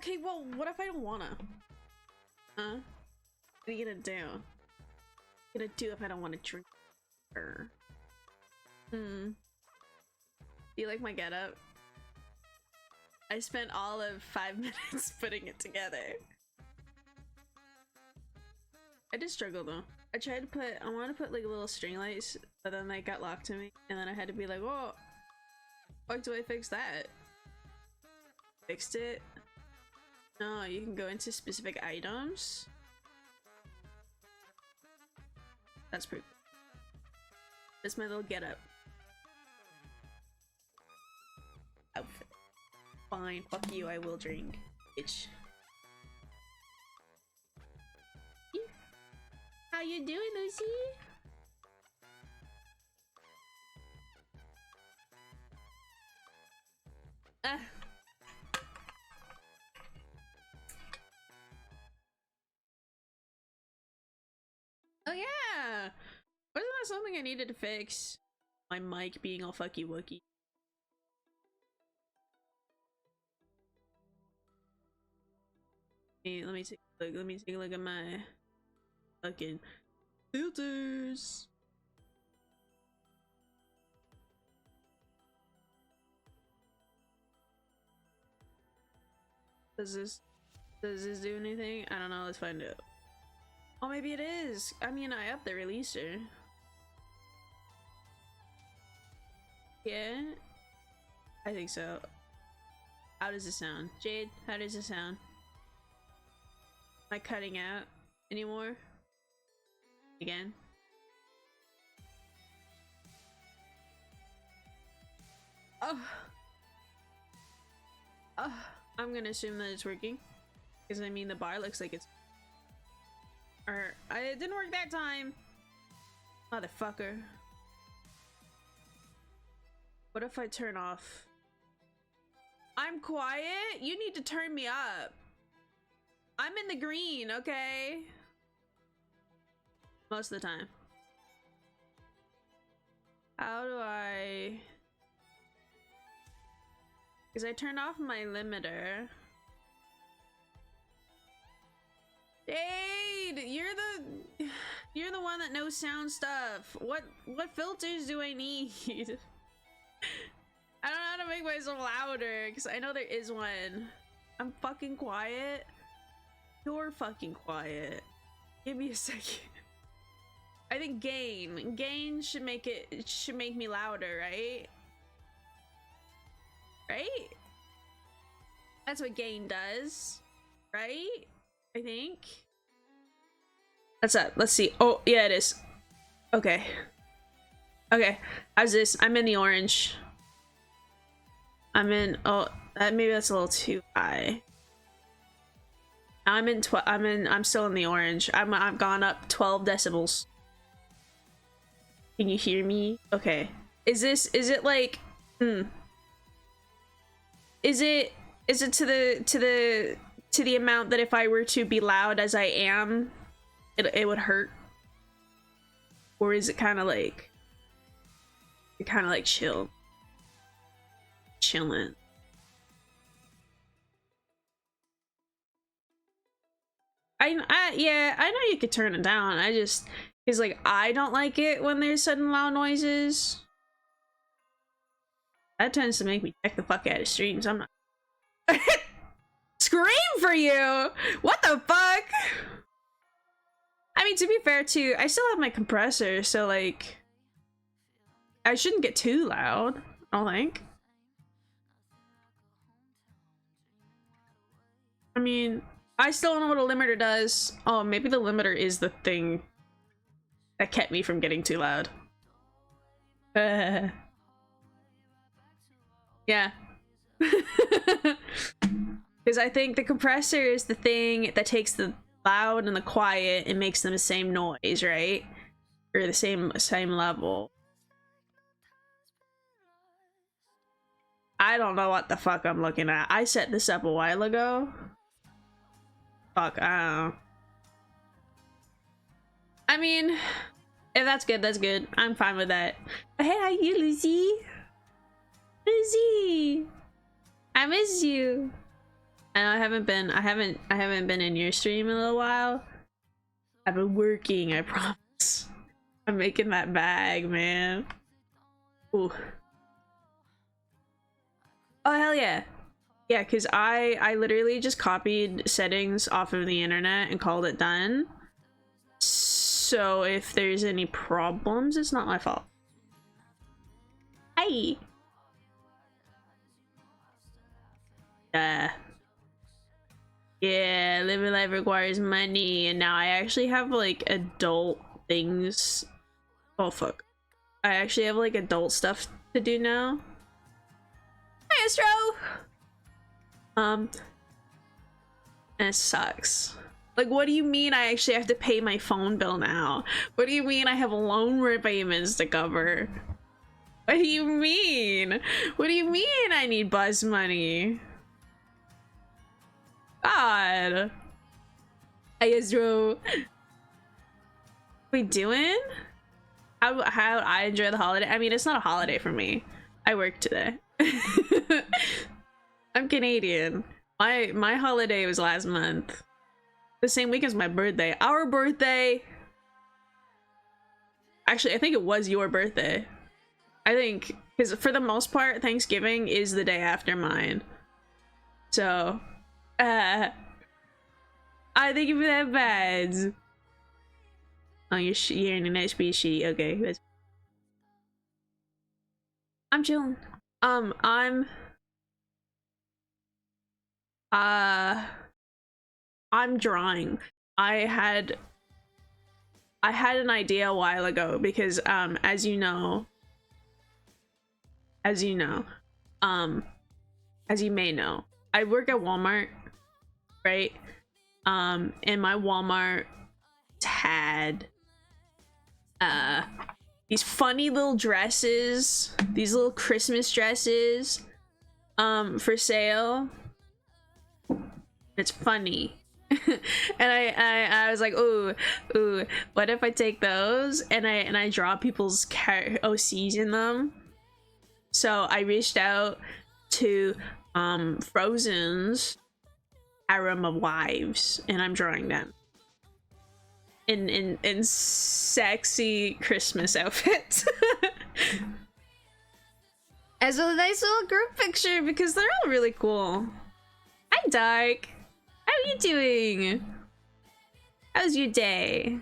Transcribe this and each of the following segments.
Okay, well, what if I don't wanna? Huh? What are you gonna do? What are you gonna do if I don't want to drink? Do you like my getup? I spent all of 5 minutes putting it together. I did struggle though. I tried to put, I wanted to put like little string lights, but then they got locked to me, and then I had to be like, "Whoa, fuck do I fix that?" Fixed it. No, you can go into specific items. That's pretty cool. That's my little getup. Outfit. Fine, fuck you, I will drink. Bitch. How you doing, Lucy? Oh yeah! Wasn't that something I needed to fix? My mic being all fucky wookie. Hey, let me take a look. Let me take a look at my fucking filters. Does this do anything? I don't know. Let's find out. Oh, maybe it is. I mean, I upped the releaser. Yeah, I think so. How does it sound, Jade? How does it sound? Am I cutting out anymore? Again? Oh. I'm gonna assume that it's working. Because I mean, the bar looks like it's. Or it didn't work that time. Motherfucker. What if I turn off? I'm quiet? You need to turn me up. I'm in the green, okay? Most of the time. How do I... Because I turned off my limiter. Jade, you're the one that knows sound stuff. What filters do I need? I don't know how to make myself louder because I know there is one. I'm fucking quiet. You're fucking quiet. Give me a second. I think gain should make me louder, right? Right? That's what gain does, right? I think. What's up? Let's see. Oh, yeah, it is. Okay. Okay. How's this? I'm in the orange. I'm in. Oh, maybe that's a little too high. I'm still in the orange. I've gone up 12 decibels. Can you hear me? Okay. Is it like Is it to the amount that if I were to be loud as I am, it would hurt? Or is it kind of like chilling? Yeah, I know you could turn it down. It's like I don't like it when there's sudden loud noises. That tends to make me check the fuck out of streams. I'm not scream for you. What the fuck? I mean, to be fair too, I still have my compressor, so like I shouldn't get too loud, I don't think. I mean, I still don't know what a limiter does. Oh, maybe the limiter is the thing that kept me from getting too loud. Yeah. Because I think the compressor is the thing that takes the loud and the quiet and makes them the same noise, right? Or the same level. I don't know what the fuck I'm looking at. I set this up a while ago. Fuck, I don't know. I mean, if that's good, that's good. I'm fine with that. Hey, how you, Lucy? Lucy! I miss you. And I haven't been in your stream in a little while. I've been working, I promise. I'm making that bag, man. Ooh. Oh hell yeah. Yeah, because I literally just copied settings off of the internet and called it done. So if there's any problems, it's not my fault. Hi. Yeah, living life requires money, and now I actually have like adult things. Oh fuck. I actually have like adult stuff to do now. Hi, Astro! And it sucks. Like, what do you mean I actually have to pay my phone bill now? What do you mean I have loan repayments to cover? What do you mean? What do you mean I need bus money? God. Hey, Astro. We doing? How I enjoy the holiday? I mean, it's not a holiday for me. I work today. I'm Canadian. My holiday was last month. The same week as my birthday. Our birthday. Actually, I think it was your birthday. I think, because for the most part, Thanksgiving is the day after mine. So, I think you for that bad. Oh, you're in a nice species. Okay, that's. I'm chilling. I'm drawing. I had an idea a while ago because as you may know, I work at Walmart, right? And my Walmart had these funny little dresses, these little Christmas dresses for sale. It's funny. And I was like, ooh, what if I take those and I draw people's OCs in them? So I reached out to Frozen's harem of wives, and I'm drawing them in sexy Christmas outfits. As a nice little group picture because they're all really cool. Hi, Dark. How are you doing? How's your day?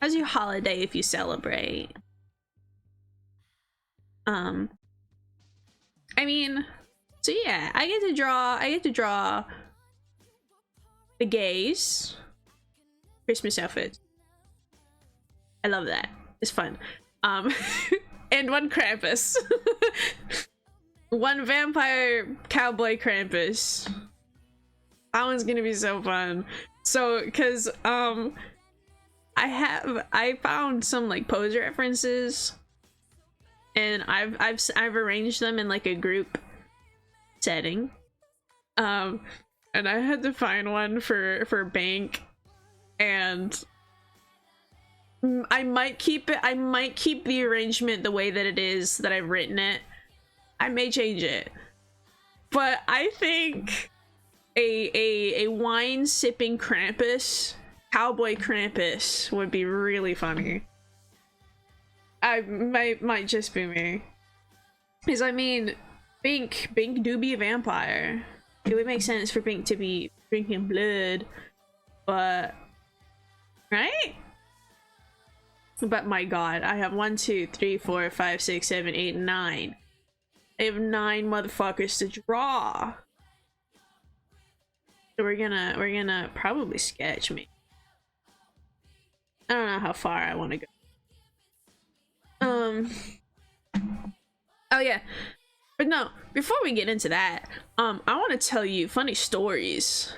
How's your holiday if you celebrate? I mean, so yeah, I get to draw the gays Christmas outfits. I love that. It's fun. And one Krampus. One vampire cowboy Krampus. That one's gonna be so fun. So, cause I found some like pose references, and I've arranged them in like a group setting. And I had to find one for Bank, and I might keep the arrangement the way that it is that I've written it. I may change it, but I think a wine sipping Krampus, cowboy Krampus, would be really funny. I might just be me, because I mean, Bink do be a vampire. It would make sense for Bink to be drinking blood, but right? But my god, I have 1, 2, 3, 4, 5, 6, 7, 8, 9. I have 9 motherfuckers to draw. So we're gonna probably sketch me. I don't know how far I want to go. Oh yeah, but no, before we get into that, I want to tell you funny stories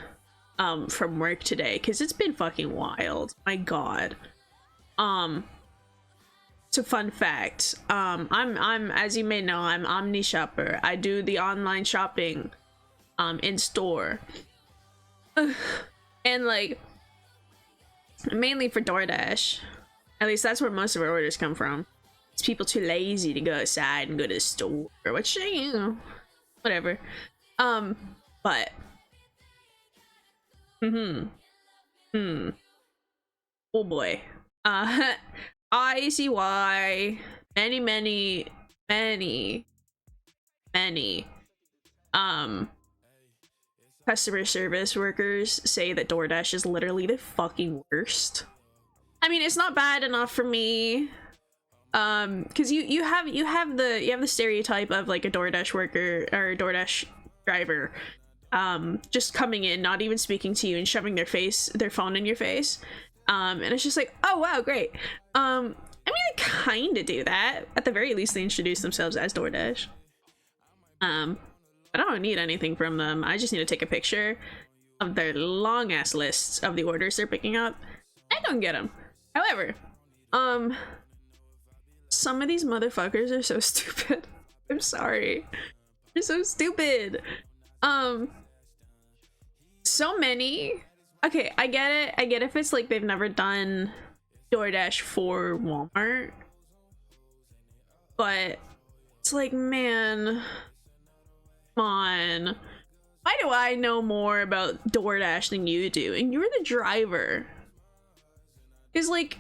from work today, because it's been fucking wild. My god. So fun fact, I'm as you may know, I'm Omni Shopper. I do the online shopping in store. And like mainly for DoorDash. At least that's where most of our orders come from. It's people too lazy to go outside and go to the store, which, you know, whatever. But Hmm. Hmm. Oh boy. I see why many um customer service workers say that DoorDash is literally the fucking worst. I mean, it's not bad enough for me. Because you have the stereotype of like a DoorDash worker or a DoorDash driver just coming in, not even speaking to you, and shoving their phone in your face. And it's just like, oh wow, great. I mean, they kind of do that. At the very least, they introduce themselves as DoorDash. I don't need anything from them. I just need to take a picture of their long ass lists of the orders they're picking up. I don't get them. However, some of these motherfuckers are so stupid. I'm sorry. They're so stupid. So many. Okay, I get it. I get if it's like they've never done DoorDash for Walmart. But it's like, man, come on. Why do I know more about DoorDash than you do? And you're the driver. Is like,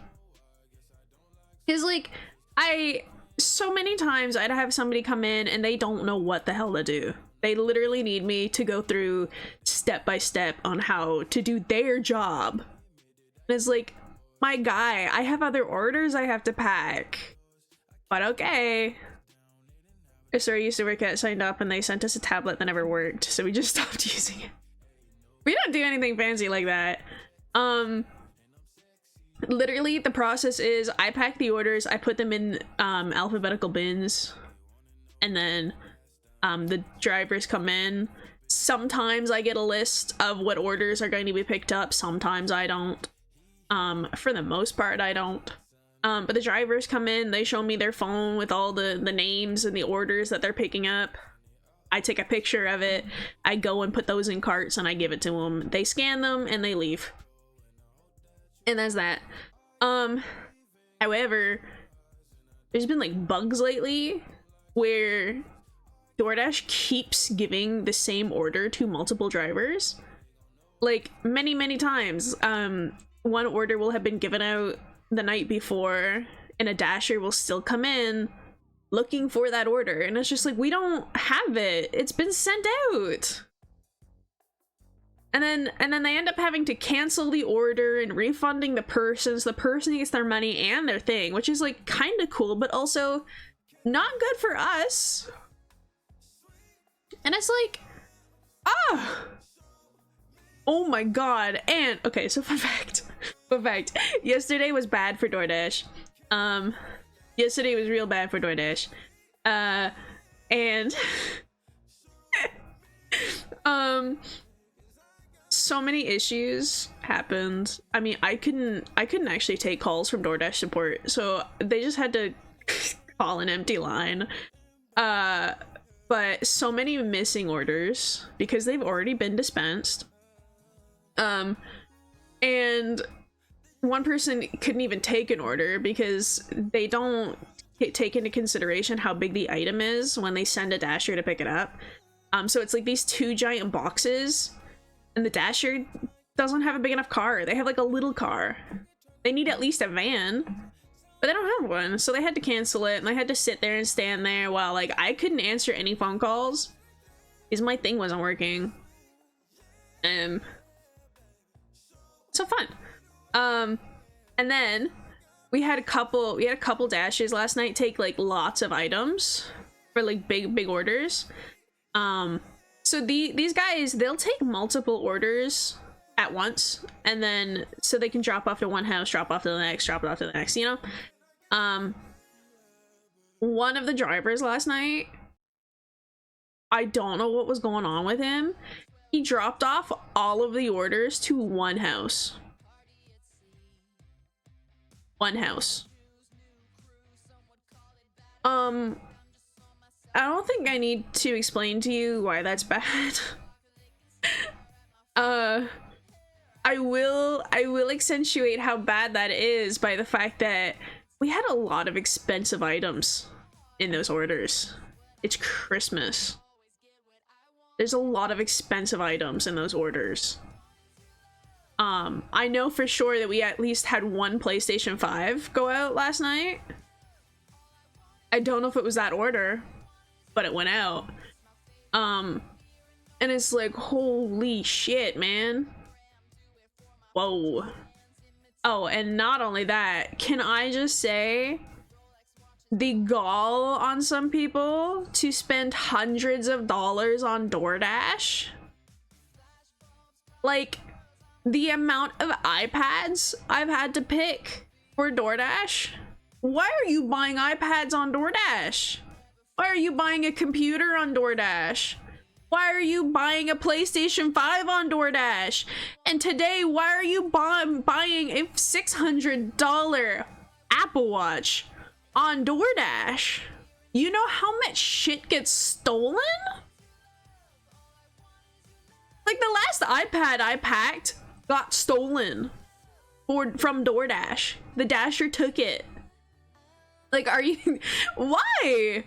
so many times I'd have somebody come in and they don't know what the hell to do. They literally need me to go through step by step on how to do their job. And it's like, my guy, I have other orders I have to pack. But okay. A store I used to work at signed up and they sent us a tablet that never worked, so we just stopped using it. We don't do anything fancy like that. Literally the process is I pack the orders, I put them in alphabetical bins, and then the drivers come in. Sometimes I get a list of what orders are going to be picked up, sometimes I don't. For the most part I don't. But the drivers come in, they show me their phone with all the names and the orders that they're picking up. I take a picture of it, I go and put those in carts and I give it to them. They scan them and they leave. And that's that. However, there's been like bugs lately where DoorDash keeps giving the same order to multiple drivers. Like many times. One order will have been given out the night before and a dasher will still come in looking for that order, and it's just like, we don't have it. It's been sent out. And then they end up having to cancel the order and refunding the person, so the person gets their money and their thing, which is like kind of cool, but also not good for us. And it's like, oh my god. And okay, so fun fact, yesterday was bad for DoorDash. Yesterday was real bad for DoorDash. And so many issues happened. I mean, I couldn't actually take calls from DoorDash support, so they just had to call an empty line. But so many missing orders because they've already been dispensed. And one person couldn't even take an order because they don't take into consideration how big the item is when they send a dasher to pick it up. So it's like these two giant boxes, and the dasher doesn't have a big enough car. They have like a little car. They need at least a van, but they don't have one, so they had to cancel it, and I had to sit there and stand there while like I couldn't answer any phone calls because my thing wasn't working. So fun. And then we had a couple dashes last night take like lots of items for like big orders. So these guys, they'll take multiple orders at once, and then so they can drop off to one house, drop off to the next, drop it off to the next, you know. One of the drivers last night, I don't know what was going on with him. He dropped off all of the orders to one house. One house. I don't think I need to explain to you why that's bad. I will accentuate how bad that is by the fact that we had a lot of expensive items in those orders. It's Christmas. There's a lot of expensive items in those orders. I know for sure that we at least had one PlayStation 5 go out last night. I don't know if it was that order, but it went out. And it's like, holy shit, man. Whoa. Oh, and not only that, can I just say the gall on some people to spend hundreds of dollars on DoorDash? Like, the amount of iPads I've had to pick for DoorDash. Why are you buying iPads on DoorDash? Why are you buying a computer on DoorDash? Why are you buying a PlayStation 5 on DoorDash? And today, why are you buying a $600 Apple Watch on DoorDash? You know how much shit gets stolen? Like, the last iPad I packed got stolen from DoorDash. The Dasher took it. Like, are you... Why?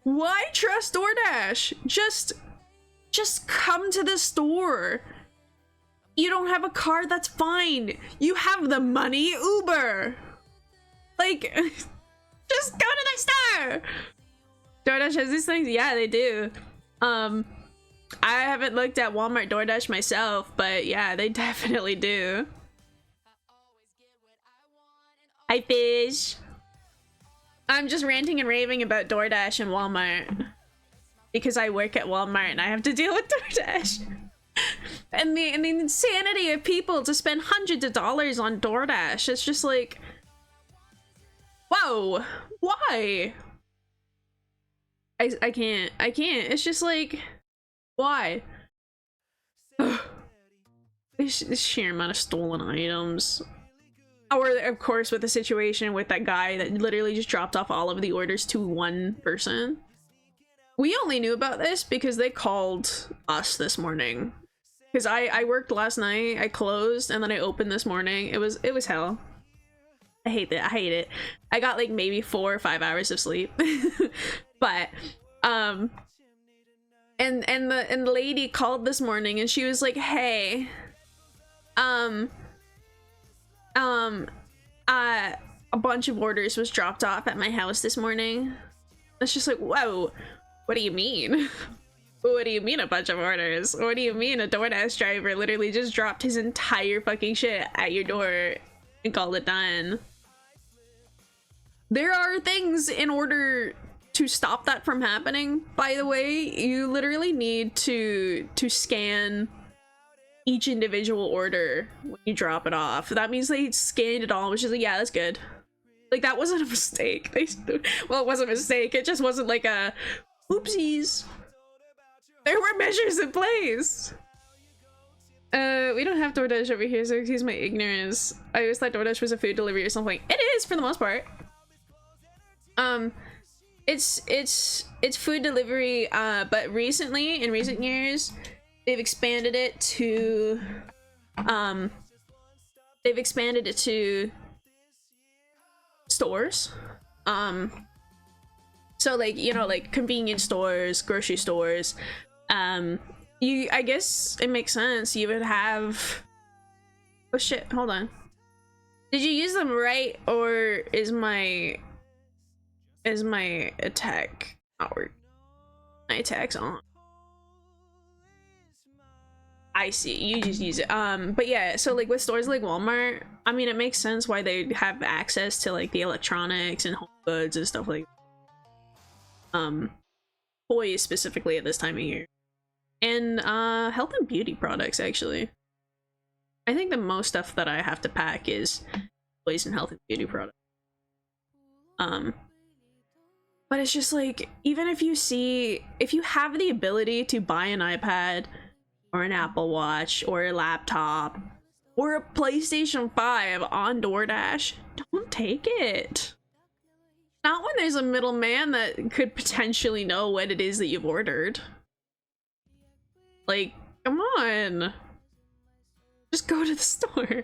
Why trust DoorDash? Just come to the store. You don't have a car, that's fine. You have the money, Uber. Like, just go to the store. DoorDash has these things? Yeah, they do. I haven't looked at Walmart DoorDash myself, but yeah, they definitely do. Hi, Fish. I'm just ranting and raving about DoorDash and Walmart because I work at Walmart and I have to deal with DoorDash. and the insanity of people to spend hundreds of dollars on DoorDash. It's just like, whoa, why? I can't. It's just like, why? This sheer amount of stolen items. Or, of course, with the situation with that guy that literally just dropped off all of the orders to one person. We only knew about this because they called us this morning. Because I worked last night, I closed, and then I opened this morning. It was hell. I hate it. I got like maybe 4 or 5 hours of sleep. But, and the lady called this morning and she was like, hey, a bunch of orders was dropped off at my house this morning. It's just like, whoa, what do you mean? What do you mean a bunch of orders? What do you mean a DoorDash driver literally just dropped his entire fucking shit at your door and called it done? There are things in order to stop that from happening, by the way. You literally need to scan each individual order when you drop it off. That means they scanned it all, which is like, yeah, that's good. Like, that wasn't a mistake. Well, it wasn't a mistake. It just wasn't like a oopsies. There were measures in place. We don't have DoorDash over here, so excuse my ignorance. I always thought DoorDash was a food delivery or something. It is for the most part. It's food delivery, but recently, in recent years, they've expanded it to stores. So like, you know, like convenience stores, grocery stores. I guess it makes sense. You would have, oh shit, hold on. Did you use them right, or is my attack not working? My attack's on. I see, you just use it. But yeah, so like with stores like Walmart, I mean, it makes sense why they have access to like the electronics and home goods and stuff like toys specifically at this time of year. And health and beauty products, actually. I think the most stuff that I have to pack is toys and health and beauty products. But it's just like, even if you have the ability to buy an iPad or an Apple Watch or a laptop or a PlayStation 5 on DoorDash, don't take it. Not when there's a middleman that could potentially know what it is that you've ordered. Like, come on. Just go to the store.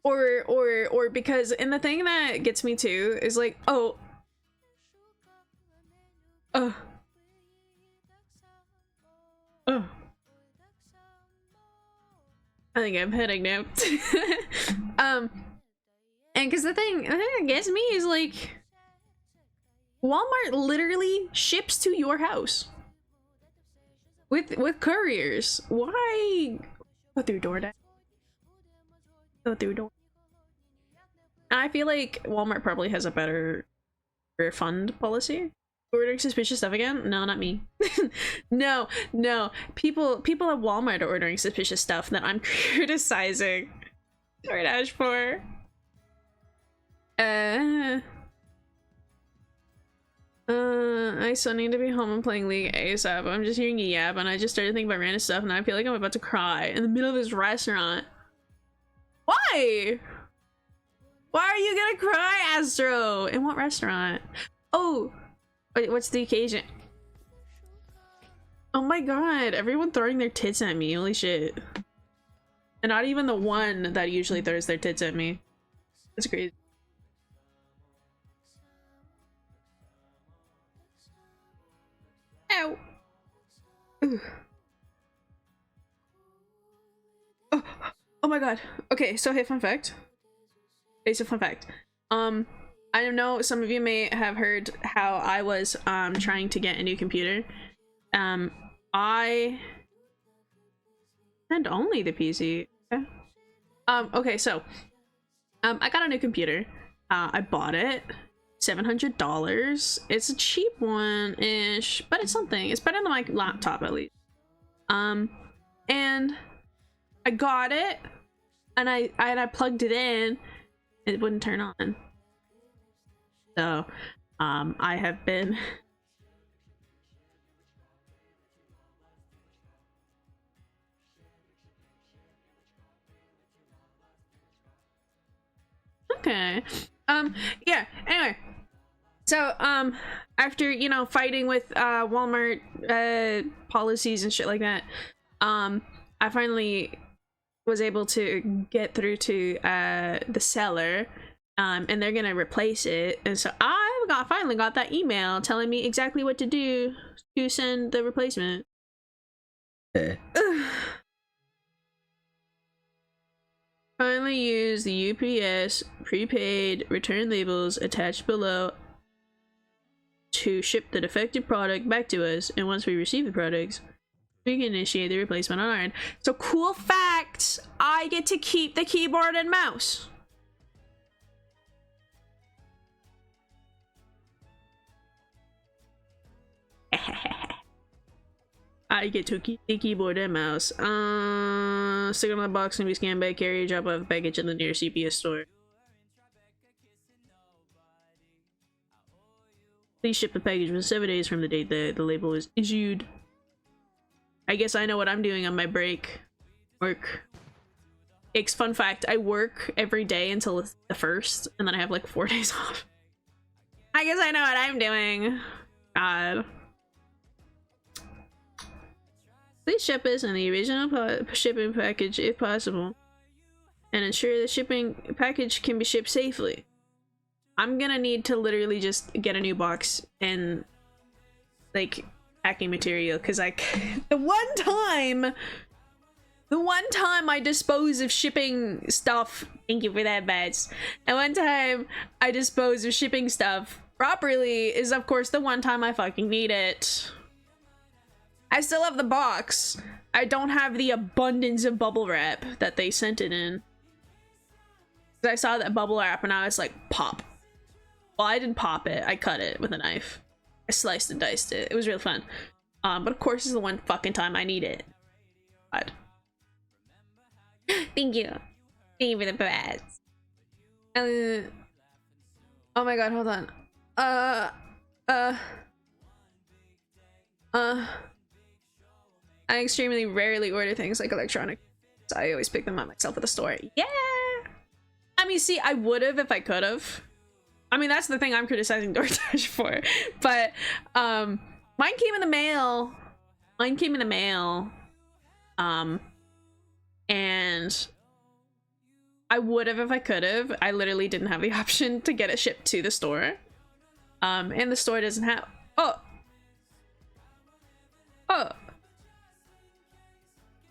or because, and the thing that gets me too is like, oh, I think I'm heading now. And because the thing that gets me is like, Walmart literally ships to your house with couriers. Why go through DoorDash? Go through door. I feel like Walmart probably has a better refund policy. Ordering suspicious stuff again? No, not me. No. People at Walmart are ordering suspicious stuff that I'm criticizing DoorDash for. I still need to be home and playing League ASAP. I'm just hearing you yap and I just started thinking about random stuff and I feel like I'm about to cry in the middle of this restaurant. Why? Why are you gonna cry, Astro? In what restaurant? Oh, wait, what's the occasion? Oh my god, everyone throwing their tits at me, holy shit. And not even the one that usually throws their tits at me. That's crazy. Ow. Oh my god. Okay, so hey, fun fact. It's a fun fact. I don't know, some of you may have heard how I was trying to get a new computer. I and only the PC. Okay, so I got a new computer. I bought it. $700. It's a cheap one-ish, but it's something. It's better than my laptop at least. And I got it and I plugged it in. It wouldn't turn on. So I have been okay. Yeah, anyway. So after, you know, fighting with Walmart policies and shit like that, I finally was able to get through to the seller, and they're gonna replace it. And so I finally got that email telling me exactly what to do to send the replacement. Finally use the UPS prepaid return labels attached below to ship the defective product back to us, and once we receive the products, we can initiate the replacement on our end. So cool fact, I get to keep the keyboard and mouse. I get to keep the keyboard and mouse. Stick it on the box and be scanned by carrier, drop off the package in the nearest CPS store. Please ship the package within 7 days from the date the label is issued. I guess I know what I'm doing on my break. Work. Fun fact, I work every day until the 1st, and then I have like 4 days off. I guess I know what I'm doing. God. Please ship us in the original shipping package if possible, and ensure the shipping package can be shipped safely. I'm gonna need to literally just get a new box and like packing material, because the one time I dispose of shipping stuff, thank you for that, Bats. And one time I dispose of shipping stuff properly is of course the one time I fucking need it. I still have the box. I don't have the abundance of bubble wrap that they sent it in. I saw that bubble wrap and I was like, pop. Well, I didn't pop it. I cut it with a knife. I sliced and diced it. It was real fun. But of course, this is the one fucking time I need it. God. Thank you. Thank you for the bats. Oh my god, hold on. I extremely rarely order things like electronic, so I always pick them up myself at the store. Yeah! I mean, see, I would have if I could have. I mean, that's the thing I'm criticizing DoorDash for. But, mine came in the mail. Mine came in the mail. And I would have if I could have. I literally didn't have the option to get it shipped to the store. And the store doesn't have... Oh!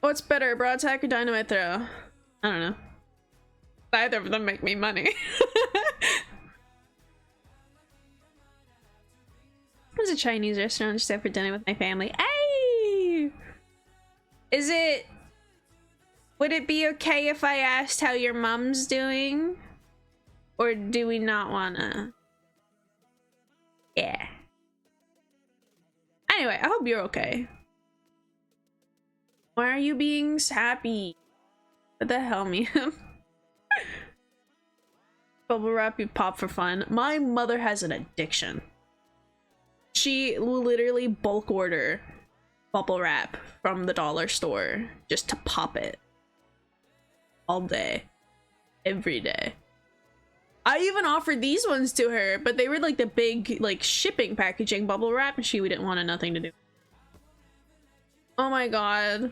What's better, broad attack or dynamite throw? I don't know. Neither of them make me money. There's a Chinese restaurant just out for dinner with my family. Hey! Is it... Would it be okay if I asked how your mom's doing? Or do we not wanna? Yeah. Anyway, I hope you're okay. Why are you being sappy? What the hell, man? Bubble wrap you pop for fun. My mother has an addiction. She will literally bulk order bubble wrap from the dollar store just to pop it. All day. Every day. I even offered these ones to her, but they were like the big like shipping packaging bubble wrap and she didn't want nothing to do. Oh my god.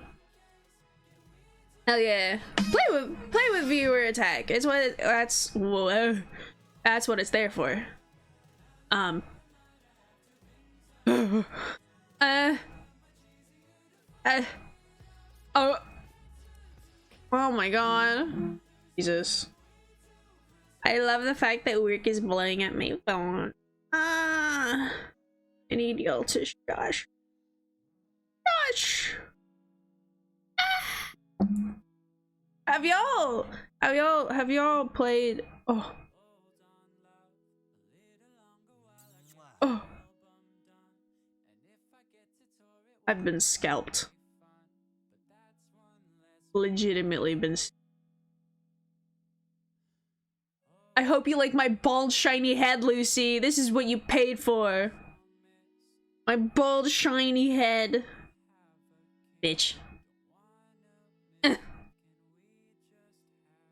Hell yeah. Play with viewer attack. It's what that's what it's there for. Oh. Oh my god. Jesus. I love the fact that work is blowing at my phone. I need y'all to shush. Shush! Have y'all played? Oh. Oh. I've been scalped. Legitimately been. I hope you like my bald shiny head, Lucy. This is what you paid for. My bald shiny head. Bitch.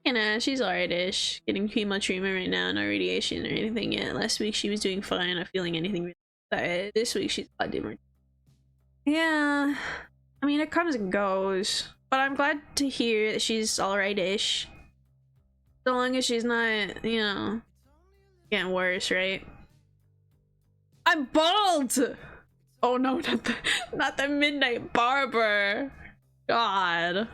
You know, she's alright-ish. Getting chemo treatment right now, no radiation or anything yet. Last week she was doing fine, not feeling anything really bad. This week she's a lot different. Yeah. I mean, it comes and goes. But I'm glad to hear that she's alright-ish. So long as she's not, you know, getting worse, right? I'm bald! Oh no, not the midnight barber. God.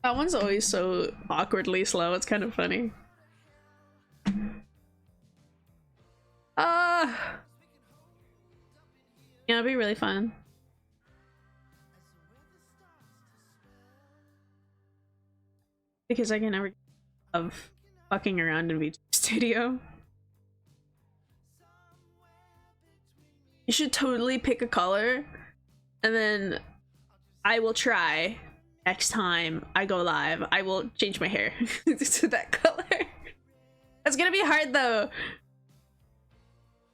That one's always so awkwardly slow. It's kind of funny. Yeah, it'd be really fun. Because I can never love fucking around in VTube Studio. You should totally pick a color, and then I will try next time I go live. I will change my hair to that color. It's gonna be hard though.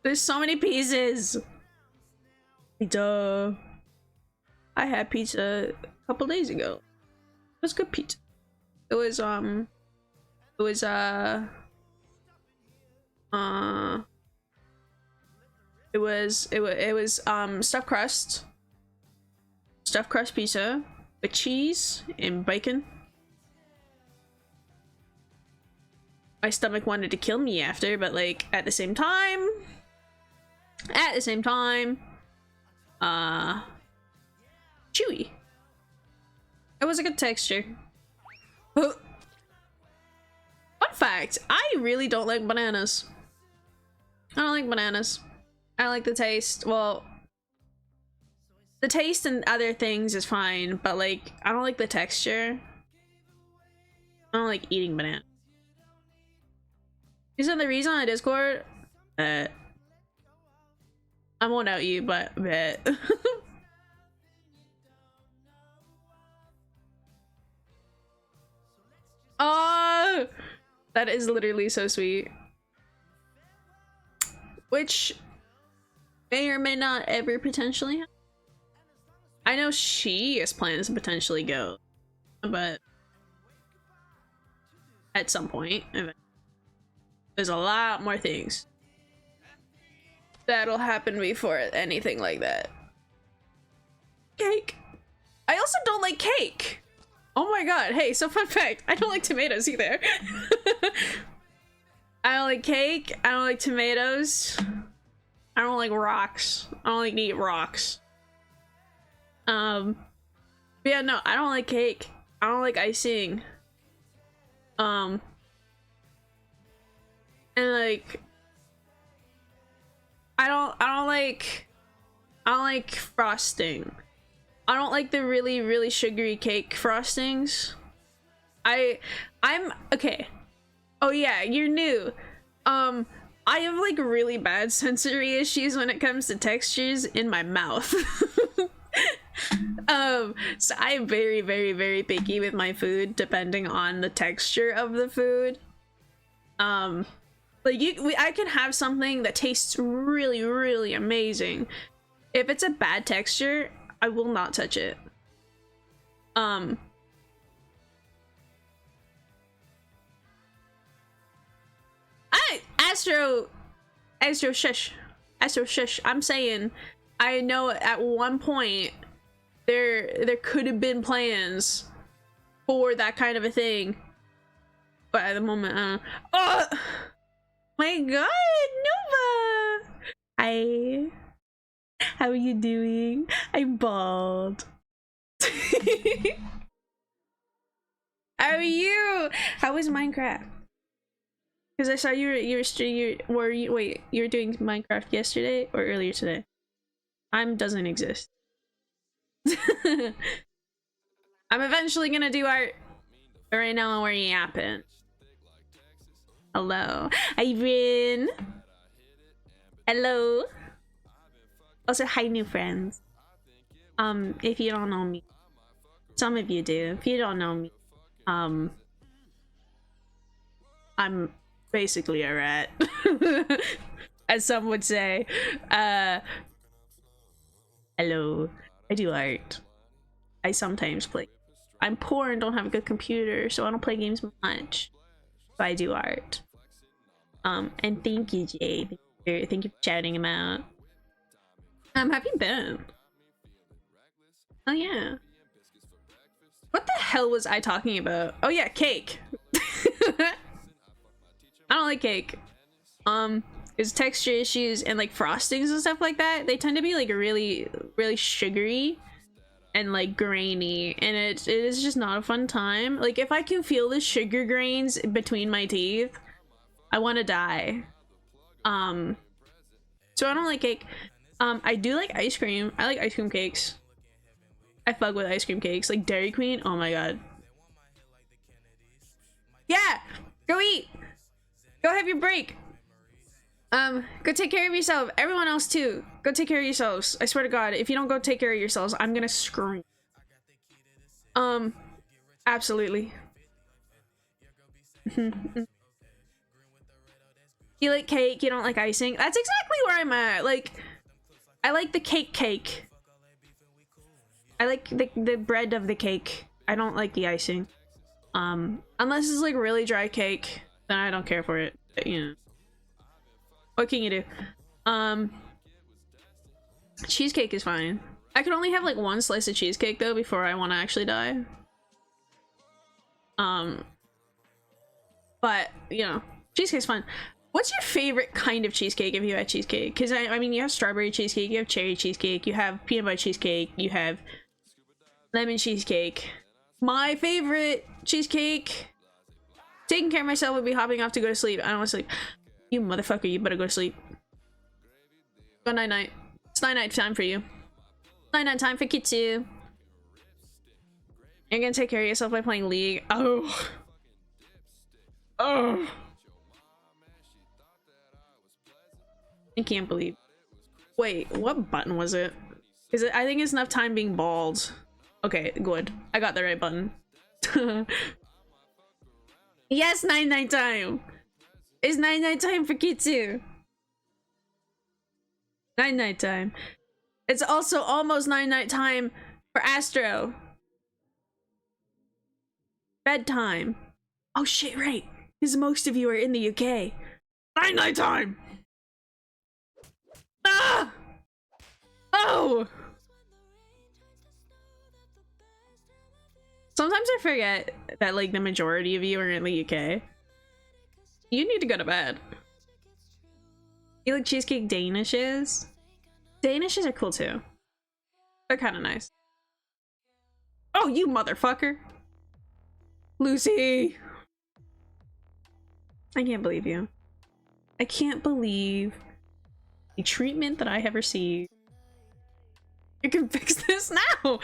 There's so many pieces. Pizza. I had pizza a couple days ago. It was good pizza. It was stuffed crust pizza with cheese and bacon. My stomach wanted to kill me after, but like at the same time, chewy. It was a good texture. Fun fact, I really don't like bananas. I don't like bananas. I like the taste. Well, the taste and other things is fine, but like I don't like the texture. I don't like eating banana. Is that the reason on Discord? I won't out you, but bet. Oh, that is literally so sweet. Which may or may not ever potentially happen. I know she has plans to potentially go, but at some point, there's a lot more things that'll happen before anything like that. Cake. I also don't like cake. Oh my god, hey, so fun fact, I don't like tomatoes either. I don't like cake, I don't like tomatoes. I don't like rocks. I don't like to eat rocks. But yeah, no, I don't like cake. I don't like icing. And like I don't like frosting. I don't like the really sugary cake frostings. I'm okay. Oh yeah, you're new. I have like really bad sensory issues when it comes to textures in my mouth. So I'm very picky with my food depending on the texture of the food. Like I can have something that tastes really amazing. If it's a bad texture, I will not touch it. Astro shush. Astro shush. I'm saying I know at one point there could have been plans for that kind of a thing. But at the moment, oh my god, Nova! Hi. How are you doing? I'm bald. How are you? How was Minecraft? Because I saw you were doing Minecraft yesterday or earlier today? Time doesn't exist. I'm eventually gonna do art, but right now we're yapping. Hello, Ivan. Hello. Also, hi, new friends. If you don't know me, some of you do. If you don't know me, I'm basically a rat, as some would say. Hello. I do art. I sometimes play. I'm poor and don't have a good computer, so I don't play games much. But I do art. And thank you, Jay. Thank you for shouting him out. How have you been? Oh yeah. What the hell was I talking about? Oh yeah, cake. I don't like cake. It's texture issues and like frostings and stuff like that. They tend to be like really sugary and like grainy, and it is just not a fun time. Like if I can feel the sugar grains between my teeth, I want to die. So I don't like cake. I do like ice cream. I like ice cream cakes. I fuck with ice cream cakes, like Dairy Queen. Oh my god. Yeah, go eat. Go have your break. Go take care of yourself. Everyone else too. Go take care of yourselves. I swear to God, if you don't go take care of yourselves, I'm gonna scream. Absolutely. You like cake, you don't like icing. That's exactly where I'm at. Like, I like the cake. I like the bread of the cake. I don't like the icing. Unless it's like really dry cake, then I don't care for it. But, you know. What can you do? Cheesecake is fine. I can only have like one slice of cheesecake though before I want to actually die. But you know, cheesecake's fine. What's your favorite kind of cheesecake if you had cheesecake? Because I mean, you have strawberry cheesecake, you have cherry cheesecake, you have peanut butter cheesecake, you have lemon cheesecake. My favorite cheesecake, taking care of myself, would be hopping off to go to sleep. I don't want to sleep. You motherfucker, you better go to sleep. Go night night. It's night night time for you. Night night time for Kitsu. You're gonna take care of yourself by playing League. Oh. Oh. I can't believe. Wait, what button was it? Is it? I think it's enough time being bald. Okay, good. I got the right button. Yes, night night time. It's night night time for Kitsu. Night night time. It's also almost night night time for Astro. Bedtime. Oh shit, right. Because most of you are in the UK. Night night time. Ah! Oh! Sometimes I forget that like the majority of you are in the UK. You need to go to bed. You like cheesecake Danishes? Danishes are cool too. They're kind of nice. Oh, you motherfucker. Lucy. I can't believe you. I can't believe the treatment that I have received. You can fix this now.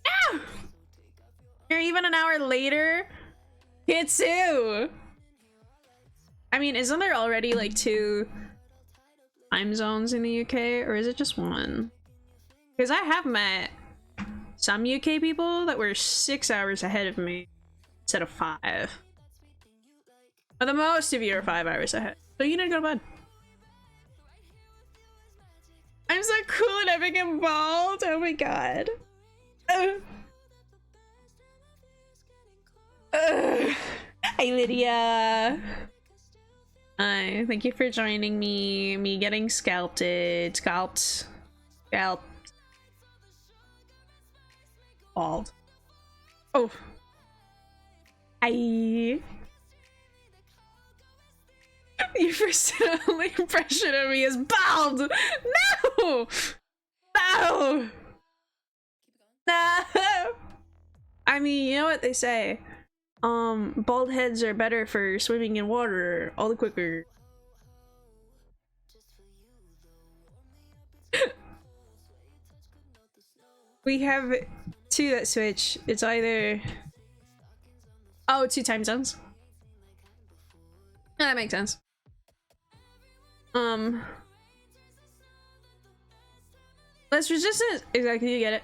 No! You're even an hour later. Kitsu. I mean, isn't there already like 2 time zones in the UK, or is it just 1? Because I have met some UK people that were 6 hours ahead of me instead of 5. But the most of you are 5 hours ahead. So you need to go to bed. I'm so cool and epic and bald. Oh my god. Hi Lydia. Hi, thank you for joining me. Me getting scalped. Bald. Oh. Hi. Your first and only impression of me is bald! No! No! No! I mean, you know what they say. Bald heads are better for swimming in water all the quicker. We have 2 that switch. It's either... Oh, 2 time zones. That makes sense. Less resistance. Exactly, you get it.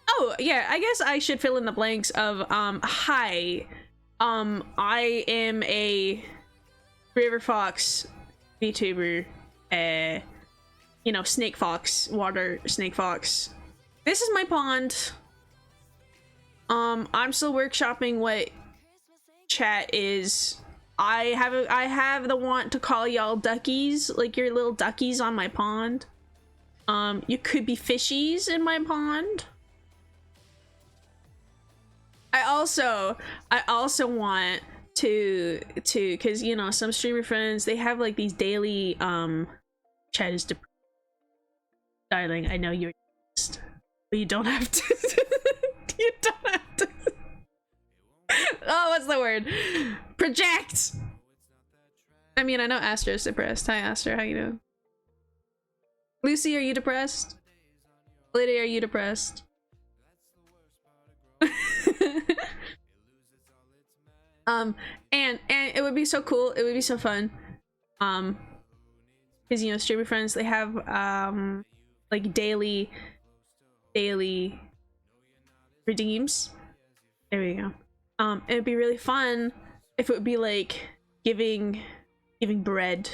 Oh yeah, I guess I should fill in the blanks of hi. I am a river fox VTuber, you know, snake fox, water snake fox. This is my pond. I'm still workshopping what chat is. I have the want to call y'all duckies, like your little duckies on my pond. You could be fishies in my pond. I also want to because you know some streamer friends, they have like these daily chat is darling, I know you're depressed, but you don't have to. You don't have to. Oh, what's the word? Project. I mean, I know Astra's depressed. Hi Astra, how you doing? Lucy, are you depressed? Lady, are you depressed? And it would be so cool, it would be so fun, because you know streamer friends, they have like daily redeems. There we go. It'd be really fun if it would be like giving bread.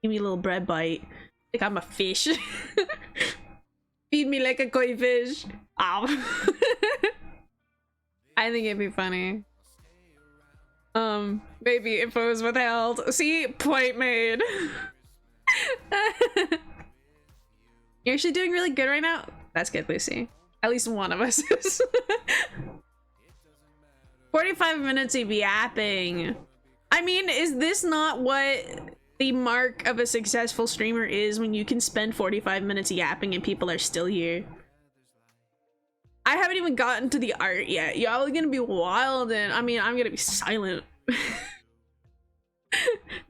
Give me a little bread bite. Like I'm a fish. Feed me like a koi fish. Ow. I think it'd be funny. Maybe if it was withheld. See, point made. You're actually doing really good right now. That's good, Lucy. At least one of us is. 45 minutes of yapping. I mean, is this not what the mark of a successful streamer is, when you can spend 45 minutes yapping and people are still here? I haven't even gotten to the art yet. Y'all are gonna be wild, and I mean, I'm gonna be silent.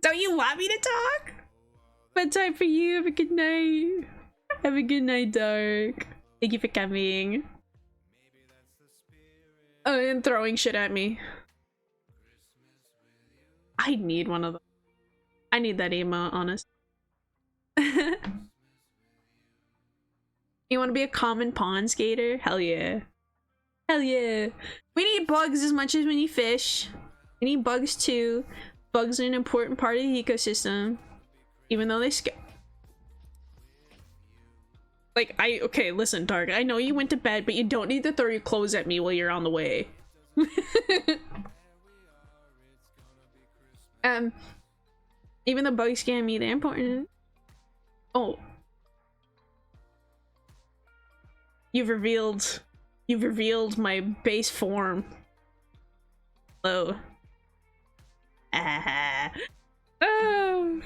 Don't you want me to talk? Bedtime for you. Have a good night. Have a good night, Dark. Thank you for coming. Oh, and throwing shit at me. I need one of them. I need that emote, honest. You want to be a common pond skater? Hell yeah. Hell yeah. We need bugs as much as we need fish. We need bugs too. Bugs are an important part of the ecosystem. Even though they like, okay, listen, Dark. I know you went to bed, but you don't need to throw your clothes at me while you're on the way. Even though bugs can be, they're important. Oh. You've revealed You've revealed my base form. Hello. Ah. Oh.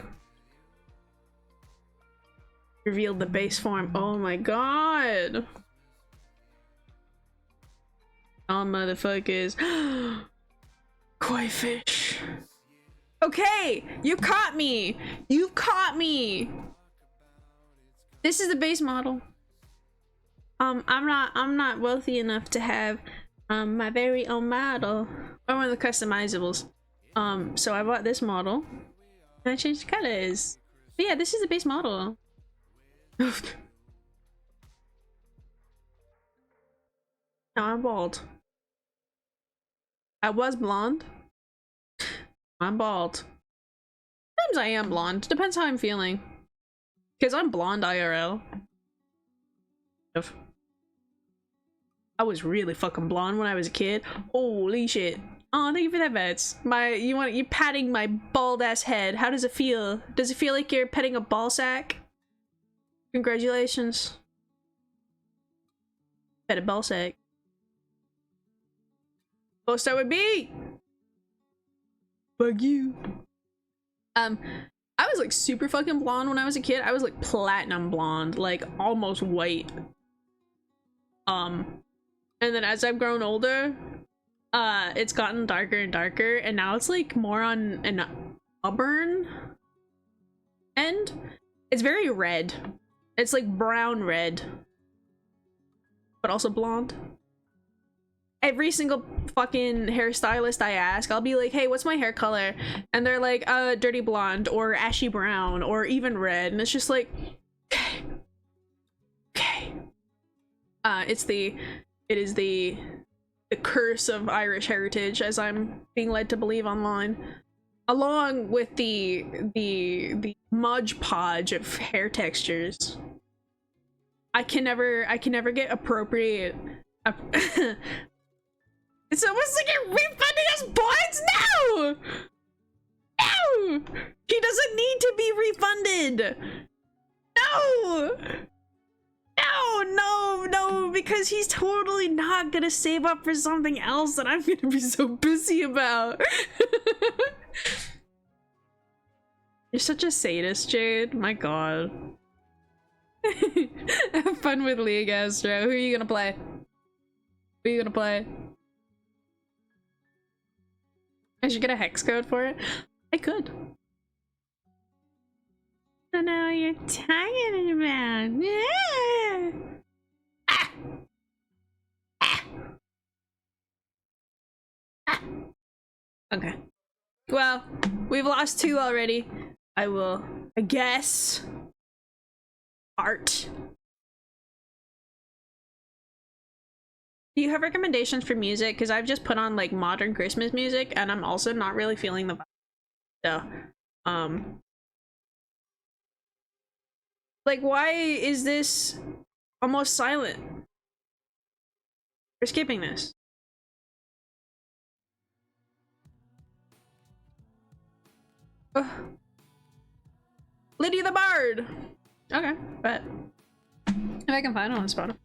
Revealed the base form. Oh my god. All motherfuckers. Koi fish. Okay, you caught me. You caught me. This is the base model. I'm not wealthy enough to have my very own model or one of the customizables. So I bought this model and I changed colors. But yeah, this is the base model. Now I'm bald. I was blonde. I'm bald. Sometimes I am blonde. Depends how I'm feeling. Because I'm blonde IRL. I was really fucking blonde when I was a kid. Holy shit. Oh, thank you for that, Vets. You patting my bald ass head. How does it feel? Does it feel like you're petting a ball sack? Congratulations. Pet a ball sack. Most I would be. Fuck you. I was like super fucking blonde when I was a kid. I was like platinum blonde, like almost white. And then as I've grown older, it's gotten darker and darker, and now it's like more on an auburn end. It's very red. It's like brown red, but also blonde. Every single fucking hairstylist I ask, I'll be like, hey, what's my hair color? And they're like, dirty blonde or ashy brown or even red. And it's just like, okay. Okay. It is the curse of Irish heritage, as I'm being led to believe online. Along with the modge podge of hair textures. I can never get appropriate. It's almost like you're refunding us points? No! No! He doesn't need to be refunded! No! No, because he's totally not gonna save up for something else that I'm gonna be so busy about. You're such a sadist, Jade. My god. Have fun with League, Astro. Who are you gonna play? Who are you gonna play? I should get a hex code for it. I could. I know what you're talking about. Yeah. Ah. Ah. Ah. Okay. Well, we've lost 2 already. I guess. Art. Do you have recommendations for music? Because I've just put on like modern Christmas music and I'm also not really feeling the vibe. So, like, why is this almost silent? We're skipping this. Ugh. Lydia the Bard! Okay, bet. If I can find it on Spotify.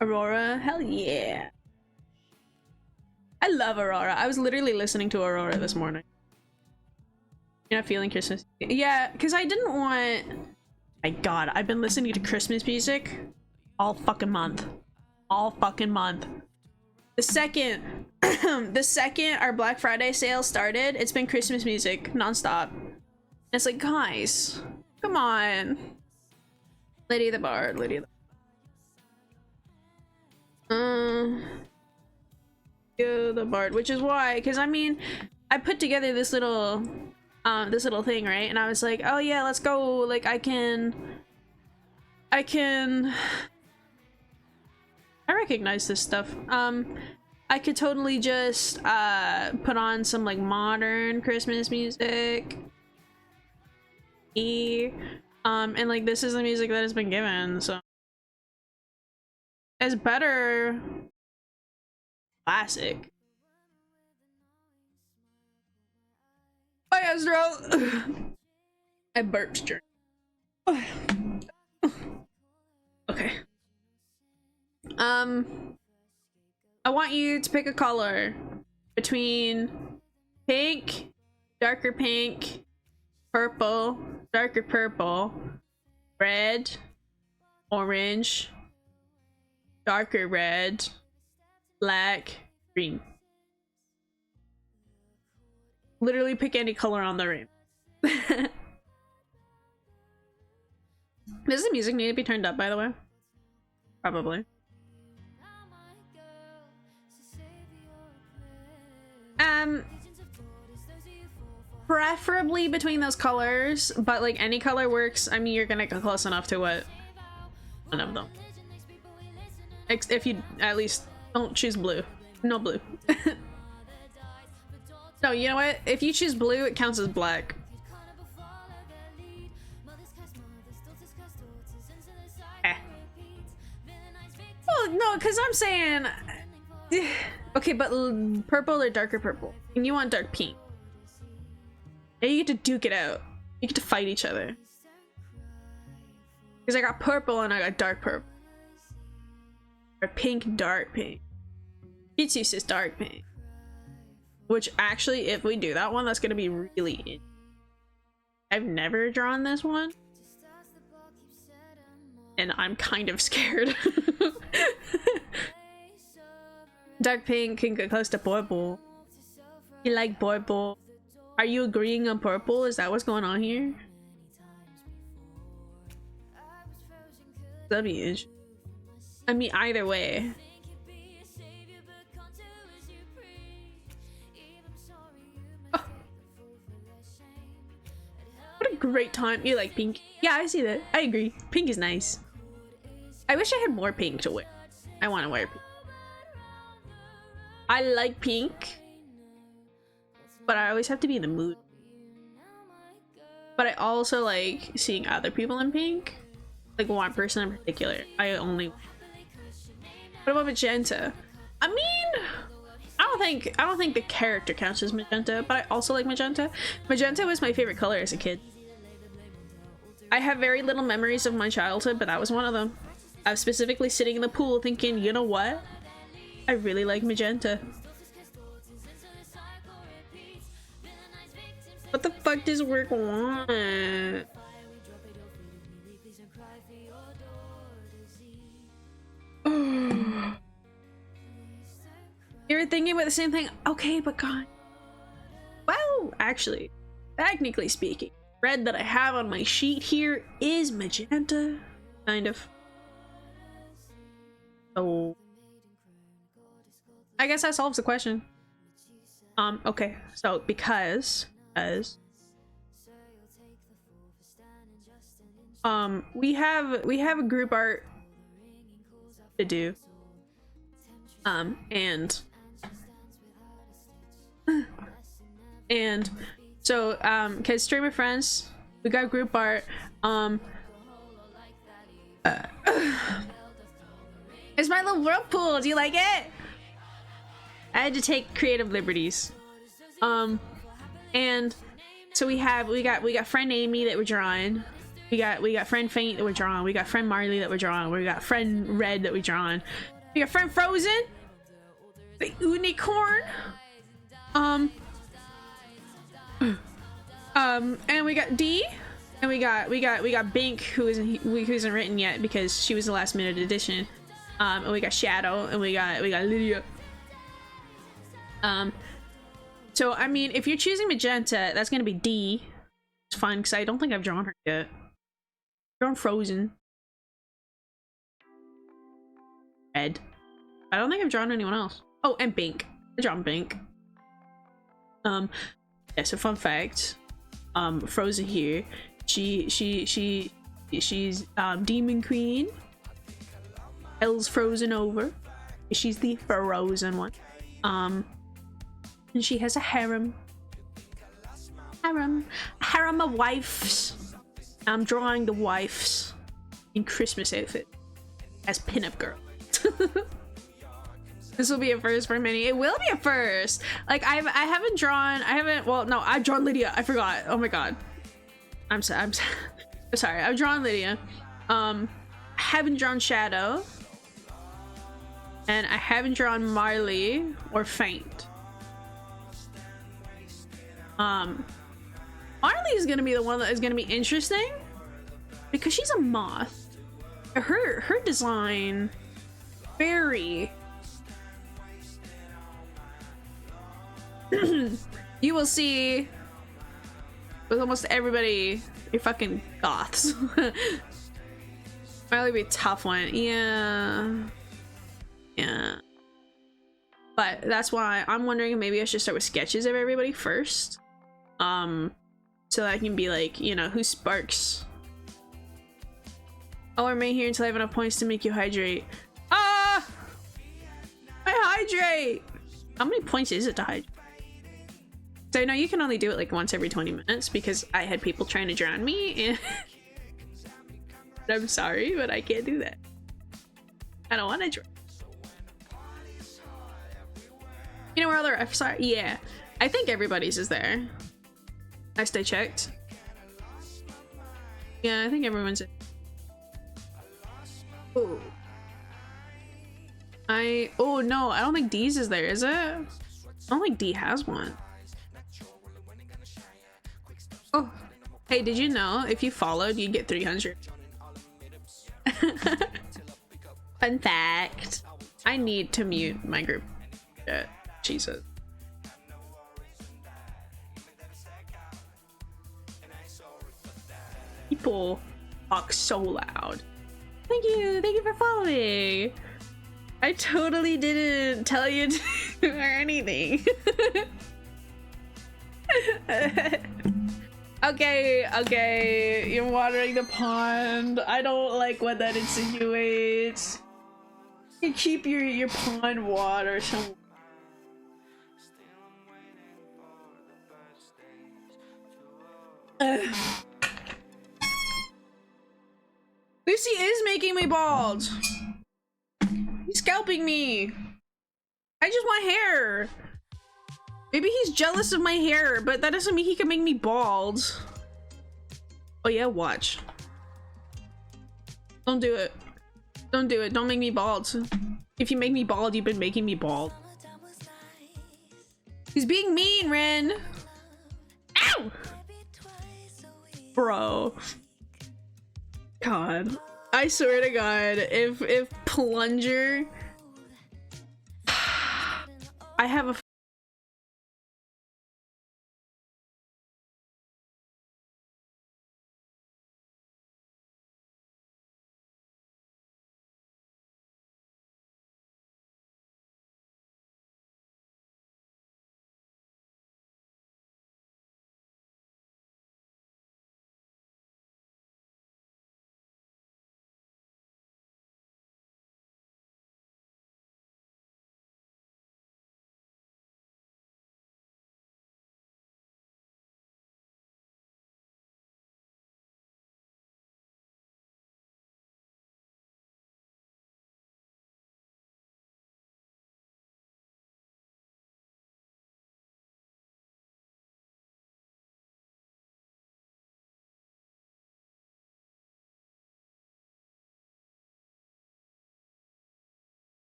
Aurora, hell yeah. I love Aurora. I was literally listening to Aurora this morning. You're not feeling Christmas? Yeah, because I didn't want... My god, I've been listening to Christmas music all fucking month. All fucking month. The second our Black Friday sale started, it's been Christmas music nonstop. And it's like, guys, come on. Lady the Bard, Lady the Bard, which is why, because I mean, I put together this little thing, right? And I was like, oh yeah, let's go. Like, I recognize this stuff. I could totally just put on some like modern Christmas music. And like this is the music that has been given, so it's better classic. Bye, Astro. I burped during. Okay. I want you to pick a color between pink, darker pink, purple, darker purple, red, orange, darker red, black, green. Literally pick any color on the rainbow. Does the music need to be turned up, by the way? Probably. Preferably between those colors, but like any color works. I mean, you're gonna get close enough to what one of them. If you at least don't choose blue. No blue. No, you know what? If you choose blue, it counts as black. Eh. Well, no, because I'm saying... Okay, but purple or darker purple. And you want dark pink. And you get to duke it out. You get to fight each other. Because I got purple and I got dark purple. Or pink, dark pink. Kitsu says dark pink. Which actually, if we do that one, that's gonna be really in. I've never drawn this one. And I'm kind of scared. Dark pink can get close to purple. You like purple? Are you agreeing on purple? Is that what's going on here? That'd be interesting. I mean, either way. Oh. What a great time. You like pink? Yeah, I see that. I agree. Pink is nice. I wish I had more pink to wear. I want to wear pink. I like pink, but I always have to be in the mood. But I also like seeing other people in pink. Like one person in particular. I only... What about magenta? I mean, I don't think the character counts as magenta, but I also like magenta. Magenta was my favorite color as a kid. I have very little memories of my childhood, but that was one of them. I was specifically sitting in the pool thinking, you know what? I really like magenta. What the fuck does work want? You're thinking about the same thing? Okay, but God. Well, actually, technically speaking, red that I have on my sheet here is magenta. Kind of. Oh. I guess that solves the question. Okay, so because we have a group art to do. And so because streamer friends, we got group art. It's my little whirlpool. Do you like it? I had to take creative liberties. And so we got friend Amy that we're drawing. We got friend Faint that we're drawing. We got friend Marley that we're drawing. We got friend Red that we're drawing. We got friend Frozen, the unicorn. And we got D, and we got Bink, who isn't written yet because she was the last minute addition. And we got Shadow, and we got Lydia. So I mean, if you're choosing magenta, that's gonna be D. It's fine because I don't think I've drawn her yet. I've drawn Frozen. Red. I don't think I've drawn anyone else. Oh, and Bink. I drawn Bink. Yeah, so fun fact. Frozen here. She's Demon Queen. Elle's frozen over. She's the frozen one. And she has a harem. A harem of wives. I'm drawing the wives in Christmas outfit as pinup girl. This will be a first for many. It will be a first. Like I haven't. Well, no, I've drawn Lydia. I forgot. Oh my god. I'm sorry. I've drawn Lydia. I haven't drawn Shadow. And I haven't drawn Marley or Faint. Marley is gonna be the one that is gonna be interesting because she's a moth. Her design very you will see with almost everybody you're fucking goths. Marley be a tough one. Yeah. But that's why I'm wondering if maybe I should start with sketches of everybody first. So that I can be like, you know, who sparks. I'll remain here until I have enough points to make you hydrate. Ah! I hydrate! How many points is it to hydrate? So I know you can only do it like once every 20 minutes because I had people trying to drown me and I'm sorry, but I can't do that. I don't want to drown. You know where other F's are? Yeah. I think everybody's is there. Last I checked. Yeah, I think everyone's in. Oh. Oh no, I don't think D's is there, is it? I don't think D has one. Oh. Hey, did you know if you followed, you'd get 300? Fun fact. I need to mute my group. Jesus. People talk so loud. Thank you for following. I totally didn't tell you to or anything. Okay, you're watering the pond. I don't like what that insinuates. You keep your pond water somewhere. Lucy is making me bald. He's scalping me. I just want hair. Maybe he's jealous of my hair, but that doesn't mean he can make me bald. Oh yeah, watch. Don't do it. Don't do it. Don't make me bald. If you make me bald, you've been making me bald. He's being mean, Ren. Ow! Bro. God. I swear to God, if Plunger... I have a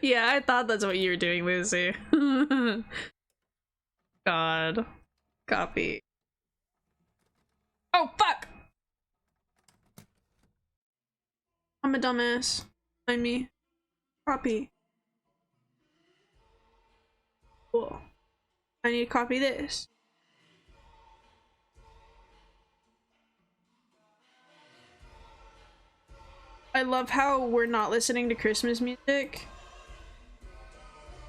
Yeah, I thought that's what you were doing, Lucy. God. Copy. Oh, fuck! I'm a dumbass. Mind me. Copy. Cool. I need to copy this. I love how we're not listening to Christmas music.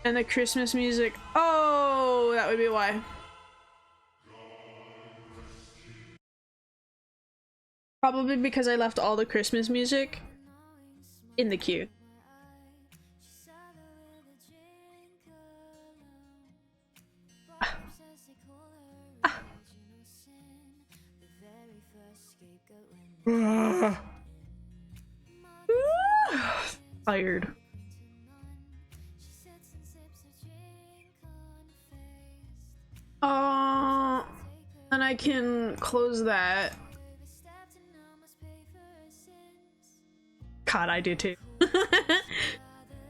And the Christmas music. Oh, that would be why. Probably because I left all the Christmas music in the queue. Tired. And I can close that. God, I do too.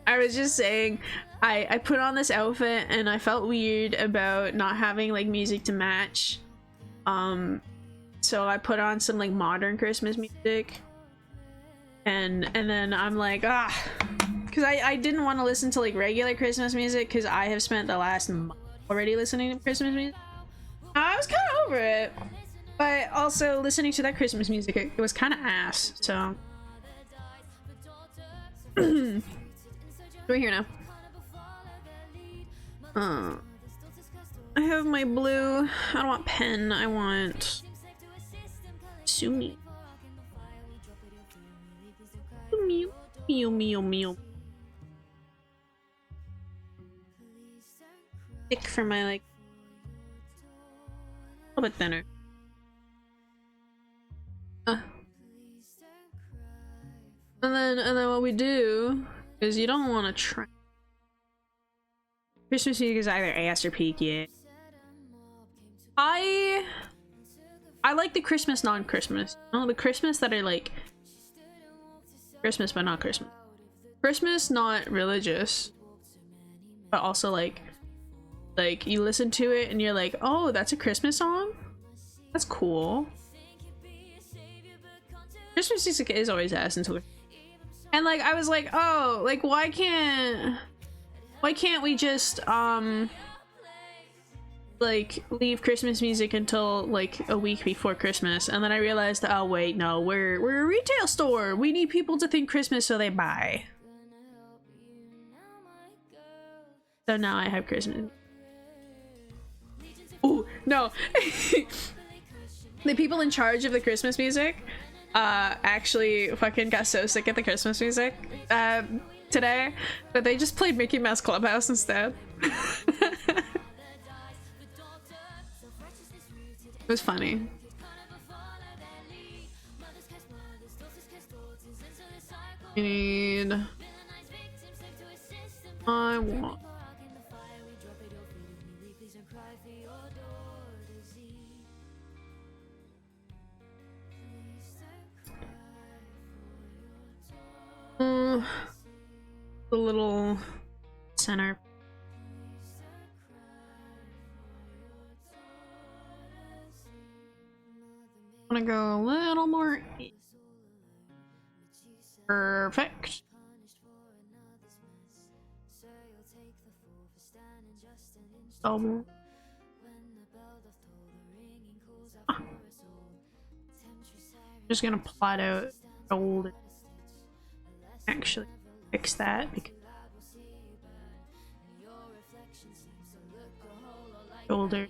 I was just saying, I put on this outfit and I felt weird about not having like music to match. So I put on some like modern Christmas music. And then I'm like, because I didn't want to listen to like regular Christmas music because I have spent the last month already listening to Christmas music. I was kind of over it, but also listening to that Christmas music, it was kind of ass. So we're here now. I have my blue. I don't want pen. I want Sumi. Mew mew mew mew. Thick for my like a little bit thinner. And then what we do is you don't want to try. Christmas music is either ass or peak, yeah. I like the Christmas non-Christmas. Oh, the Christmas that are like Christmas but not Christmas. Christmas not religious, but also like you listen to it and you're like, oh, that's a Christmas song? That's cool. Christmas music is always ass until, and like I was like, oh, like why can't we just like leave Christmas music until like a week before Christmas? And then I realized, oh wait, no, we're a retail store. We need people to think Christmas so they buy. So now I have Christmas. Oh no. The people in charge of the Christmas music actually fucking got so sick of the Christmas music today that they just played Mickey Mouse Clubhouse instead. It was funny. I want the little center. I'm gonna go a little more. Perfect. Double. Just gonna plot out old. Actually fix that because older.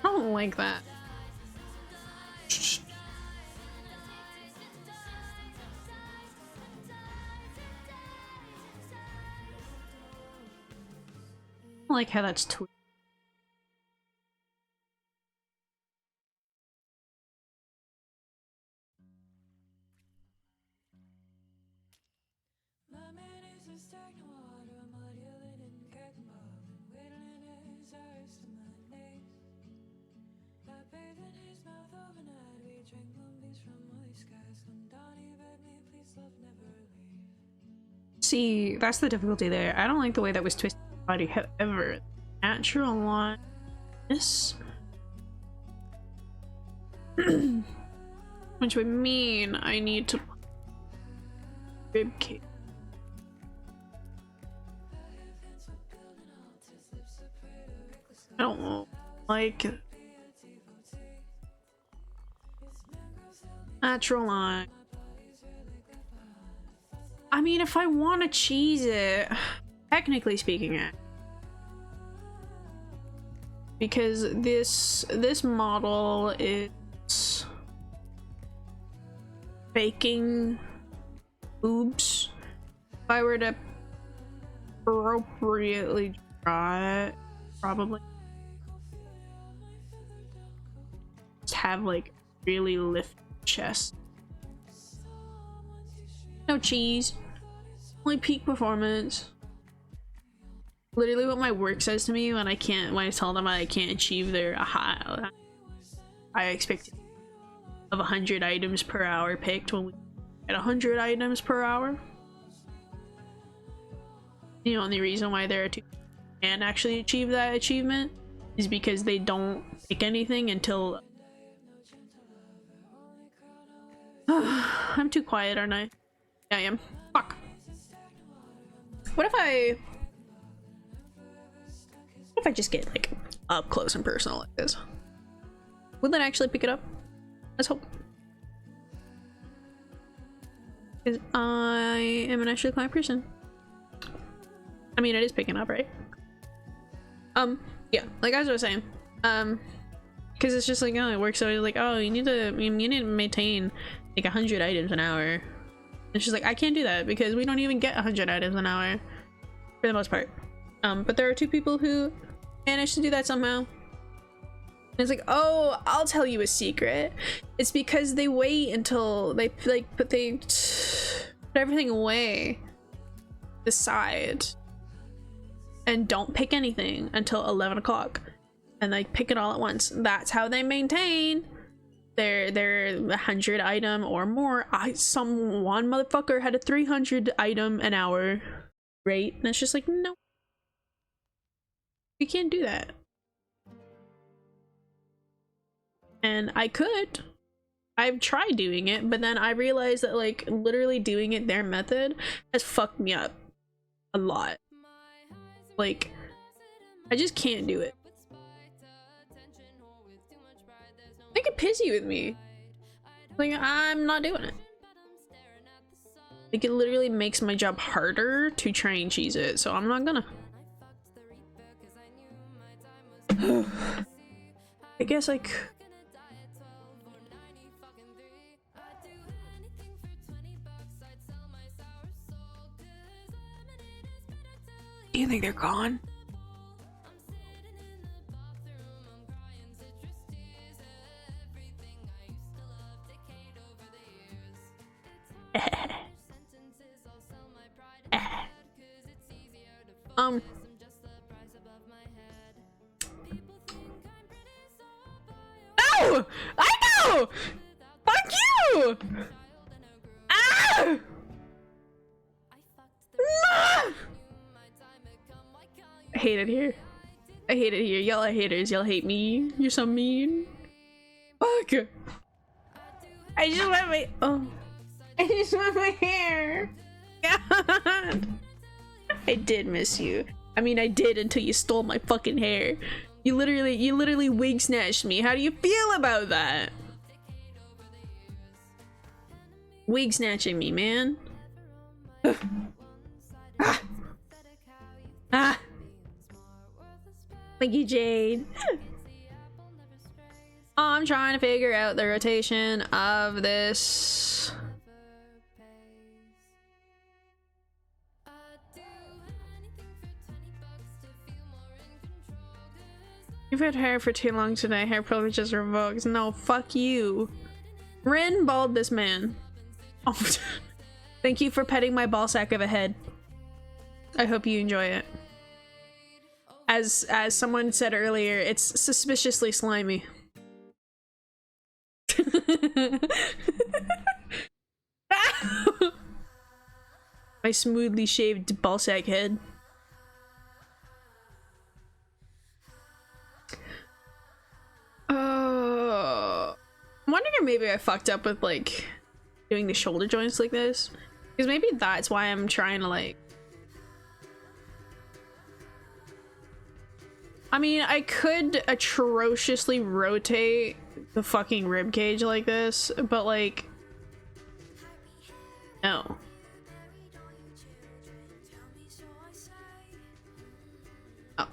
I don't like that. I like how that's tweaked. see, that's the difficulty there. I don't like the way that was twisted body. However, natural line, this, which would mean I need to rib cage. I don't like it. Natural line. I mean, if I want to cheese it, technically speaking it, because this model is faking boobs. If I were to appropriately draw it, probably just have like really lift chest. No cheese, only peak performance. Literally what my work says to me when I tell them I can't achieve their high expectation of 100 items per hour picked when we get 100 items per hour. The only reason why there are two can actually achieve that achievement is because they don't pick anything until I'm too quiet, aren't I? Yeah, I am. Fuck. What if I just get like up close and personal like this? Would that actually pick it up? Let's hope. Because I am an actually quiet person. I mean, it is picking up, right? Yeah, like as I was saying, because it's just like, oh, it works. So like, oh, you need to maintain like 100 items an hour. And she's like, I can't do that because we don't even get 100 items an hour for the most part. But there are two people who managed to do that somehow. And it's like, oh, I'll tell you a secret. It's because they wait until they put everything away the side and don't pick anything until 11 o'clock and like pick it all at once. That's how they maintain their 100 item or more. One motherfucker had a 300 item an hour rate, and it's just like, no, you can't do that. And I've tried doing it, but then I realized that like literally doing it their method has fucked me up a lot. Like, I just can't do it. They get pissy with me. Like, I'm not doing it. Like, it literally makes my job harder to try and cheese it, so I'm not gonna. I guess like do you think they're gone? No! I know! Fuck you! Ah! No! I hate it here. I hate it here. Y'all are haters. Y'all hate me. You're so mean. Fuck. I just want my I just want my hair. God. I did miss you. I mean, I did until you stole my fucking hair. You literally wig snatched me. How do you feel about that? Wig snatching me, man. Ah. Ah. Thank you, Jade. I'm trying to figure out the rotation of this. You've had hair for too long today. Hair privilege is revoked. No, fuck you. Rin bald this man. Oh, thank you for petting my ball sack of a head. I hope you enjoy it. As someone said earlier, it's suspiciously slimy. My my smoothly shaved ballsack head. I'm wondering if maybe I fucked up with like doing the shoulder joints like this, because maybe that's why I'm trying to like. I mean, I could atrociously rotate the fucking rib cage like this, but like, no. Oh.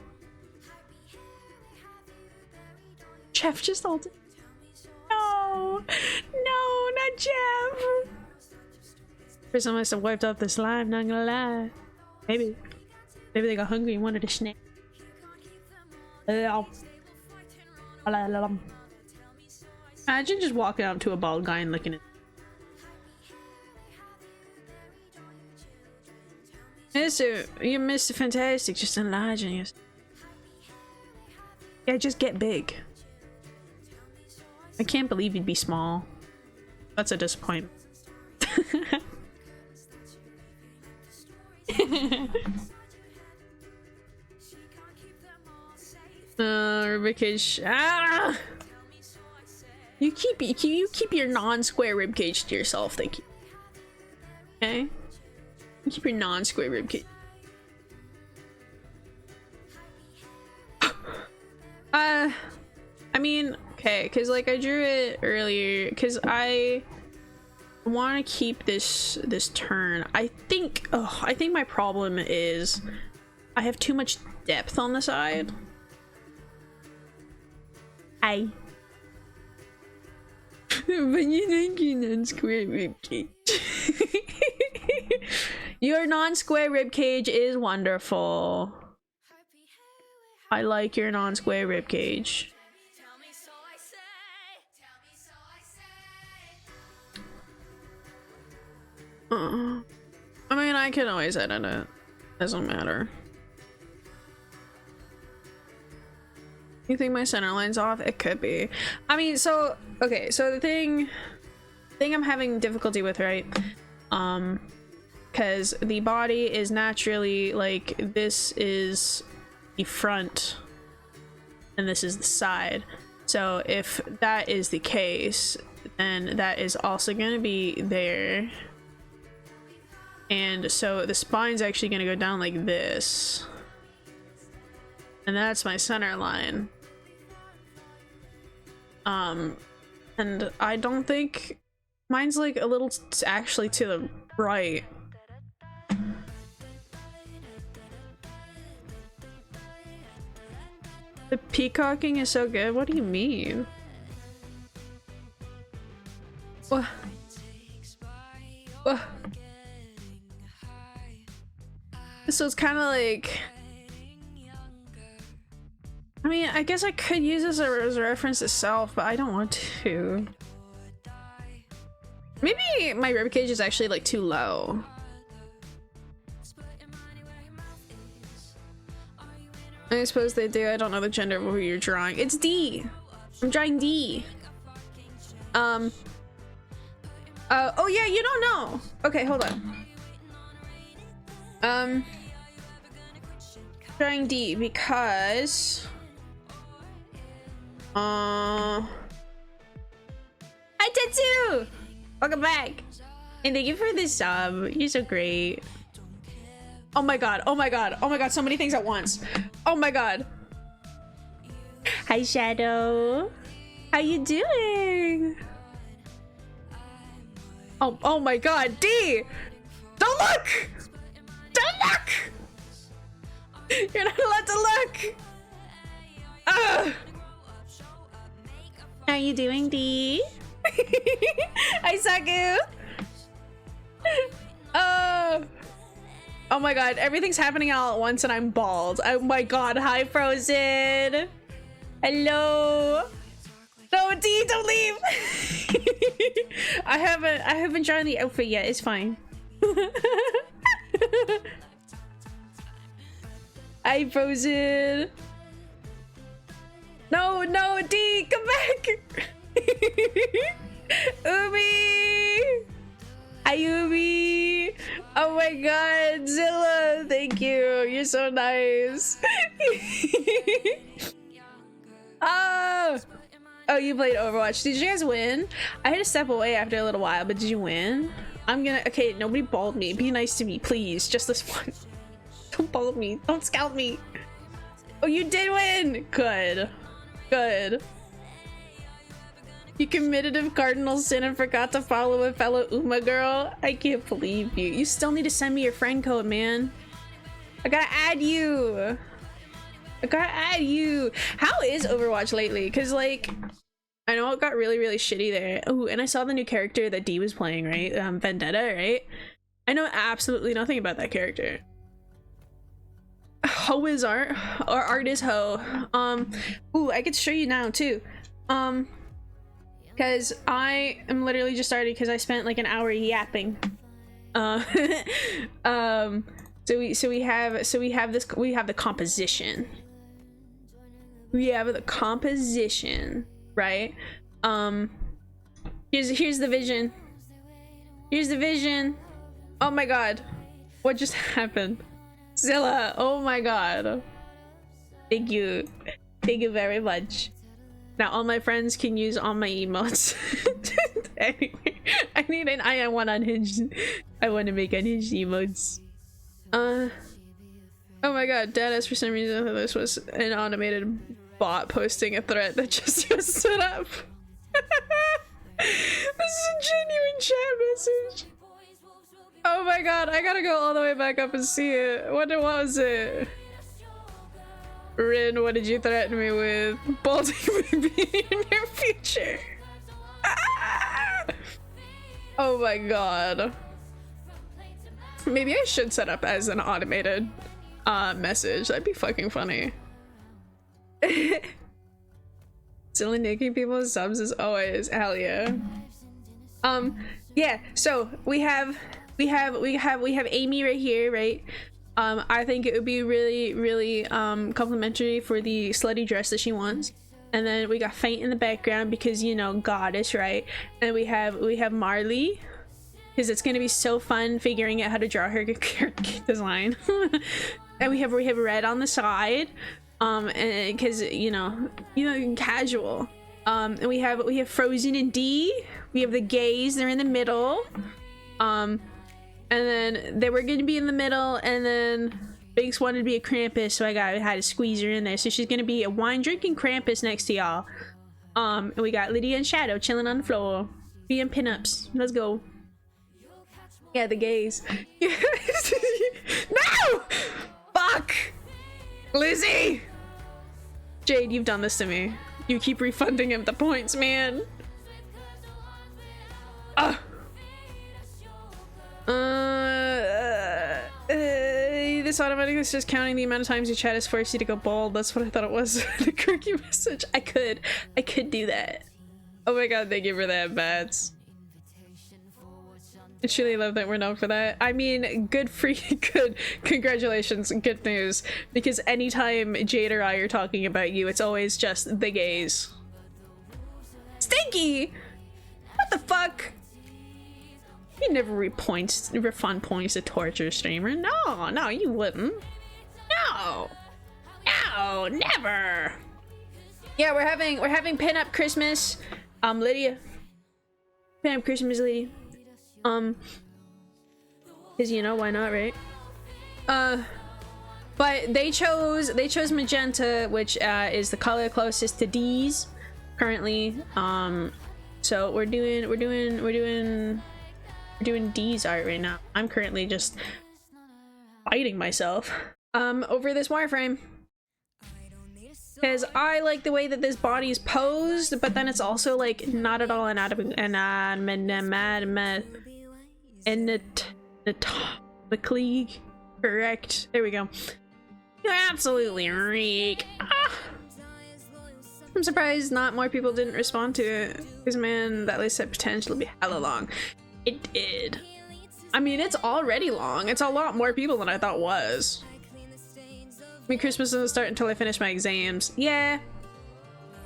Jeff just ulted. No, no, not Jeff. First time I must have wiped off the slime, not gonna lie. Maybe they got hungry and wanted a snack. Imagine just walking up to a bald guy and licking it. You're Mr. Fantastic, just enlarging you. Yeah, just get big. I can't believe you'd be small. That's a disappointment. Ribcage. Ah! You keep your non-square ribcage to yourself, thank you. Okay? You keep your non-square ribcage. I mean, okay, because like I drew it earlier because I want to keep this turn. I think my problem is I have too much depth on the side. But you think your non-square ribcage. Your non-square ribcage is wonderful. I like your non-square ribcage. I mean, I can always edit it. Doesn't matter. You think my center line's off? It could be. I mean, so okay, so the thing I'm having difficulty with, right? Because the body is naturally like this is the front and this is the side. So if that is the case, then that is also going to be there. And so the spine's actually going to go down like this. And that's my center line. And I don't think mine's like a little actually to the right. The peacocking is so good. What do you mean? What? What? So it's kind of like, I mean, I guess I could use this as a reference itself, but I don't want to. Maybe my ribcage is actually like too low. I suppose they do. I don't know the gender of who you're drawing. It's D. I'm drawing D. Oh yeah, you don't know. Okay, hold on. Drawing D because Hi Tetsu! Welcome back! And thank you for this sub. You're so great. Oh my god, oh my god, oh my god, so many things at once. Oh my god. Hi Shadow. How you doing? Oh my god, D! Don't look! Don't look! You're not allowed to look! How are you doing, D? Hi, Saku! Oh my god, everything's happening all at once and I'm bald. Oh my god, hi, Frozen! Hello! No, D, don't leave! I haven't drawn the outfit yet, it's fine. Hi, Frozen. No, no, D, come back. Ubi. Hi, Ubi. Oh my god, Zilla, thank you. You're so nice. Oh, you played Overwatch. Did you guys win? I had to step away after a little while, but did you win? Okay, nobody balled me. Be nice to me, please. Just this one. Don't ball me. Don't scout me. Oh, you did win. Good. Good. You committed a cardinal sin and forgot to follow a fellow Uma girl. I can't believe you. You still need to send me your friend code, man. I gotta add you. I gotta add you. How is Overwatch lately? Because, like, I know it got really, really shitty there. Oh, and I saw the new character that Dee was playing, right? Vendetta, right? I know absolutely nothing about that character. Ho is art, or art is ho. Ooh, I could show you now too. Because I am literally just starting because I spent like an hour yapping. So we have the composition. We have the composition, right? Here's the vision. Here's the vision. Oh my god. What just happened? Zilla, oh my god. Thank you. Thank you very much. Now all my friends can use all my emotes. Anyway, I want unhinged. I want to make unhinged emotes. Oh my god, Dennis, for some reason this was an automated bot posting a threat that just was set up. This is a genuine chat message. Oh my god, I gotta go all the way back up and see it. What was it? Rin, what did you threaten me with? Balding may be in your near future. Oh my god. Maybe I should set up as an automated message. That'd be fucking funny. Still nicking people's subs as always. Hell yeah. Yeah, so we have Amy right here, right? I think it would be really complimentary for the slutty dress that she wants. And then we got Faint in the background because, you know, goddess, right? And we have Marley, because it's gonna be so fun figuring out how to draw her design. And we have Red on the side, and because you know casual. And we have Frozen and Dee. We have the gays, they're in the middle. And then they were gonna be in the middle, and then Binks wanted to be a Krampus, so I had to squeeze her in there. So she's gonna be a wine drinking Krampus next to y'all. And we got Lydia and Shadow chilling on the floor, being pinups. Let's go. Yeah, the gays. No! Fuck! Lizzie! Jade, you've done this to me. You keep refunding him the points, man. This automatically is just counting the amount of times your chat has forced you to go bald. That's what I thought it was. The quirky message. I could do that. Oh my god, thank you for that, Bats. I truly love that we're known for that. I mean, good for you. Good. Congratulations. Good news. Because anytime Jade or I are talking about you, it's always just the gays. Stinky! What the fuck? You never refund points to torture streamer. No, you wouldn't. No, never. Yeah, we're having pin-up Christmas. Lydia. Pin-up Christmas, Lydia. Cause you know why not, right? But they chose magenta, which is the color closest to D's currently. So we're doing D's art right now. I'm currently just fighting myself over this wireframe because I like the way that this body is posed, but then it's also like not at all anatomically correct. There we go. You absolutely reek. I'm surprised not more people didn't respond to it, because man, that list had potential to be hella long. It did. I mean, it's already long. It's a lot more people than I thought was. I mean, Christmas doesn't start until I finish my exams. Yeah,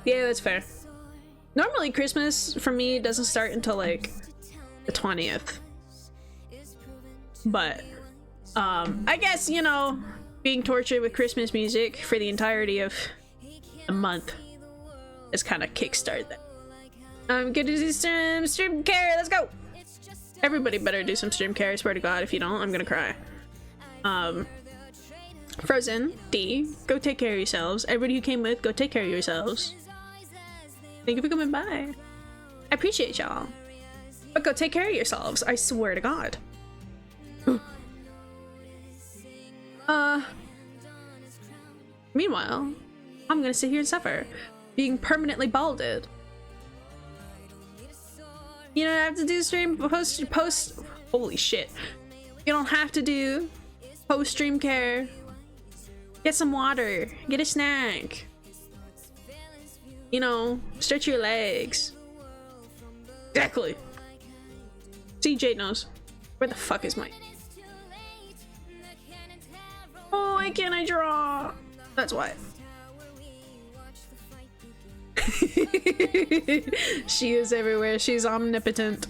that's fair. Normally Christmas for me doesn't start until like the 20th, but I guess, you know, being tortured with Christmas music for the entirety of a month has kind of kickstarted that. I'm gonna do some stream care. Let's go. Everybody better do some stream care. I swear to God, if you don't, I'm gonna cry. Frozen, D, go take care of yourselves. Everybody who came with, go take care of yourselves. Thank you for coming by. I appreciate y'all. But go take care of yourselves. I swear to God. Meanwhile, I'm gonna sit here and suffer, being permanently balded. You don't have to do stream post. Holy shit! You don't have to do post stream care. Get some water. Get a snack. You know, stretch your legs. Exactly. See, Jade knows. Where the fuck is my? Oh, why can't I draw? That's why. She is everywhere. She's omnipotent.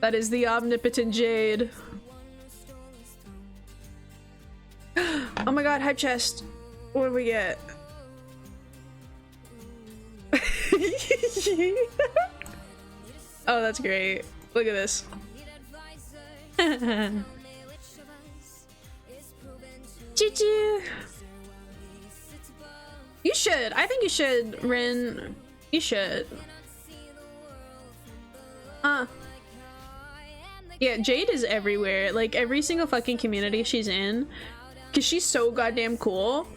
That is the omnipotent Jade. Oh my god, hype chest. What do we get? Oh, that's great. Look at this. Choo-choo. You should. I think you should, Rin. You should. Yeah, Jade is everywhere. Like, every single fucking community she's in. Because she's so goddamn cool.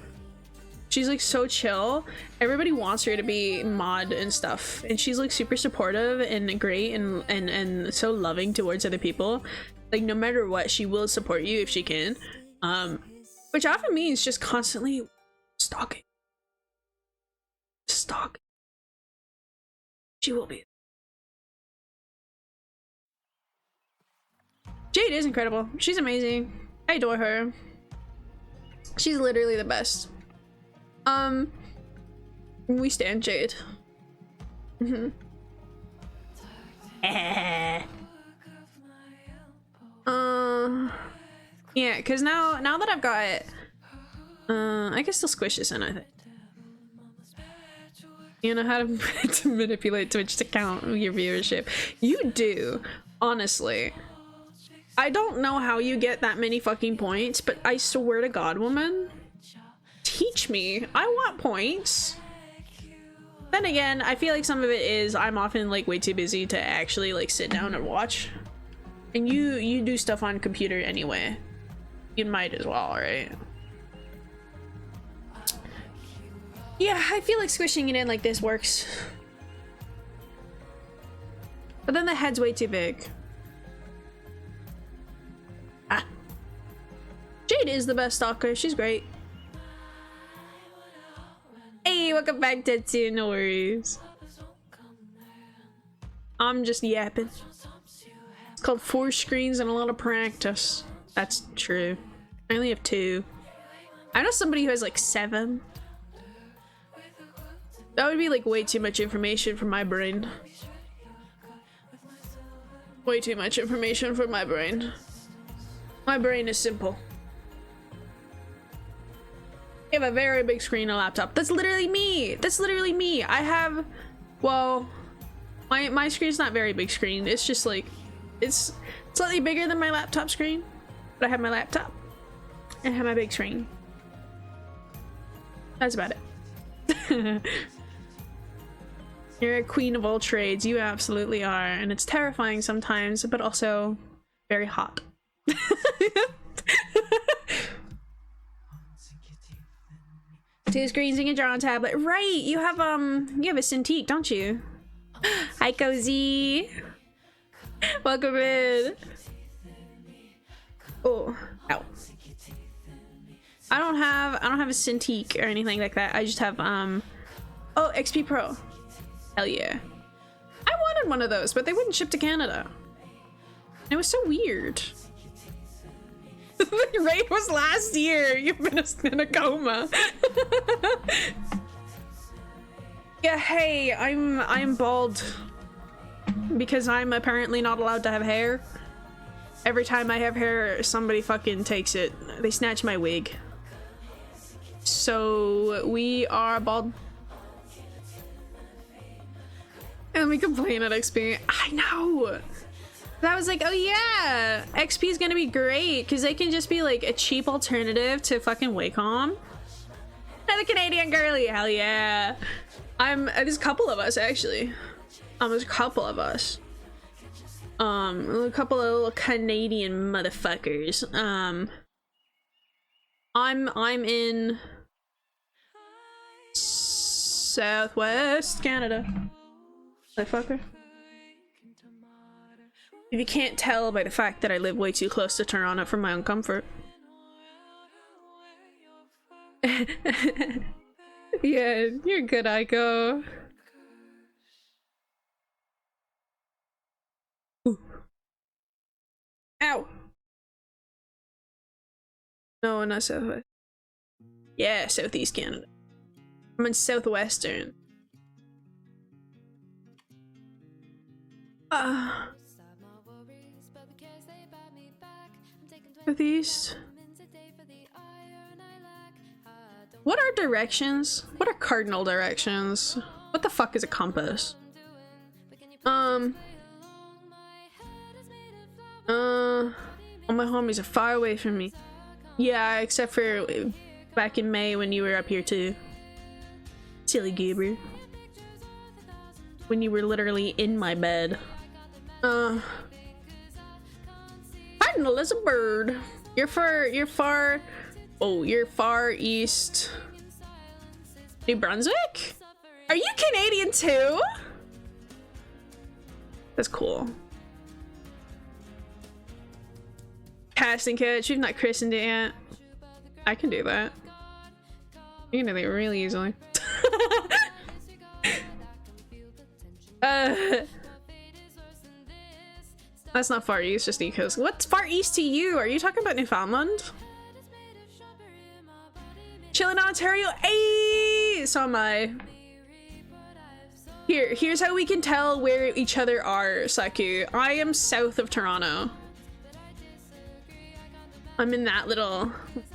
She's like so chill. Everybody wants her to be mod and stuff. And she's like super supportive and great and so loving towards other people. Like, no matter what, she will support you if she can. Which often means just constantly stalking. Stalking. She will be. Jade is incredible. She's amazing. I adore her. She's literally the best. We stand Jade. Yeah, because now that I've got it, I can still squish this in, I think. You know how to manipulate Twitch to count your viewership. You do, honestly. I don't know how you get that many fucking points, but I swear to God, woman, teach me. I want points. Then again, I feel like some of it is I'm often like way too busy to actually like sit down and watch. And you do stuff on computer anyway. You might as well, right? Yeah, I feel like squishing it in like this works. But then the head's way too big. Ah. Jade is the best stalker. She's great. Hey, welcome back, Tetsu. No worries. I'm just yapping. It's called 4 screens and a lot of practice. That's true. I only have 2. I know somebody who has like 7. That would be like way too much information for my brain. Way too much information for my brain. My brain is simple. You have a very big screen, a laptop. That's literally me. That's literally me. I have, well, my screen's not very big screen. It's just like, it's slightly bigger than my laptop screen. But I have my laptop. And I have my big screen. That's about it. You're a queen of all trades. You absolutely are. And it's terrifying sometimes, but also very hot. 2 screens and you draw on tablet. Right, you have a Cintiq, don't you? Hi, Cozy. Welcome in. Oh, ow. I don't have a Cintiq or anything like that. I just have oh, XP Pro. Hell yeah. I wanted one of those, but they wouldn't ship to Canada. It was so weird. The raid was last year. You've been in a coma. Yeah, hey, I'm bald because I'm apparently not allowed to have hair. Every time I have hair, somebody fucking takes it. They snatch my wig. So we are bald. And we complain at XP. I know. I was like, oh yeah, XP is gonna be great because they can just be like a cheap alternative to fucking Wacom. Another Canadian girly, hell yeah. There's a couple of us actually. There's a couple of us. A couple of little Canadian motherfuckers. I'm in Southwest Canada. Motherfucker. If you can't tell by the fact that I live way too close to Toronto for my own comfort. Yeah, you're good, Aiko. Ooh. Ow! No, not Southwest. Yeah, Southeast Canada. I'm in Southwestern. Southeast. What are directions? What are cardinal directions? What the fuck is a compass? All my homies are far away from me. Yeah, except for back in May when you were up here too. Silly goober. When you were literally in my bed. Cardinal is a bird. You're far east. New Brunswick? Are you Canadian too? That's cool. Casting coach, you've not christened it yet. I can do that. You can do that really easily. That's not far east, just East Coast. What's far east to you? Are you talking about Newfoundland? Chilling in Ontario? Ayy! So am I. Here's how we can tell where each other are, Saku. I am south of Toronto. I'm in that little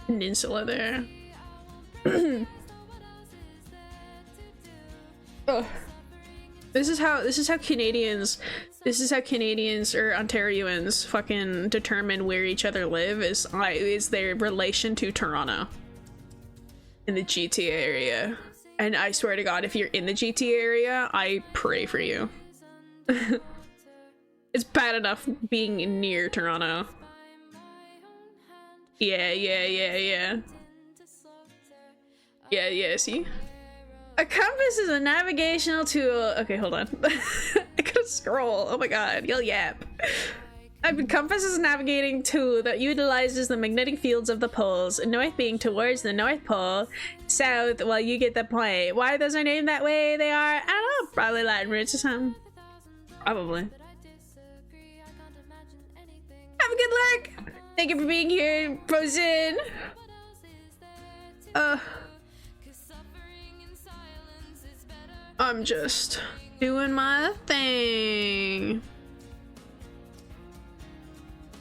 peninsula there. Oh. This is how Canadians or Ontarians fucking determine where each other live is their relation to Toronto in the GTA area. And I swear to God, if you're in the GTA area, I pray for you. It's bad enough being near Toronto. Yeah, see? A compass is a navigational tool. Okay, hold on. I gotta scroll. Oh my god, you'll yap. A compass is a navigating tool that utilizes the magnetic fields of the poles, north being towards the North Pole, south, well, you get the point. Why those are named that way they are? I don't know, probably Latin roots or something. Probably. Have a good lurk! Thank you for being here, Frozen! I'm just doing my thing.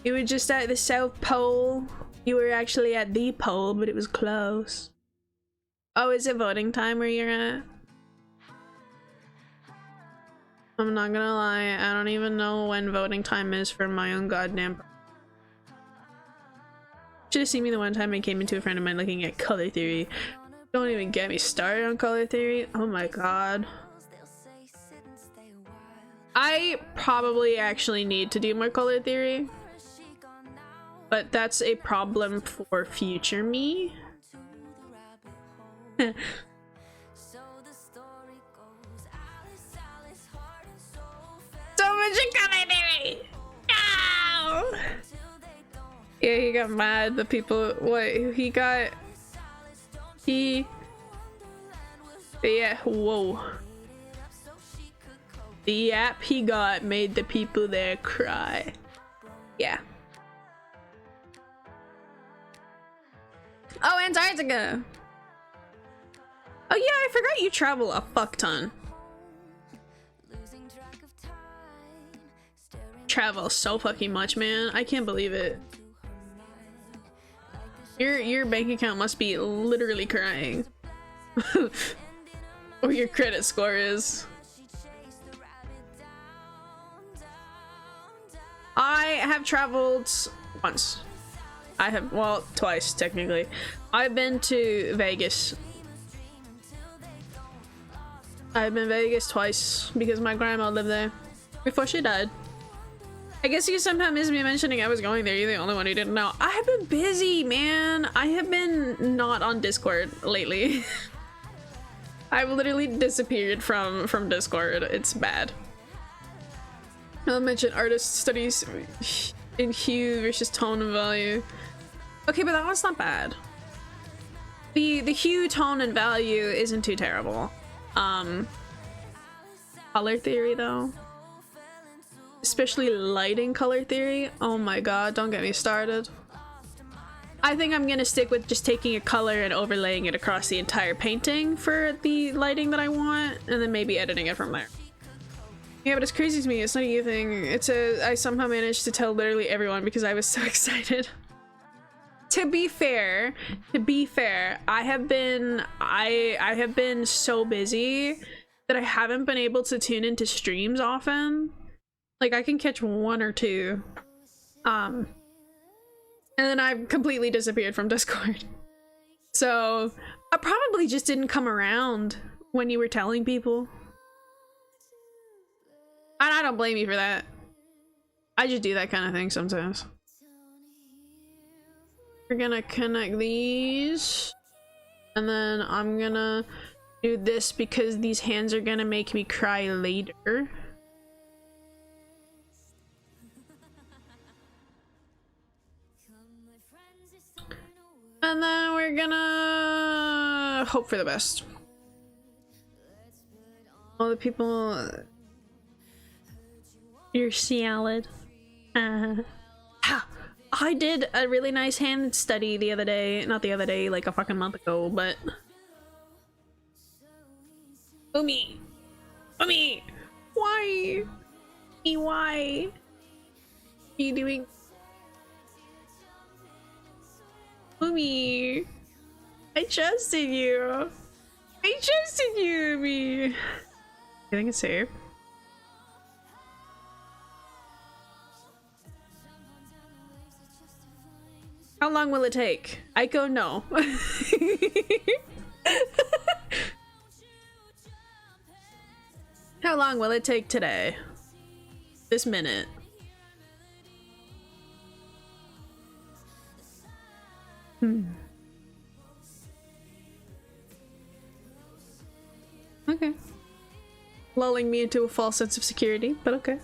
You were just at the South Pole. You were actually at the pole, but it was close. Oh, is it voting time where you're at? I'm not gonna lie, I don't even know when voting time is for my own goddamn. Should have seen me the one time I came into a friend of mine looking at color theory. Don't even get me started on color theory. Oh my god. I probably actually need to do more color theory. But that's a problem for future me. So much in color theory! No! Yeah, he got mad. The people, what he got, yeah, whoa. The app he got made the people there cry. Yeah. Oh, Antarctica! Oh yeah, I forgot you travel a fuck ton. travel so fucking much, man. I can't believe it. Your bank account must be literally crying. Or your credit score is. I have traveled once. I have, well, twice technically. I've been to Vegas. I've been Vegas twice because my grandma lived there before she died. I guess you sometimes miss me mentioning I was going there. You're the only one who didn't know. I have been busy, man. I have been not on Discord lately. I've literally disappeared from Discord. It's bad. I'll mention artist studies in hue versus tone and value. Okay, but that one's not bad. The hue, tone, and value isn't too terrible. Color theory though. Especially lighting color theory. Oh my god, don't get me started. I think I'm gonna stick with just taking a color and overlaying it across the entire painting for the lighting that I want, and then maybe editing it from there. Yeah, but it's crazy to me. It's not a you thing. I somehow managed to tell literally everyone because I was so excited. To be fair, I have been so busy that I haven't been able to tune into streams often. Like, I can catch one or two. And then I've completely disappeared from Discord. So I probably just didn't come around when you were telling people. And I don't blame you for that. I just do that kind of thing sometimes. We're gonna connect these. And then I'm gonna do this because these hands are gonna make me cry later. And then we're gonna hope for the best. All the people... Your salad. I did a really nice hand study the other day. Not the other day, like a fucking month ago, but... Umi! Umi! Why? Why? Are you doing... Umi! I trusted you! I trusted you, Umi! I think it's safe. How long will it take? Aiko, no. How long will it take today? This minute. Okay. Lulling me into a false sense of security, but okay.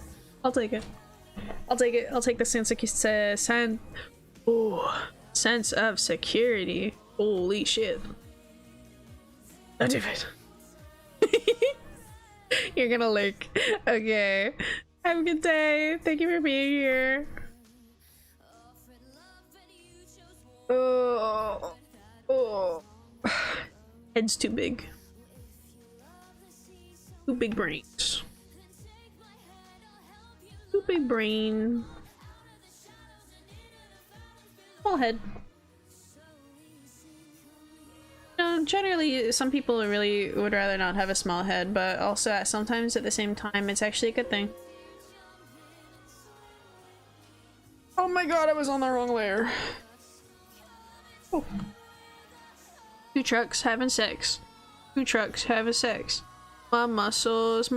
I'll take it. I'll take it. I'll take the sense of sense of security. Holy shit. That's it. You're gonna lurk. Okay. Have a good day. Thank you for being here. Oh. Oh. Head's too big. Too big brains. Too big brain. Small head. No, generally, some people really would rather not have a small head, but also sometimes at the same time, it's actually a good thing. Oh my god, I was on the wrong layer. Oh. Two trucks having sex. Two trucks having sex. My muscles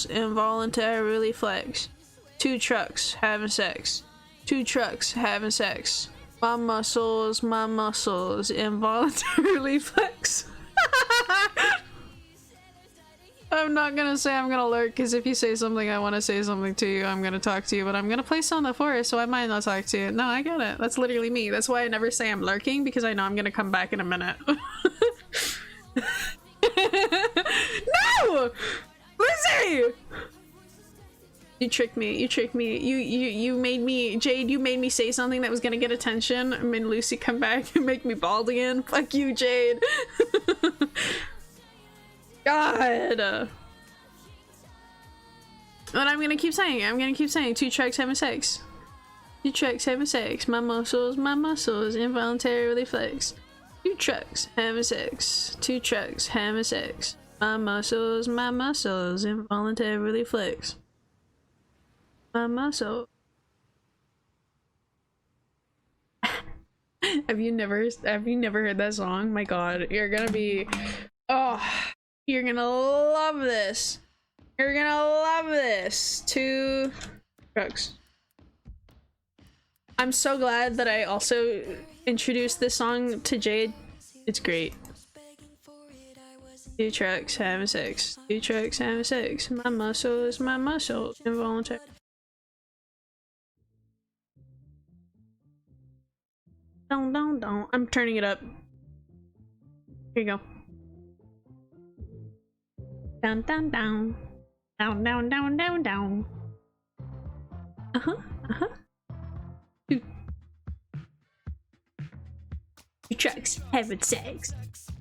involuntarily flex. Two trucks having sex. Two trucks having sex. My muscles involuntarily flex. I'm not gonna say I'm gonna lurk, because if you say something I want to say something to you, I'm gonna talk to you, but I'm gonna play Sound of the Forest, so I might not talk to you. No, I get it. That's literally me. That's why I never say I'm lurking, because I know I'm gonna come back in a minute. No! Lizzie! You tricked me. You tricked me. You made me, Jade, you made me say something that was gonna get attention, and made Lucy come back and make me bald again. Fuck you, Jade. God. But I'm gonna keep saying it. I'm gonna keep saying 2 trucks having sex. 2 trucks having sex. My muscles involuntarily flex. 2 trucks having sex. 2 trucks having sex. My muscles involuntarily flex. My muscle. Have you never heard that song? My god, you're gonna be, oh, you're gonna love this. You're gonna love this. 2 trucks. I'm so glad that I also introduced this song to Jade. It's great. 2 trucks having sex. 2 trucks having sex. My muscles involuntary. Don't. I'm turning it up. Here you go. Down. Down. Uh-huh. 2 trucks having sex.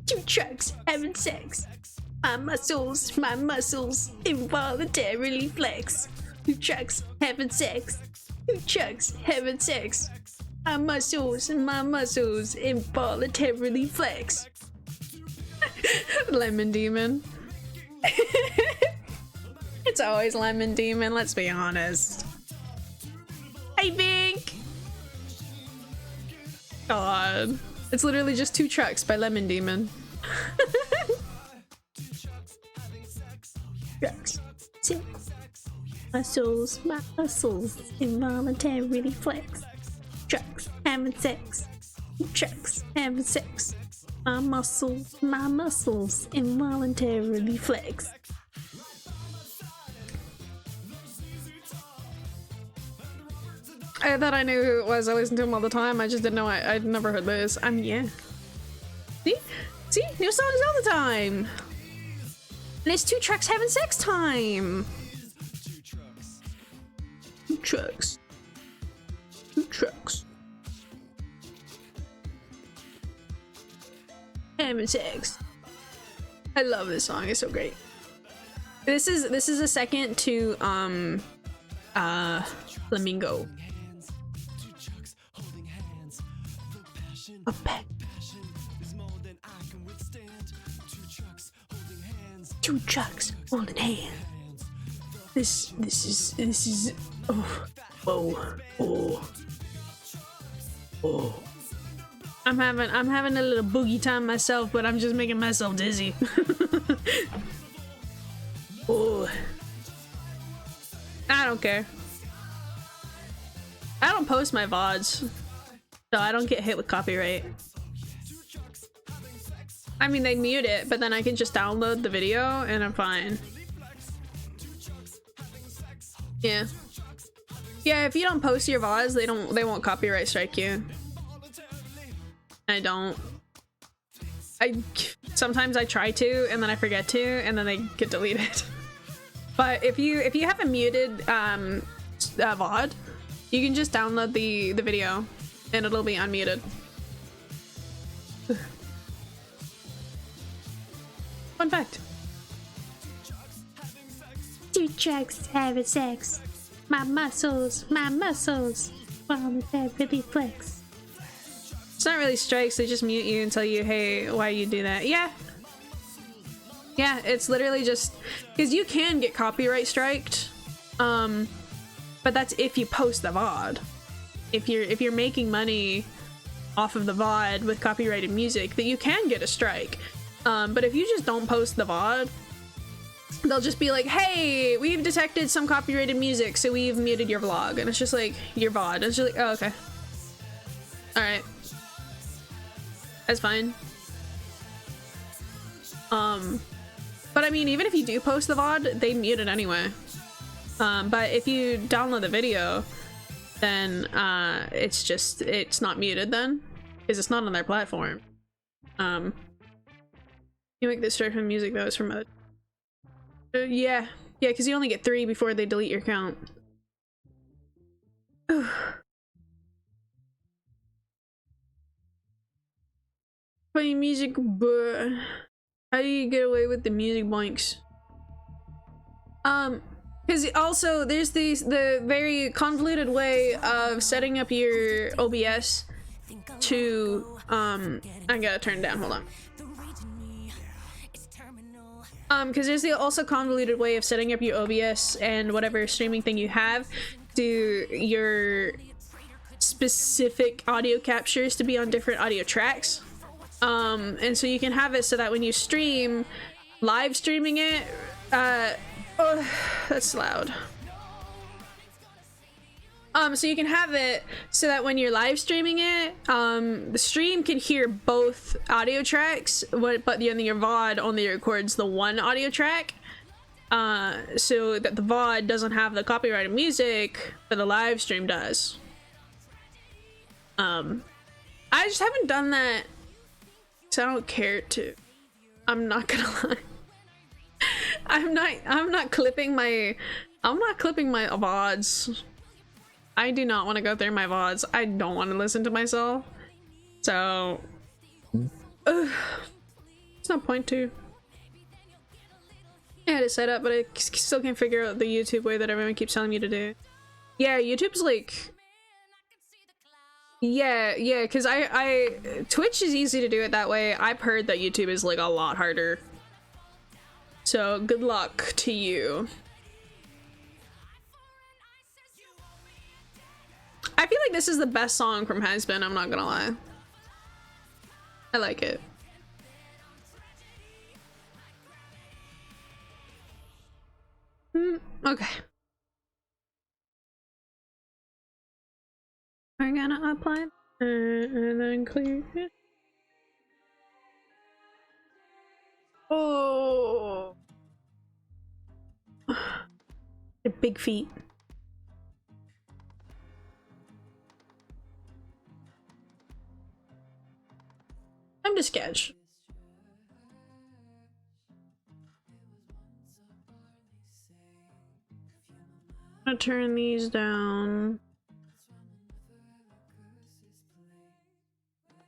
2 trucks having sex. My muscles involuntarily flex. 2 trucks having sex. 2 trucks having sex. My muscles involuntarily flex. Lemon Demon. It's always Lemon Demon, let's be honest. Hey, Vink! God. It's literally just 2 trucks by Lemon Demon. Trucks. My muscles involuntarily flex. Trucks having sex. Trucks having sex. My muscles involuntarily flex. I thought I knew who it was. I listened to him all the time. I just didn't know I'd never heard this. Yeah. See? New songs all the time. And it's 2 trucks having sex time. 2 trucks. 2 trucks. Having sex. I love this song. It's so great. This is a second to Flamingo. A pet. 2 trucks holding hands. This is oh. I'm having a little boogie time myself, but I'm just making myself dizzy. Oh. I don't care. I don't post my VODs, so I don't get hit with copyright. I mean, they mute it, but then I can just download the video and I'm fine. Yeah. Yeah, if you don't post your VODs, they won't copyright strike you. Sometimes I try to and then I forget to and then they get deleted. But if you have a muted VOD, you can just download the video and it'll be unmuted. Fun fact. 2 trucks having sex. My muscles voluntarily flex. It's not really strikes, they just mute you and tell you, hey, why you do that? Yeah, it's literally just because you can get copyright striked, but that's if you post the VOD. If you're making money off of the VOD with copyrighted music, that you can get a strike. But if you just don't post the VOD, they'll just be like, hey, we've detected some copyrighted music, so we've muted your vlog. And it's just like, your VOD. And it's just like, oh, okay. Alright. That's fine. But I mean, even if you do post the VOD, they mute it anyway. But if you download the video, then it's not muted then, because it's not on their platform. You make this straight from music though, it's from a yeah, because you only get 3 before they delete your account. Funny music, but how do you get away with the music blanks? Because also there's the very convoluted way of setting up your OBS to I gotta turn it down, hold on. Because there's the also convoluted way of setting up your OBS and whatever streaming thing you have to your specific audio captures to be on different audio tracks. And so you can have it so that when you stream, live streaming it, oh, that's loud. So you can have it so that when you're live streaming it, the stream can hear both audio tracks, but then your VOD only records the one audio track. So that the VOD doesn't have the copyrighted music, but the live stream does. I just haven't done that, so I don't care to. I'm not gonna lie. I'm not clipping my VODs. I do not want to go through my VODs. I don't want to listen to myself. So it's no point to. I had it set up, but I still can't figure out the YouTube way that everyone keeps telling me to do. Yeah, YouTube's like, yeah, because Twitch is easy to do it that way. I've heard that YouTube is like a lot harder. So good luck to you. I feel like this is the best song from Has Been, I'm not gonna lie. I like it. Okay. We're gonna apply and then clear it. Oh. They're big feet. I'm just sketch. I'm gonna turn these down.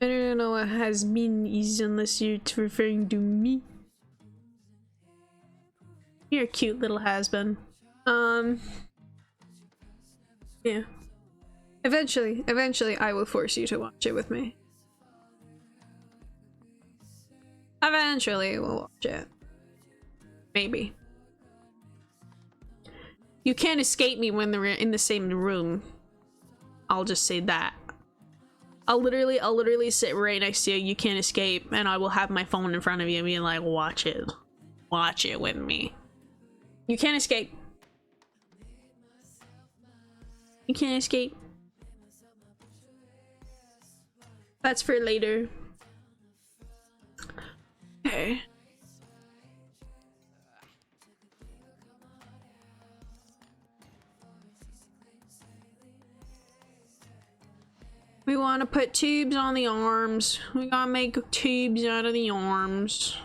I don't know what has been is unless you're referring to me. You're a cute little has-been. Yeah. Eventually I will force you to watch it with me. Eventually we'll watch it. Maybe. You can't escape me when they're in the same room. I'll just say that. I'll literally sit right next to you. You can't escape, and I will have my phone in front of you and be like, watch it with me. You can't escape. You can't escape. That's for later. Okay. We want to put tubes on the arms. We gotta make tubes out of the arms.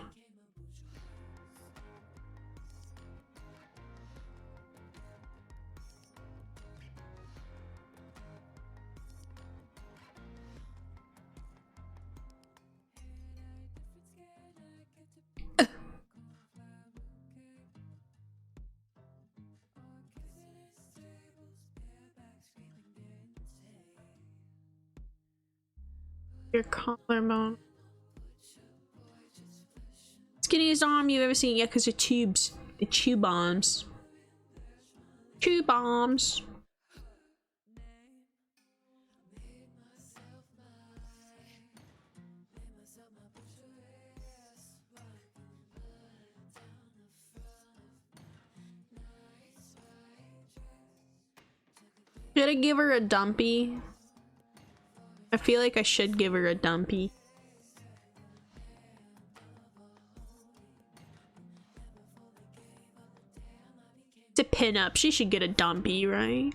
Your collarbone. Skinniest arm you've ever seen. Yeah, because they're tubes. The tube arms. Tube arms. Should I give her a dumpy? I feel like I should give her a dumpy. It's a pin-up. She should get a dumpy, right?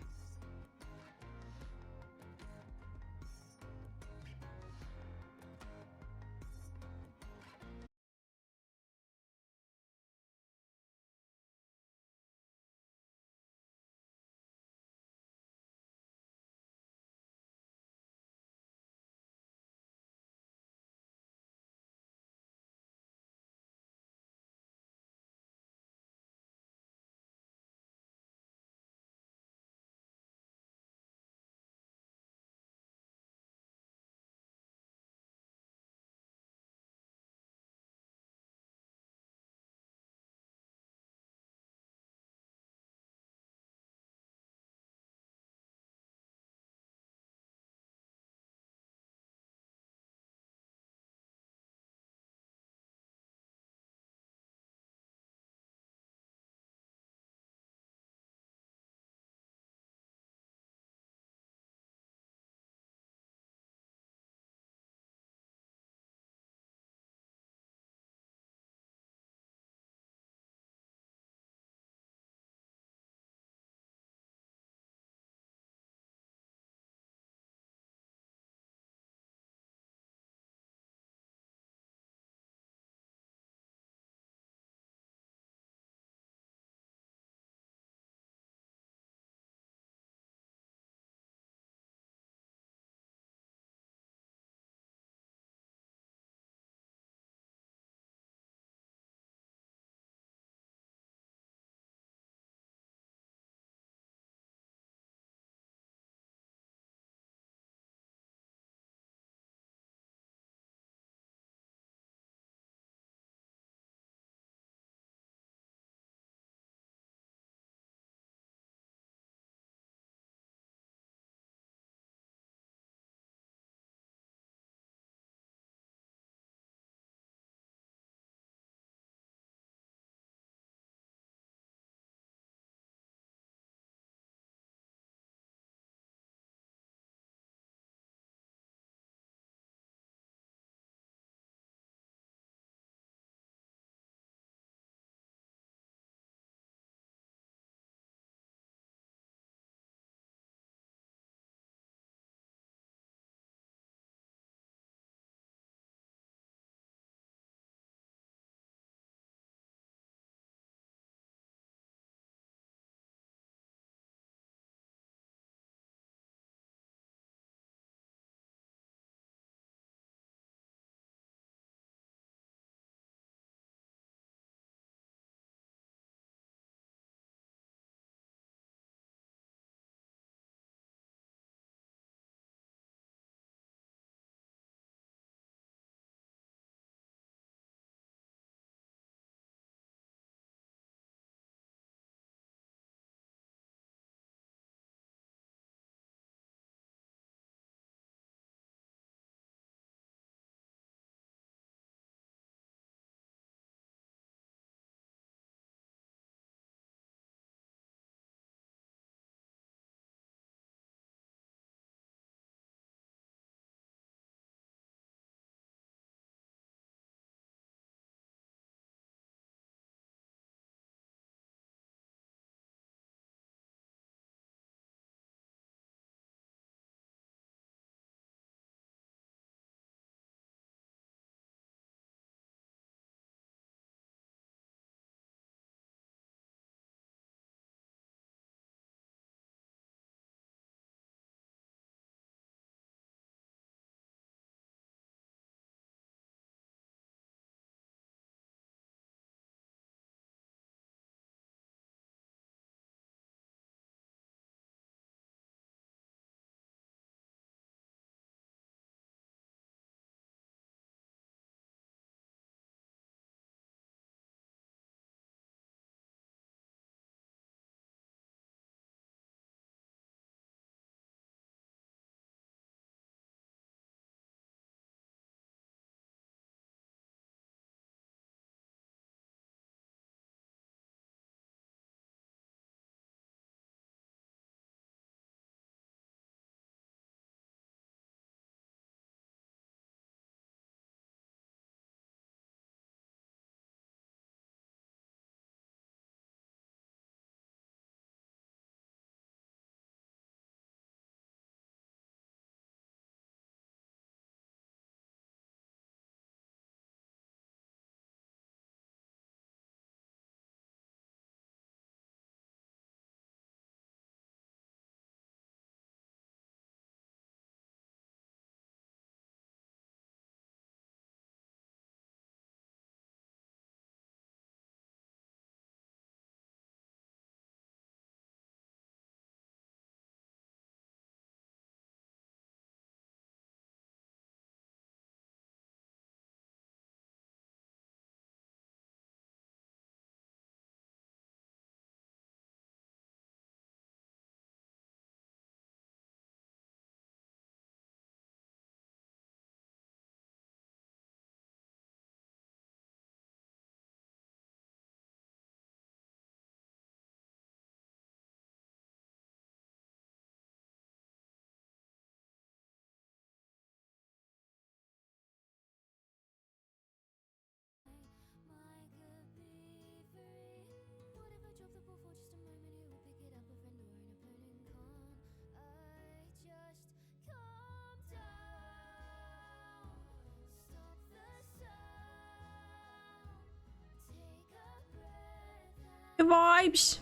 Good vibes.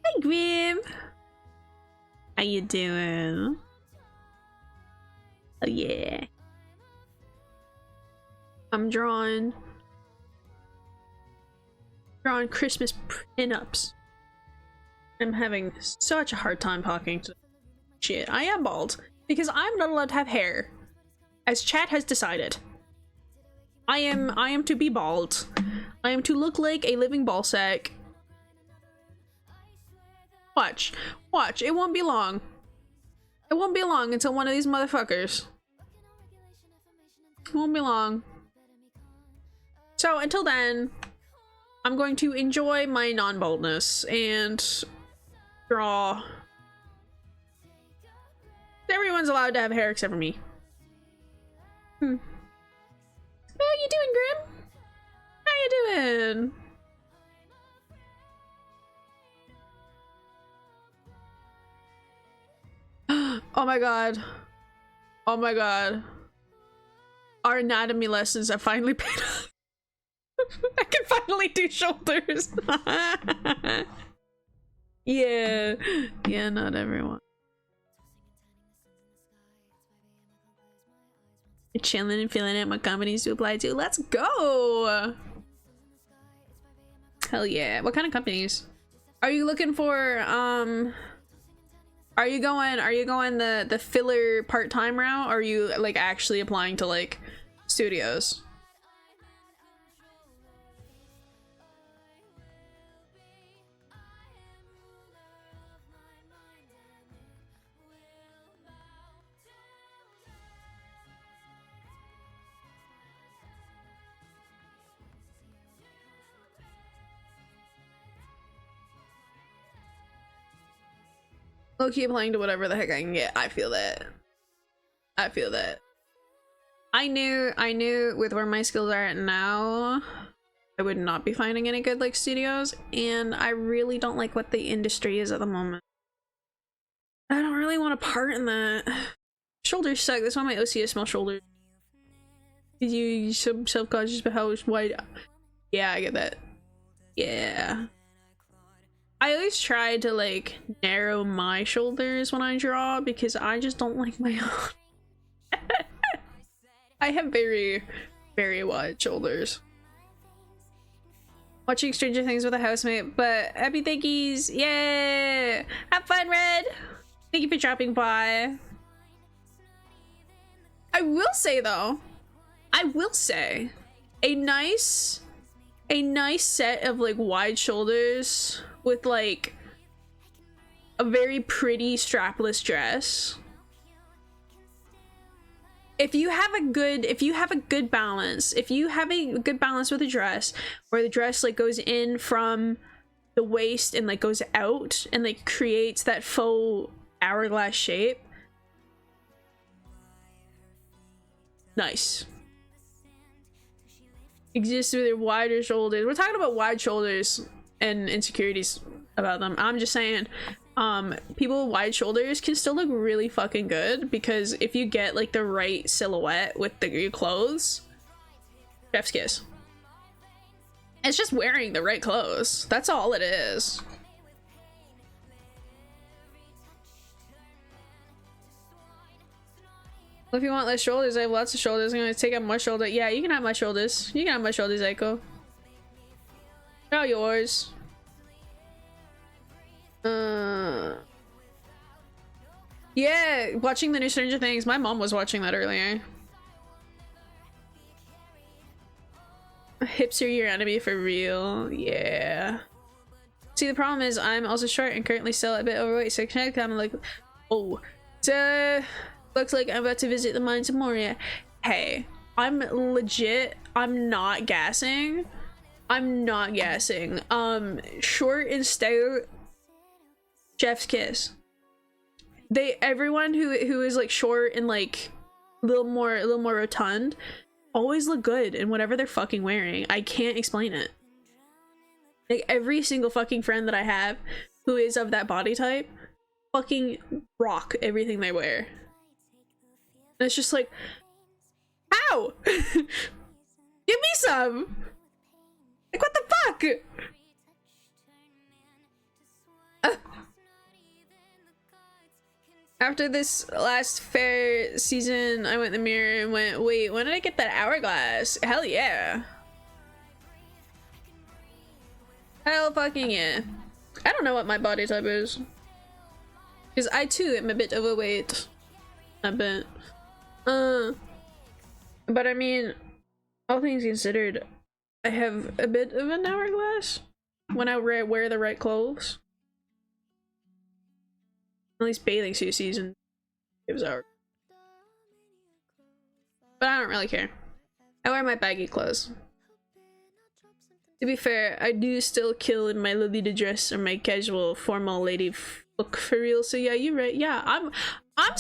Hi, Grim. How you doing? Oh yeah. I'm drawing Christmas pinups. I'm having such a hard time talking to shit. I am bald because I'm not allowed to have hair, as chat has decided. I am to be bald. I am to look like a living ball sack. Watch. It won't be long. It won't be long until one of these motherfuckers. It won't be long. So until then, I'm going to enjoy my non-baldness and draw. Everyone's allowed to have hair except for me. How you doing, Grim? How you doing? Oh my god. Oh my god. Our anatomy lessons have finally paid off. I can finally do shoulders. Yeah. Yeah, not everyone. You're chilling and feeling it. What companies to apply to? Let's go. Hell yeah. What kind of companies? Are you looking for are you going the filler part-time route, or are you like actually applying to like studios? Low-key applying to whatever the heck I can get. I feel that. I feel that. I knew with where my skills are at now, I would not be finding any good like studios, and I really don't like what the industry is at the moment. I don't really want to part in that. Shoulders suck. That's why my OC has small shoulders. You self-conscious about how wide. Yeah, I get that. Yeah. I always try to like narrow my shoulders when I draw because I just don't like my own. I have very, very wide shoulders. Watching Stranger Things with a housemate, but happy thankies! Yeah! Have fun, Red! Thank you for dropping by. I will say though, a nice set of like wide shoulders with like a very pretty strapless dress. If you have a good balance with a dress where the dress like goes in from the waist and like goes out and like creates that faux hourglass shape. Nice. Exists with their wider shoulders. We're talking about wide shoulders and insecurities about them. I'm just saying, people with wide shoulders can still look really fucking good because if you get like the right silhouette with your clothes, chef's kiss. It's just wearing the right clothes. That's all it is. Well, if you want less shoulders, I have lots of shoulders. I'm gonna take out my shoulder. Yeah, you can have my shoulders. You can have my shoulders, Echo. They're all yours. Yeah, watching the new Stranger Things. My mom was watching that earlier. Hips are your enemy for real. Yeah. See, the problem is I'm also short and currently still a bit overweight, so can I come like, oh, so looks like I'm about to visit the mines of Moria. Hey, I'm legit. I'm not gassing. Short and stout, chef's kiss. Everyone who is like short and like a little more rotund always look good in whatever they're fucking wearing. I can't explain it. Like every single fucking friend that I have who is of that body type fucking rock everything they wear. And it's just like, how? Give me some. Like, what the fuck? After this last fair season, I went in the mirror and went, wait, when did I get that hourglass? Hell yeah. Hell fucking yeah. I don't know what my body type is. Because I too am a bit overweight. I bet. But I mean, all things considered, I have a bit of an hourglass when I wear the right clothes. At least bathing suit season gives out. But I don't really care. I wear my baggy clothes. To be fair, I do still kill in my Lolita dress or my casual formal lady look for real. So yeah, you're right. Yeah, I'm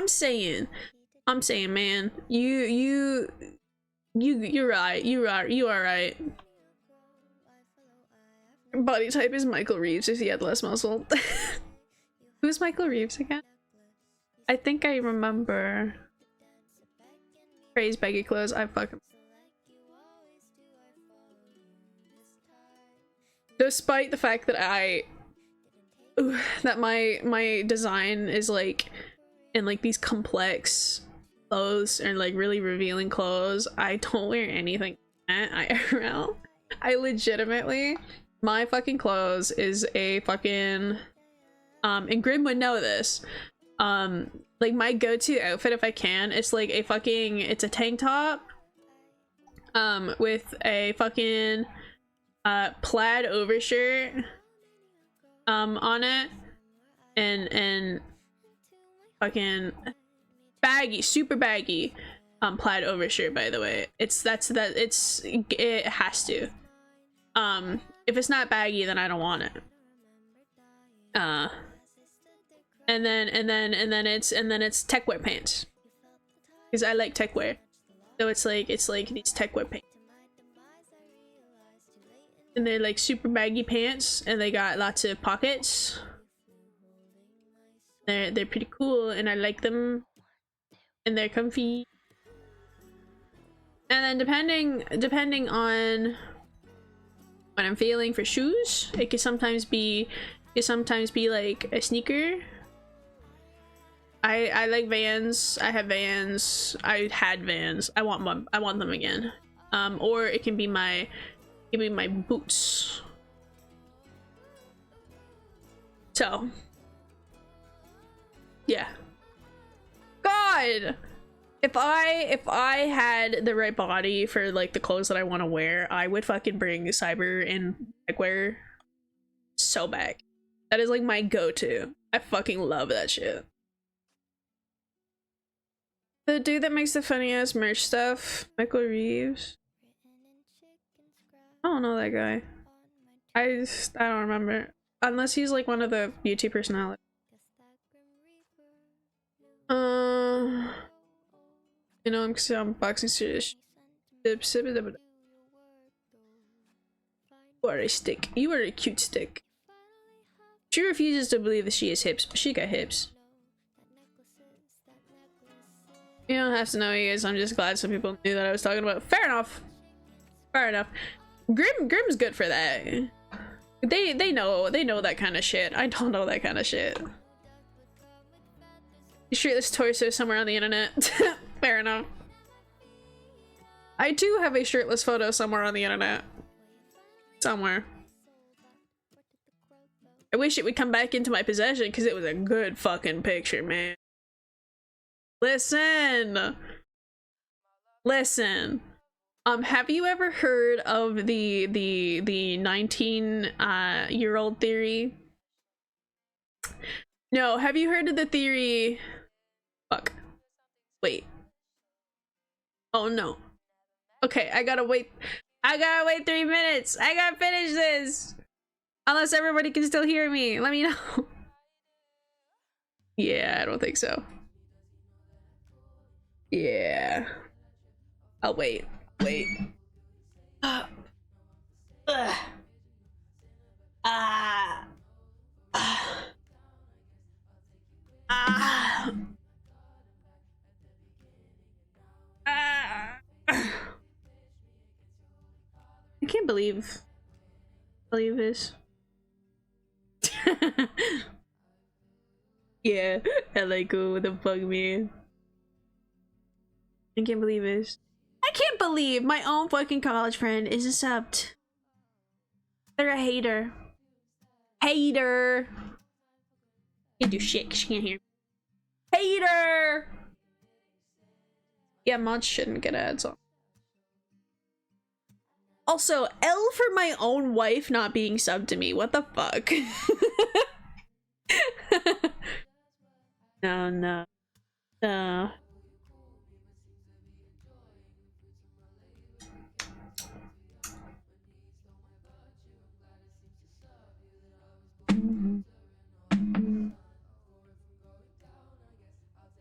saying, man. You're right. You are right. Body type is Michael Reeves if he had less muscle. Who's Michael Reeves again? I think I remember. Praise baggy clothes. I fucking. Despite the fact that my design is like in like these complex clothes and like really revealing clothes, I don't wear anything IRL. I legitimately, my fucking clothes is a fucking and Grim would know this. Like my go-to outfit if I can, it's like a fucking, it's a tank top with a fucking plaid overshirt on it and fucking baggy, super baggy plaid overshirt, by the way. It has to. If it's not baggy, then I don't want it. And then it's tech wear pants, because I like tech wear. So it's like these tech wear pants, and they're like super baggy pants, and they got lots of pockets. They're pretty cool, and I like them, and they're comfy. And then depending on what I'm feeling for shoes, it could sometimes be like a sneaker. I like Vans. I have Vans. I had Vans. I want them again. Or it can be my boots. So yeah. God, if I had the right body for like the clothes that I want to wear, I would fucking bring cyber and wear so back. That is like my go-to. I fucking love that shit. The dude that makes the funny ass merch stuff, Michael Reeves. I don't know that guy. I don't remember, unless he's like one of the YouTube personalities. You know, I'm unboxing serious. You are a stick. You are a cute stick. She refuses to believe that she has hips, but she got hips. You don't have to know, you guys. I'm just glad some people knew that I was talking about. Fair enough. Fair enough. Grim's good for that. They know that kind of shit. I don't know that kind of shit. You shirtless torso somewhere on the internet. Fair enough. I do have a shirtless photo somewhere on the internet. Somewhere. I wish it would come back into my possession because it was a good fucking picture, man. Listen. Have you ever heard of the 19-year-old theory? No, have you heard of the theory? Fuck. Wait. Oh no. Okay, I gotta wait 3 minutes. I gotta finish this. Unless everybody can still hear me. Let me know. Yeah, I don't think so. Yeah. I'll wait. I can't believe this. Yeah, I like what the fuck, man. I can't believe this. I can't believe my own fucking college friend is a subbed. They're a hater. Hater. Can't do shit 'cause she can't hear me. Hater. Yeah, mods shouldn't get ads on. Also, L for my own wife not being subbed to me. What the fuck? No, no. No.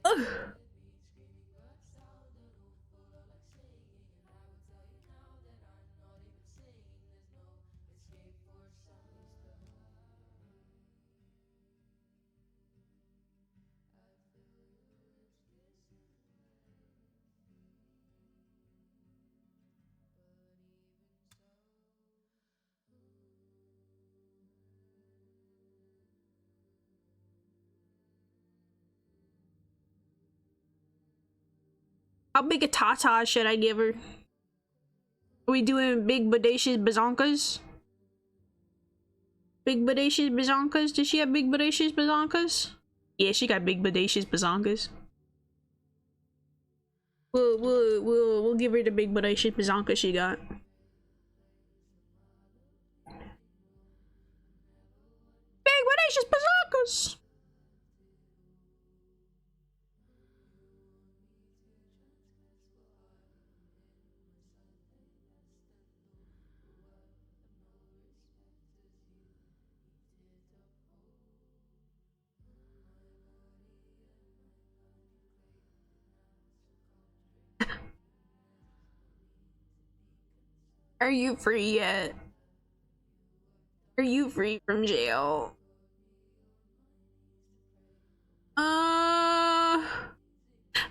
Ugh. How big a tata should I give her? Are we doing big bodacious bazonkas? Big bodacious bazonkas? Does she have big bodacious bazonkas? Yeah, she got big bodacious bazonkas. We'll give her the big bodacious bazonka she got. Big bodacious bazonkas! Are you free yet? Are you free from jail?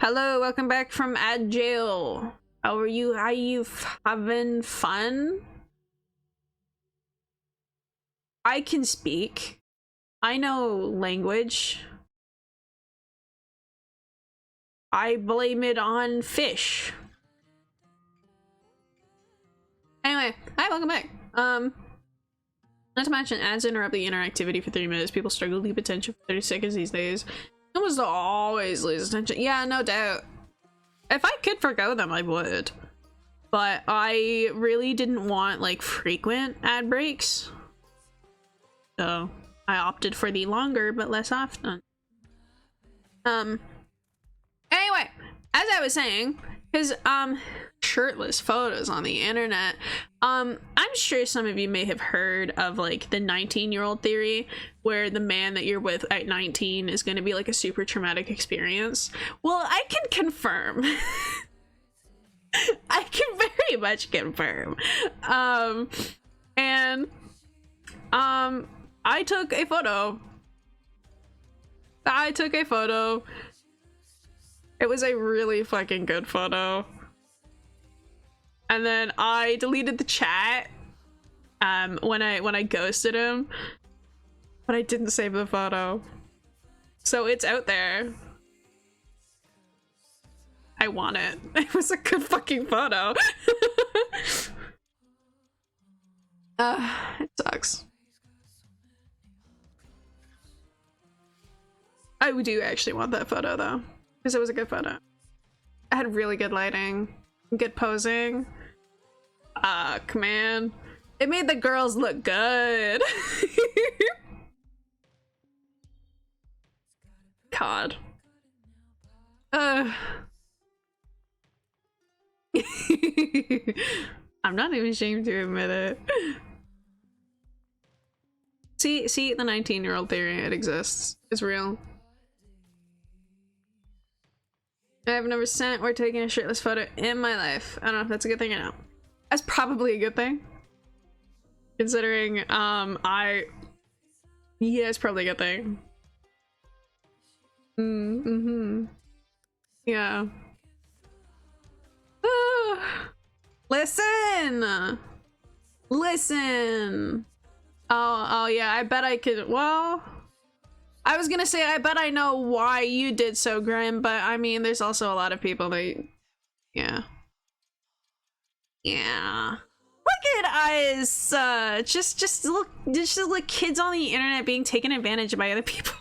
Hello, welcome back from ad jail. How are you? How you having fun? I can speak. I know language. I blame it on fish. Anyway, hi, welcome back. Not to mention, ads interrupt the interactivity for 30 minutes. People struggle to keep attention for 30 seconds these days. Almost always lose attention. Yeah, no doubt. If I could forgo them, I would. But I really didn't want, like, frequent ad breaks. So, I opted for the longer but less often. Anyway, as I was saying, because, shirtless photos on the internet, I'm sure some of you may have heard of, like, the 19-year-old theory, where the man that you're with at 19 is going to be, like, a super traumatic experience. Well, I can confirm. I can very much confirm. I took a photo. It was a really fucking good photo. And then I deleted the chat when I ghosted him, but I didn't save the photo. So it's out there. I want it. It was a good fucking photo. It sucks. I do actually want that photo though, because it was a good photo. I had really good lighting, good posing. Command. It made the girls look good. God. I'm not even ashamed to admit it. See, the 19-year-old theory, it exists. It's real. I've never sent or taken a shirtless photo in my life. I don't know if that's a good thing or not. That's probably a good thing. Considering, yeah, it's probably a good thing. Yeah. Listen! Listen! Oh, yeah, I bet I could, well... I was gonna say, I bet I know why you did so, Grim, but I mean, there's also a lot of people that, yeah. Yeah. Look at us, just look kids on the internet being taken advantage of by other people.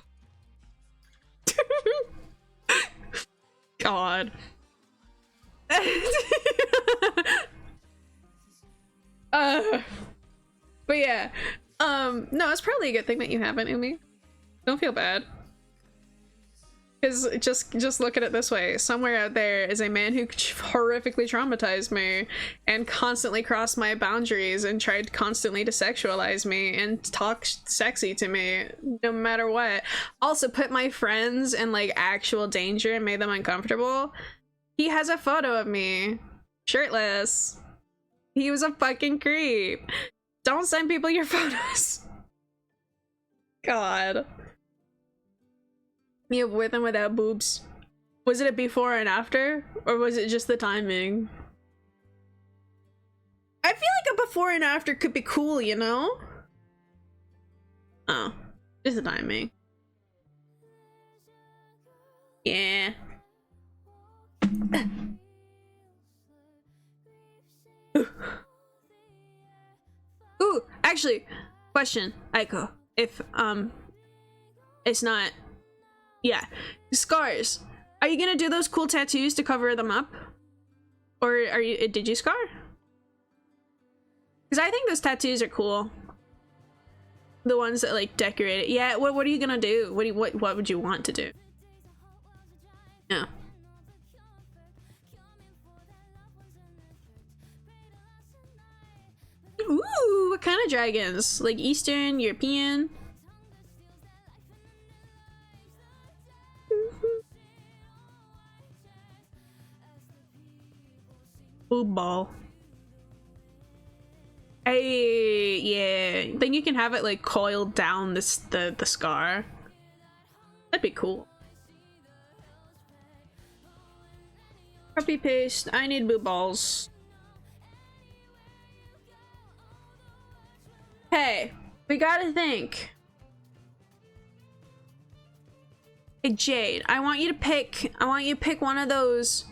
God. But yeah, no, it's probably a good thing that you haven't, Umi. Don't feel bad. Because just look at it this way. Somewhere out there is a man who horrifically traumatized me and constantly crossed my boundaries and tried constantly to sexualize me and talk sexy to me no matter what. Also put my friends in like actual danger and made them uncomfortable. He has a photo of me shirtless. He was a fucking creep. Don't send people your photos. God. Me with and without boobs. Was it a before and after? Or was it just the timing? I feel like a before and after could be cool, you know? Oh, just the timing. Yeah. Ooh, actually, question, Aiko. If, it's not... Yeah, scars. Are you gonna do those cool tattoos to cover them up? Or are you, did you scar? Because I think those tattoos are cool. The ones that like decorate it. Yeah, what are you gonna do? What would you want to do? Yeah. Ooh, what kind of dragons? Like Eastern, European? Boob ball. Hey, yeah. Then you can have it like coiled down the scar. That'd be cool. Copy paste. I need boob balls. Hey, we gotta think. Hey Jade, I want you to pick one of those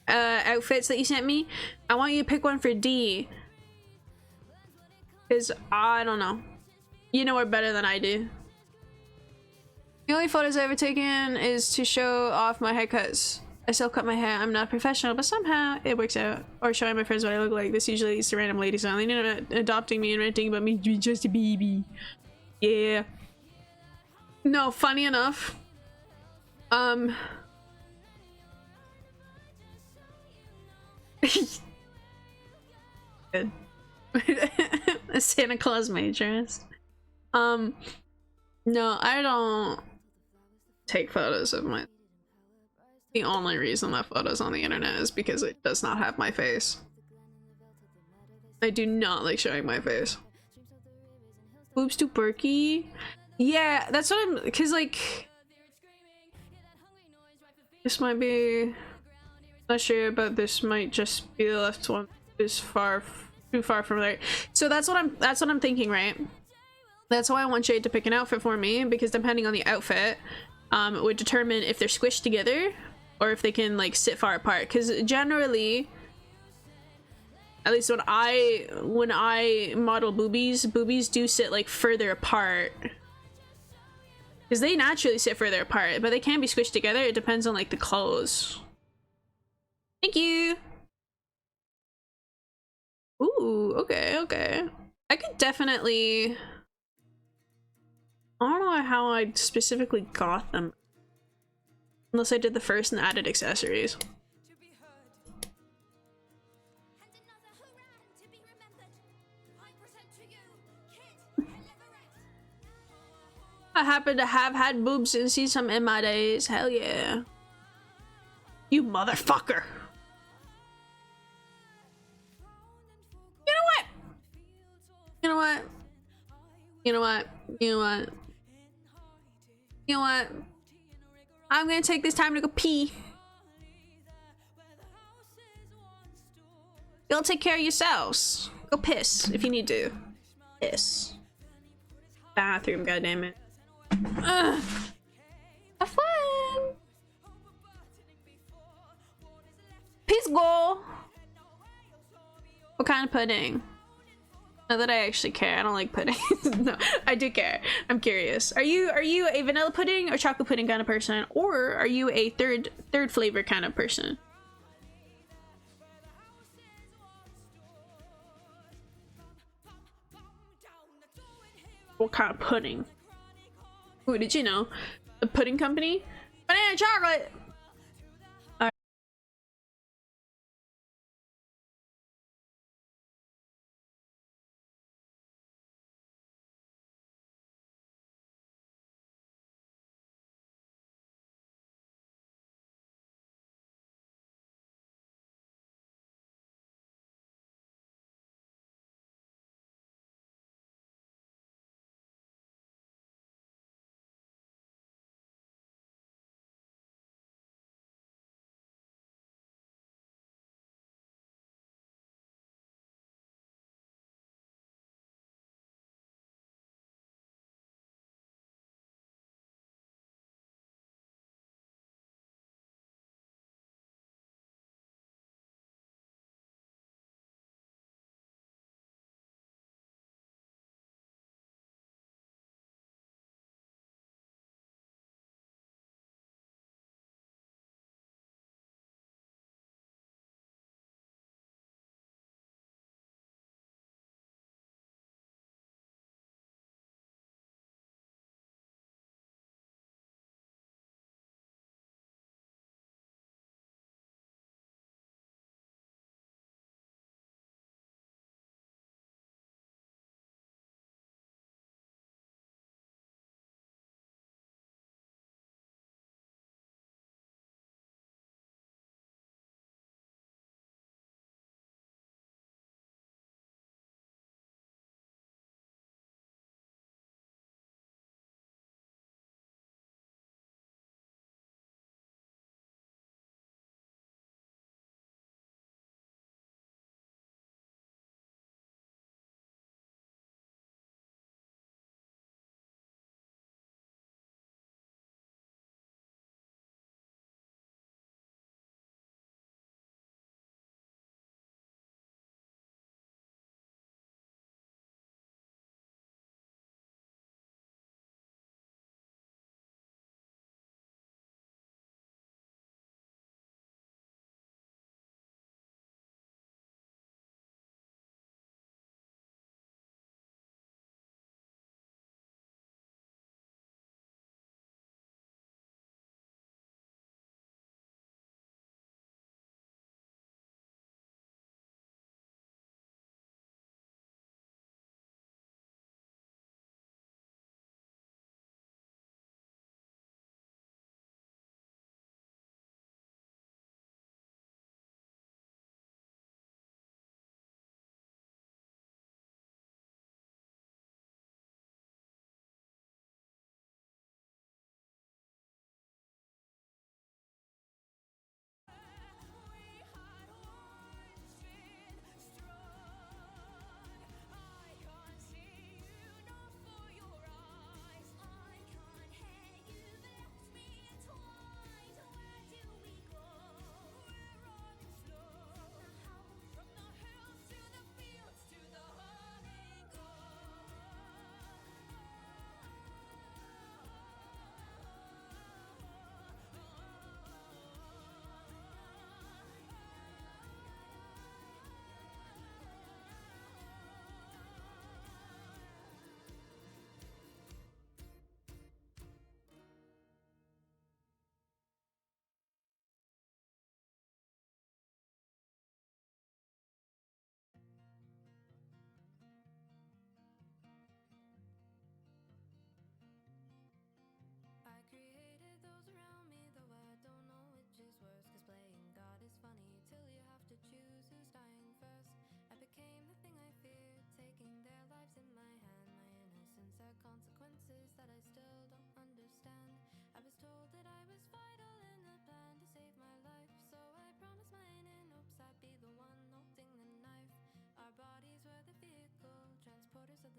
outfits that you sent me. I want you to pick one for D. Cause I don't know. You know her better than I do. The only photos I've ever taken is to show off my haircuts. I still cut my hair. I'm not professional, but somehow it works out. Or showing my friends what I look like. This usually leads to random ladies on the internet adopting me and ranting about me being just a baby. Yeah. No, funny enough. Good. A Santa Claus matrix. No, I don't take photos of my... The only reason that photo's on the internet is because it does not have my face. I do not like showing my face. Boobs too perky? Yeah, that's what I'm... Cause like... This might be... Not sure, but this might just be the left one. Is too far from there. So that's what I'm thinking, right? That's why I want Jade to pick an outfit for me, because depending on the outfit, it would determine if they're squished together or if they can like sit far apart. Because generally, at least when I model boobies do sit like further apart. Because they naturally sit further apart, but they can be squished together. It depends on like the clothes. Thank you. Ooh, okay, okay. I could definitely... I don't know how I specifically got them. Unless I did the first and added accessories. I happen to have had boobs and see some in my days. Hell yeah. You motherfucker. You know what? You know what? You know what? You know what? I'm gonna take this time to go pee. Y'all take care of yourselves. Go piss if you need to. Yes. Bathroom, goddammit. Ugh. Have fun! Peace goal! What kind of pudding? Not that I actually care. I don't like pudding. No, I do care. I'm curious. Are you a vanilla pudding or chocolate pudding kind of person, or are you a third flavor kind of person? What kind of pudding? Ooh, did you know? The pudding company? Banana chocolate!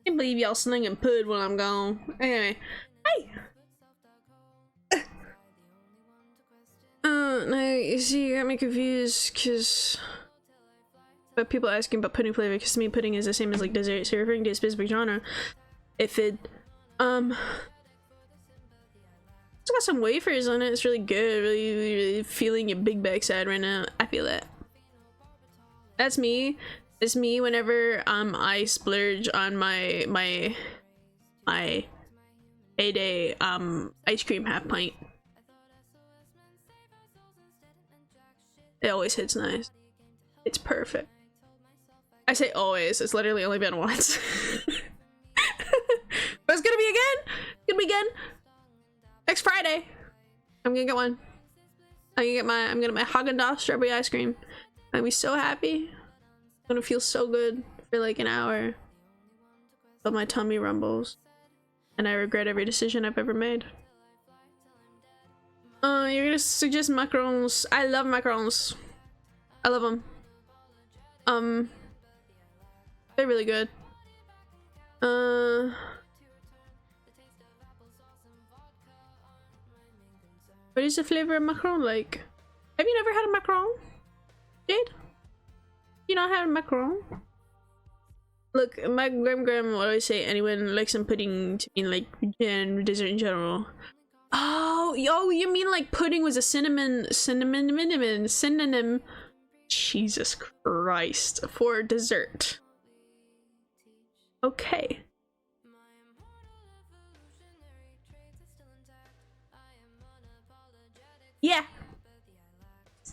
Can't believe y'all slinging pud while I'm gone. Anyway, hey. No, you see, you got me confused because. But people asking about pudding flavor, because to me pudding is the same as like dessert, so you're referring to a specific genre. If it, it's got some wafers on it. It's really good. Really feeling your big backside right now. I feel that. That's me. It's me whenever I splurge on my A-Day ice cream half pint. It always hits nice. It's perfect. I say always. It's literally only been once. But it's gonna be again. Gonna be again. Next Friday. I'm gonna get one. I'm gonna get my Haagen-Dazs strawberry ice cream. I'm gonna be so happy. I'm gonna feel so good for like an hour. But my tummy rumbles. And I regret every decision I've ever made. You're gonna suggest macarons. I love macarons. I love them. They're really good. What is the flavor of macaron like? Have you never had a macaron? Jade? You not had a macaron? Look, my grandma always say anyone likes some pudding to mean like dessert in general. Oh, you mean like pudding was a synonym. Jesus Christ, for dessert. Okay. Yeah.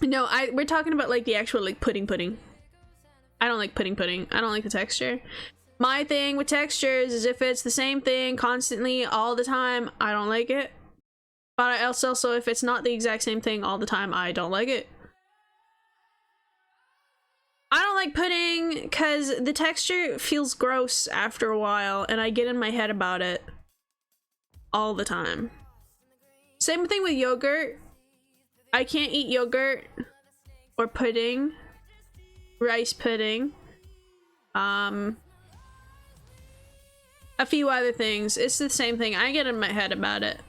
No, we're talking about like the actual like pudding. I don't like pudding. I don't like the texture. My thing with textures is if it's the same thing constantly all the time, I don't like it. But also if it's not the exact same thing all the time, I don't like it. I don't like pudding because the texture feels gross after a while and I get in my head about it all the time. Same thing with yogurt. I can't eat yogurt or pudding, rice pudding, a few other things. It's the same thing. I get in my head about it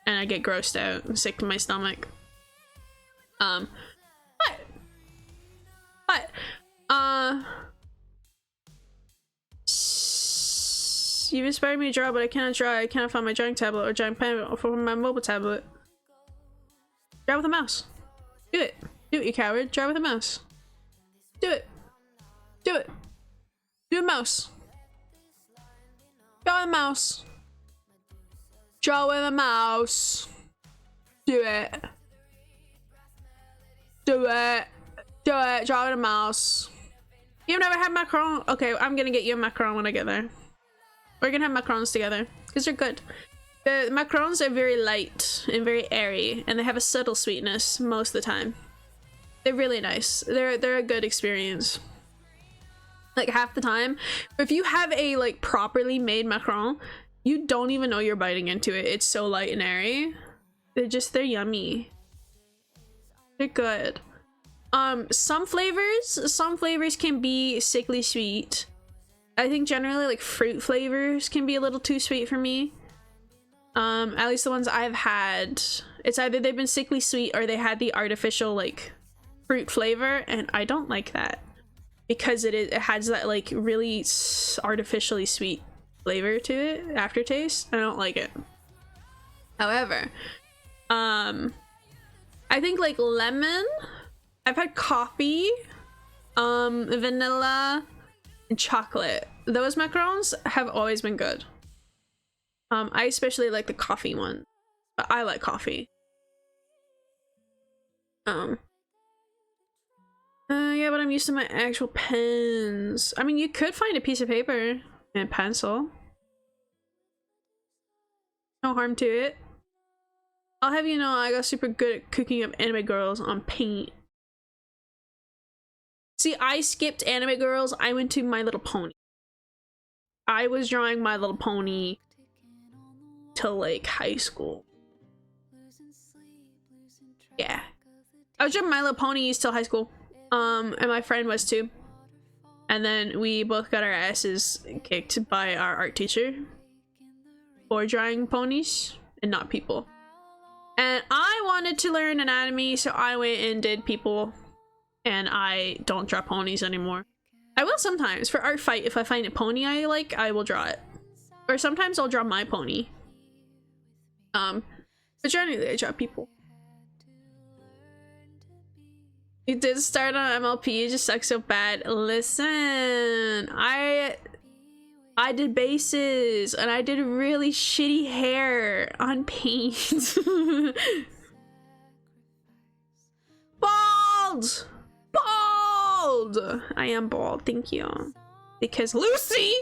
and I get grossed out and sick to my stomach. But you've inspired me to draw, but I cannot draw. I cannot find my drawing tablet or drawing pen for my mobile tablet. Draw with a mouse. Do it. Do it, you coward. Draw with a mouse. Do it. Do it. Do a mouse. Draw with a mouse. Draw with a mouse. Do it. Do it. Do it. Draw with a mouse. You've never had macaron? Okay, I'm gonna get you a macaron when I get there. We're gonna have macarons together because they're good. The macarons are very light and very airy, and they have a subtle sweetness most of the time. They're really nice. They're a good experience. Like half the time, if you have a like properly made macaron, you don't even know you're biting into it. It's so light and airy. They're yummy. They're good. Some flavors can be sickly sweet. I think generally like fruit flavors can be a little too sweet for me. At least the ones I've had, it's either they've been sickly sweet or they had the artificial like fruit flavor, and I don't like that because it has that like really artificially sweet flavor to it, aftertaste. I don't like it. However, I think like lemon, I've had coffee, vanilla, and chocolate. Those macarons have always been good. I especially like the coffee one. I like coffee. Yeah, but I'm used to my actual pens. I mean, you could find a piece of paper and a pencil. No harm to it. I'll have you know I got super good at cooking up anime girls on paint. See, I skipped anime girls. I went to My Little Pony. I was drawing My Little Pony till like high school. Yeah, I was drawing My Little Ponies till high school. And my friend was too. and then we both got our asses kicked by our art teacher for drawing ponies and not people. And I wanted to learn anatomy, so I went and did people, and I don't draw ponies anymore. I will sometimes for art fight. If I find a pony I like, I will draw it, or sometimes I'll draw my pony. But generally I draw people. You did start on MLP, you just suck so bad. Listen, I did bases and I did really shitty hair on paint. Bald! Bald! I am bald, thank you. Because Lucy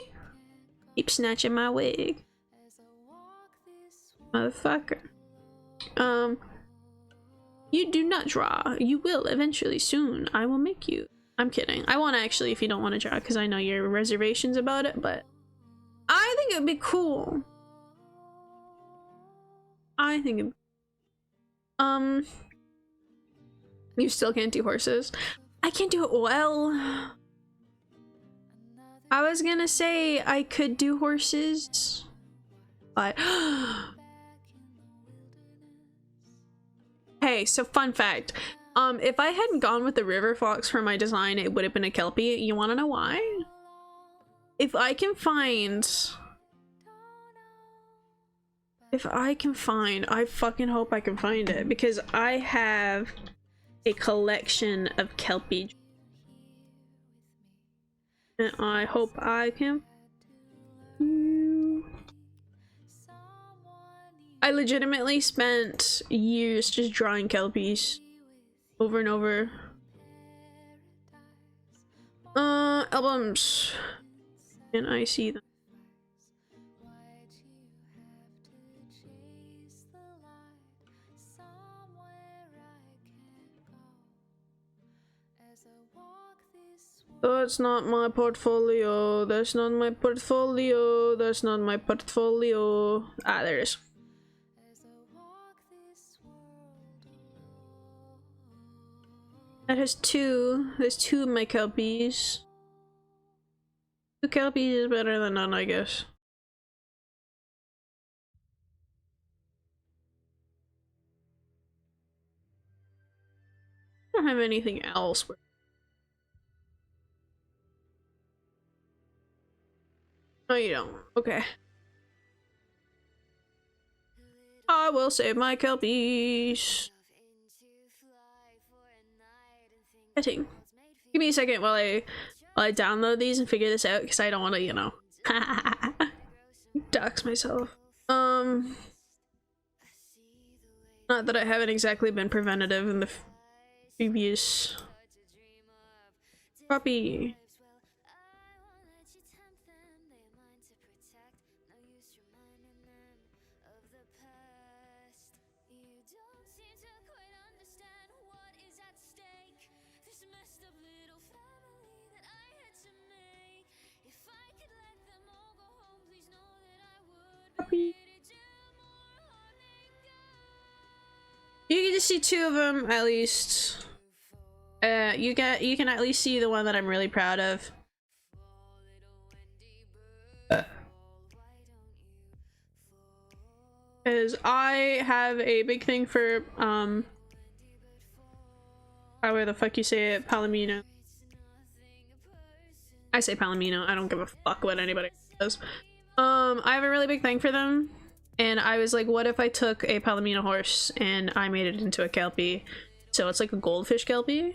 keeps snatching my wig. Motherfucker. You do not draw. You will eventually soon. I will make you. I'm kidding. I want to actually, if you don't want to draw, because I know your reservations about it, but I think it'd be cool. I think it, you still can't do horses. I can't do it well. I was gonna say I could do horses, but hey, so fun fact. If I hadn't gone with the river fox for my design, it would have been a kelpie. You want to know why? If I can find, I fucking hope I can find it, because I have a collection of kelpie, and I hope I can. I legitimately spent years just drawing kelpies over and over. Albums. Can I see them? That's not my portfolio. That's not my portfolio. That's not my portfolio. Ah, there it is. That has two. There's two of my kelpies. Two kelpies is better than none, I guess. I don't have anything else. No, you don't. Okay. I will save my kelpies. Give me a second while I download these and figure this out, because I don't want to, you know, dox myself. Not that I haven't exactly been preventative in the previous copy. You can just see two of them at least. You can at least see the one that I'm really proud of. Because I have a big thing for however the fuck you say it, Palomino. I say Palomino, I don't give a fuck what anybody says. I have a really big thing for them, and I was like, what if I took a Palomino horse and I made it into a kelpie? So it's like a goldfish kelpie.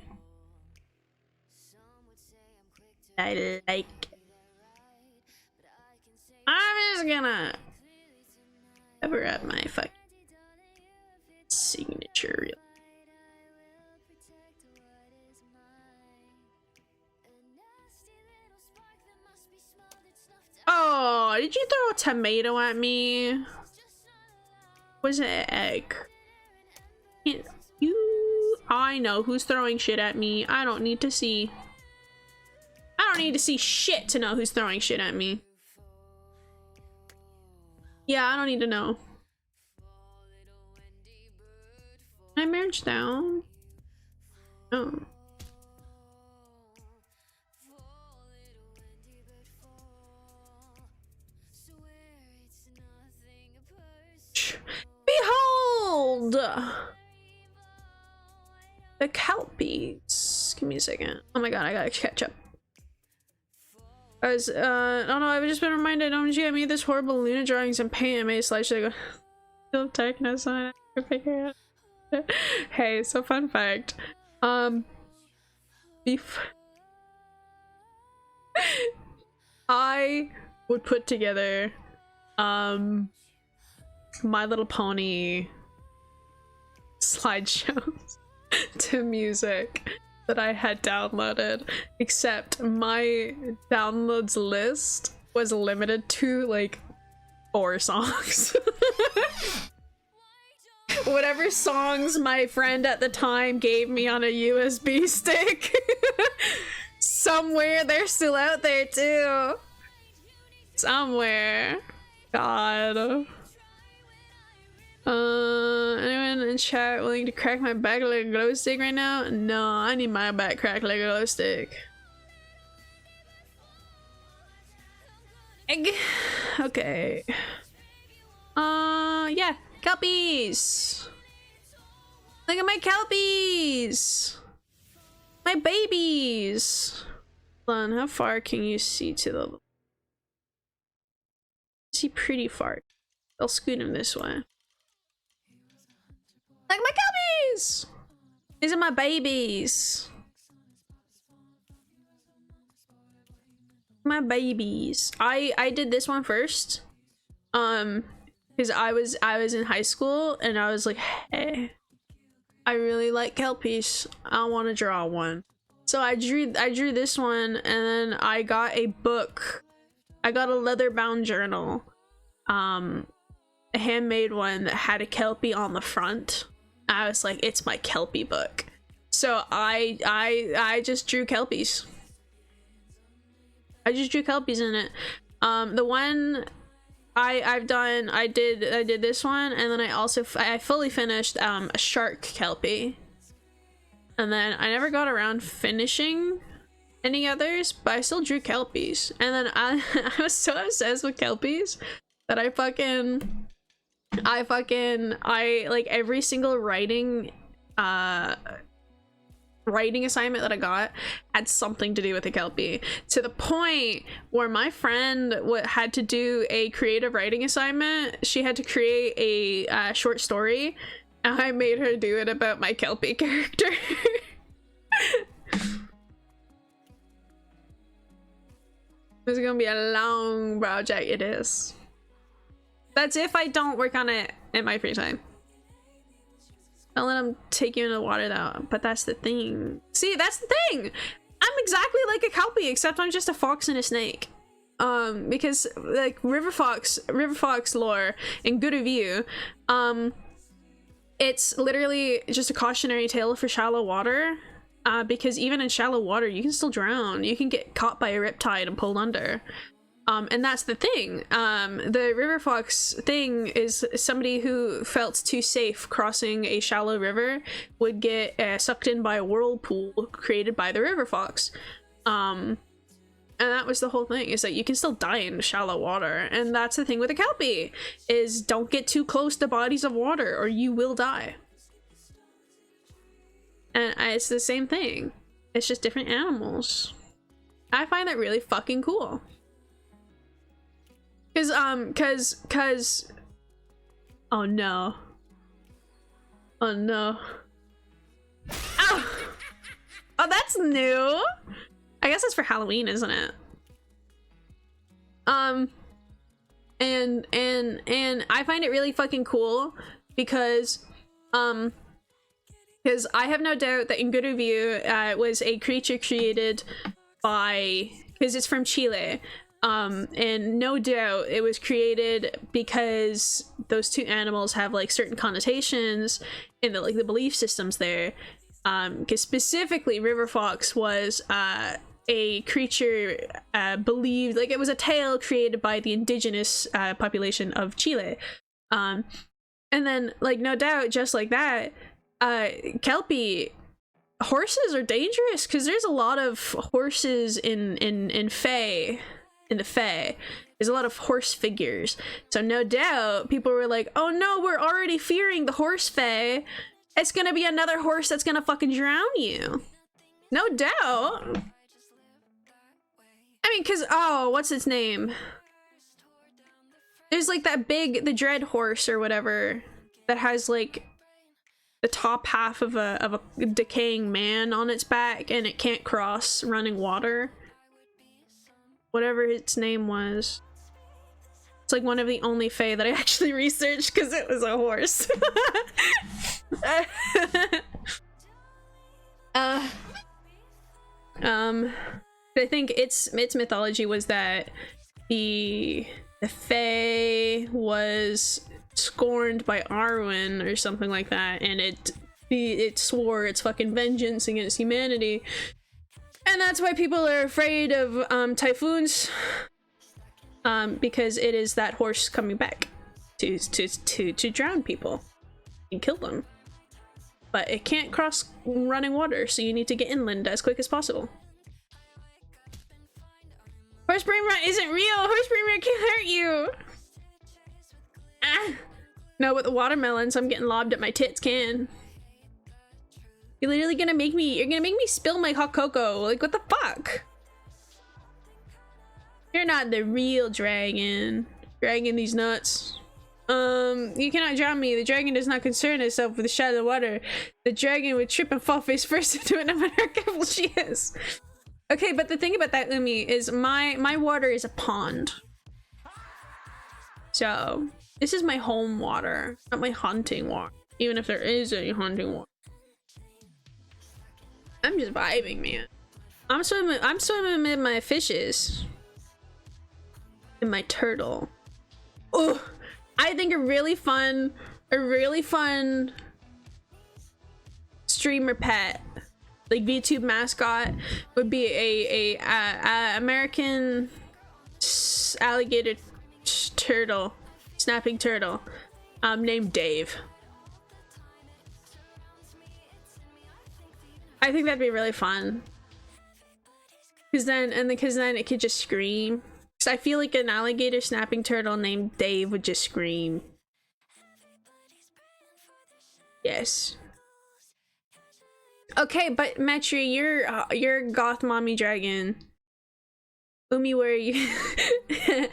I like it. I'm just gonna cover up my fucking signature real. Oh, did you throw a tomato at me? Was it an egg? I know who's throwing shit at me. I don't need to see. I don't need to see shit to know who's throwing shit at me. Yeah, I don't need to know. Can I merge down? Oh. the Kelpies. Give me a second. Oh my god, I gotta catch up. I was, I don't know, I've just been reminded, OMG, I made this horrible Luna drawings and paint. I made a slideshow. Still techno sign. I can figure it out. Hey, so fun fact. I would put together, My Little Pony slideshows to music that I had downloaded, except my downloads list was limited to like 4 songs. Whatever songs my friend at the time gave me on a USB stick. Somewhere they're still out there too. Somewhere. God. Anyone in chat willing to crack my back like a glow stick right now? No, I need my back cracked like a glow stick. Okay. Yeah, Kelpies! Look at my Kelpies! My babies! Hold on, how far can you see to the... See pretty far. I'll scoot him this way. Like my Kelpies! These are my babies. My babies. I did this one first. Because I was in high school and I was like, hey, I really like Kelpies. I want to draw one. So I drew this one, and then I got a book. I got a leather-bound journal. A handmade one that had a Kelpie on the front. I was like, it's my Kelpie book. So I just drew Kelpies. I just drew Kelpies in it. The one I did this one, and then I fully finished a shark Kelpie. And then I never got around finishing any others, but I still drew Kelpies. And then I was so obsessed with Kelpies that I like every single writing assignment that I got had something to do with a Kelpie, to the point where my friend had to do a creative writing assignment. She had to create a short story, and I made her do it about my Kelpie character. This is gonna be a long project. It is. That's if I don't work on it in my free time. Don't let them take you into the water though, but that's the thing. See, that's the thing! I'm exactly like a Kelpie, except I'm just a fox and a snake. Because like river fox lore in Good of You, it's literally just a cautionary tale for shallow water. Because even in shallow water, you can still drown. You can get caught by a riptide and pulled under. And that's the thing. The river fox thing is somebody who felt too safe crossing a shallow river would get sucked in by a whirlpool created by the river fox. And that was the whole thing, is that you can still die in shallow water. And that's the thing with a Kelpie, is don't get too close to bodies of water or you will die. And it's the same thing. It's just different animals. I find that really fucking cool. Cause oh no. Oh no. Ow! Oh, that's new. I guess it's for Halloween, isn't it? And I find it really fucking cool because I have no doubt that in Good of You was a creature created by, because it's from Chile. And no doubt it was created because those two animals have like certain connotations in the like the belief systems there. Because specifically River Fox was a creature believed, like it was a tale created by the indigenous population of Chile. And then like no doubt just like that, Kelpie horses are dangerous because there's a lot of horses in Fae. In the Fae, there's a lot of horse figures, so no doubt people were like, oh no, we're already fearing the horse Fae, It's gonna be another horse that's gonna fucking drown you. No doubt. I mean, cause, oh, what's its name? There's like that the dread horse or whatever that has like the top half of a decaying man on its back and it can't cross running water. Whatever its name was. It's like one of the only fae that I actually researched because it was a horse. I think its mythology was that the fae was scorned by Arwen or something like that, and it swore its fucking vengeance against humanity, and that's why people are afraid of typhoons, because it is that horse coming back to drown people and kill them. But it can't cross running water, so you need to get inland as quick as possible. Horse brain rot isn't real! Horse brain rot can't hurt you! Ah! No, but the watermelons I'm getting lobbed at my tits can. You're literally gonna make me- you're gonna make me spill my hot cocoa. Like, what the fuck? You're not the real dragon. Dragging these nuts. You cannot drown me. The dragon does not concern itself with the shallow water. The dragon would trip and fall face first into it no matter how careful she is. Okay, but the thing about that, Umi, is my water is a pond. So, this is my home water, not my hunting water. Even if there is any hunting water. I'm just vibing, man. I'm swimming with my fishes. And my turtle. Oh, I think a really fun streamer pet, like VTube mascot, would be a American alligator turtle, snapping turtle, named Dave. I think that'd be really fun. Cause then it could just scream. Cause I feel like an alligator snapping turtle named Dave would just scream. Yes. Okay, but Metri, you're goth mommy dragon. Umi, where are you? If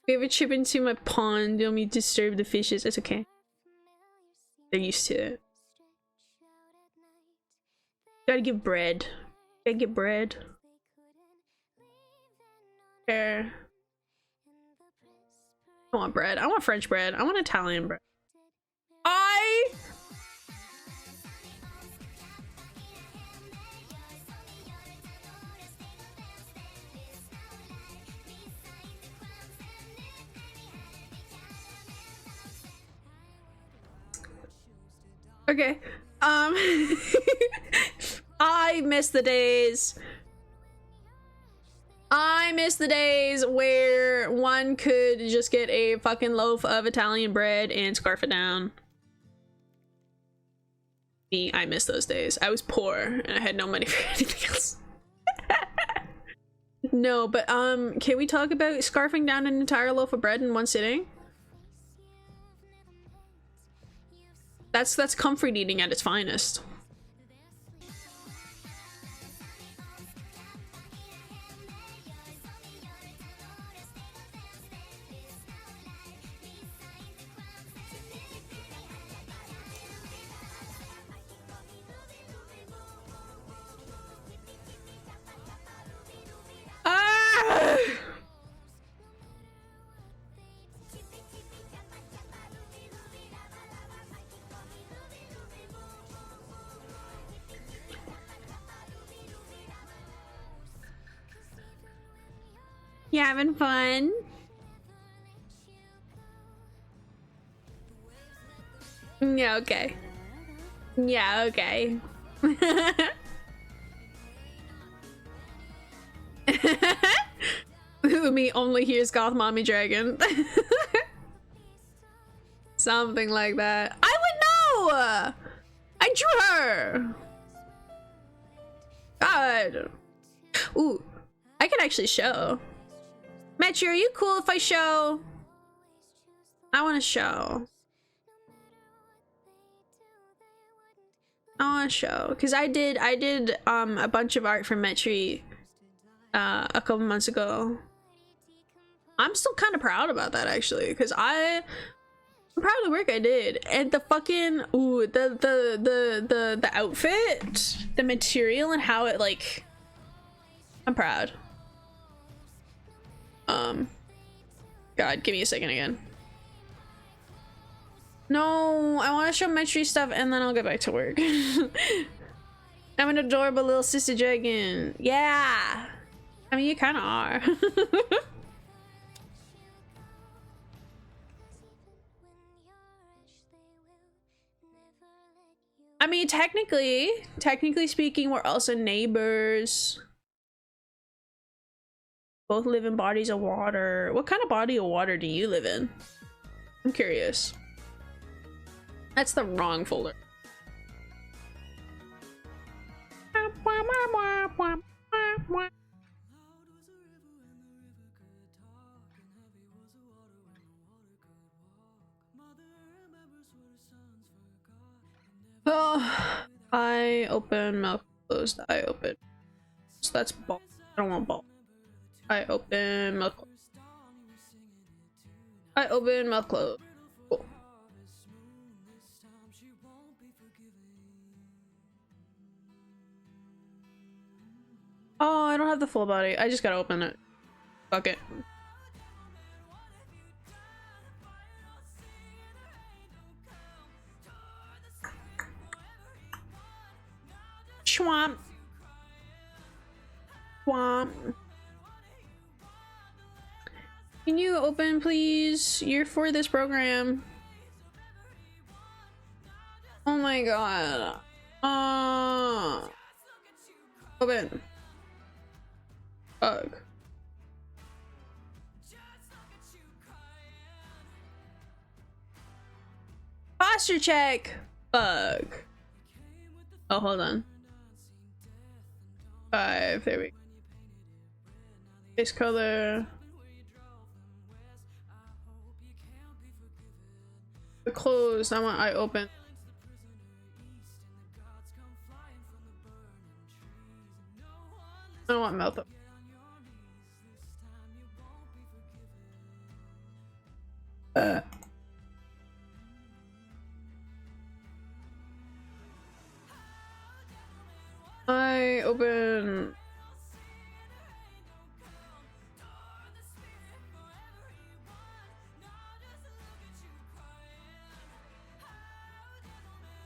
you ever chip into my pond, don't me disturb the fishes. It's okay. They're used to it. Gotta give bread. Gotta get bread. There. I want bread. I want French bread. I want Italian bread. Okay. I miss the days. I miss the days where one could just get a fucking loaf of Italian bread and scarf it down. Me, I miss those days. I was poor and I had no money for anything else. No, but can we talk about scarfing down an entire loaf of bread in one sitting? That's comfort eating at its finest. Ah! You having fun? Yeah, okay. Yeah, okay. Umi only hears goth mommy dragon. Something like that. I would know! I drew her! God. Ooh, I could actually show. Metri, are you cool if I show? I want to show. I want to show because I did a bunch of art for Metri a couple months ago. I'm still kind of proud about that actually because I'm proud of the work I did, and the fucking the outfit, the material, and how it like. I'm proud. God, give me a second again. No, I want to show Metri stuff and then I'll get back to work. I'm an adorable little sister dragon. Yeah. I mean, you kind of are. I mean, technically speaking, we're also neighbors. Both live in bodies of water. What kind of body of water do you live in? I'm curious. That's the wrong folder. Oh, I open, mouth closed, I open. So that's ball. I don't want ball. I open, mouth closed. I open, mouth closed. Cool. Oh, I don't have the full body. I just gotta open it. Fuck it. Swamp. Swamp. Can you open, please? You're for this program. Oh my god. Open. Ugh. Posture check. Bug. Oh, hold on. 5. There we go. Face color. The closed. I want eye open. I don't want mouth open. I open.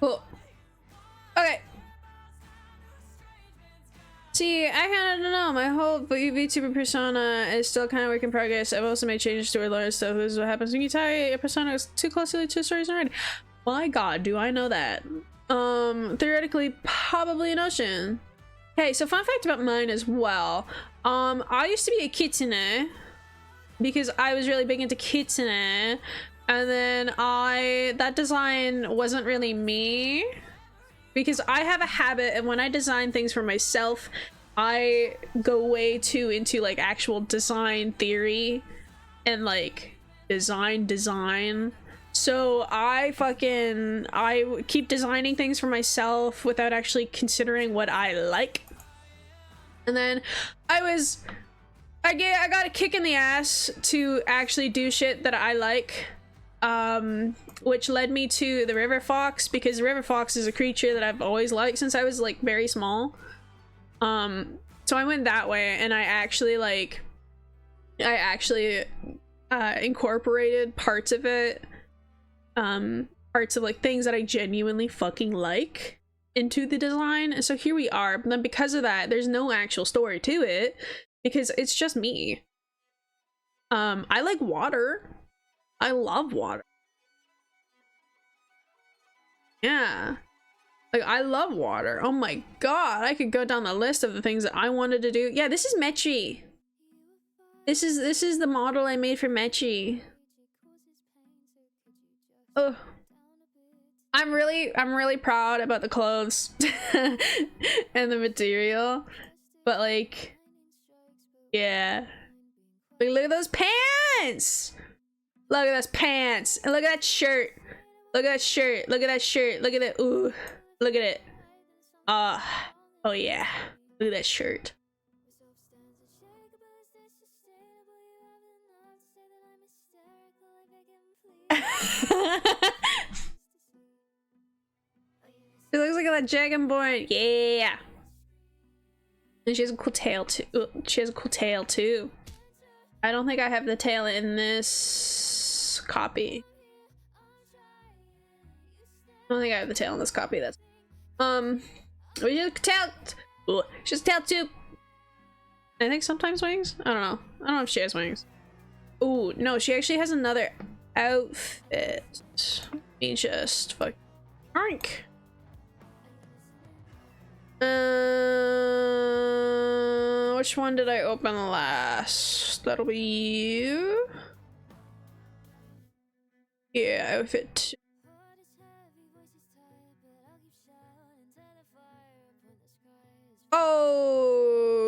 Cool. Okay. See, I kind of don't know. My whole VTuber persona is still kind of work in progress. I've also made changes to our lore stuff. This is what happens when you tie a persona too closely to stories already. My god, do I know that? Theoretically, probably an ocean. Okay, so fun fact about mine as well. I used to be a kitsune because I was really big into kitsune, and then that design wasn't really me because I have a habit, and when I design things for myself, I go way too into like actual design theory and like design. So I keep designing things for myself without actually considering what I like. And then I got a kick in the ass to actually do shit that I like, which led me to the river fox, because the river fox is a creature that I've always liked since I was like very small. So I went that way, and I actually incorporated parts of it, parts of like things that I genuinely fucking like into the design. And so here we are. But then because of that, there's no actual story to it because it's just me. I like water. I love water. Yeah, like I love water. Oh my god, I could go down the list of the things that I wanted to do. Yeah, this is Mechi. This is the model I made for Mechi. Oh, I'm really proud about the clothes and the material, but like, yeah, like, look at those pants. Look at those pants, and look at that shirt. Look at that shirt. Look at that shirt. Look at it. Ooh, look at it. Uh, oh yeah. Look at that shirt. She looks like that Dragonborn. Yeah. And she has a cool tail too. She has a cool tail too. I don't think I have the tail in this copy. I don't think I have the tail in this copy. That's we just tail. Ooh, she has tail too. I think sometimes wings. I don't know. I don't know if she has wings. Ooh, no, she actually has another outfit. Let me just fuck. Drink. Which one did I open last? That'll be you. Yeah, outfit. Oh,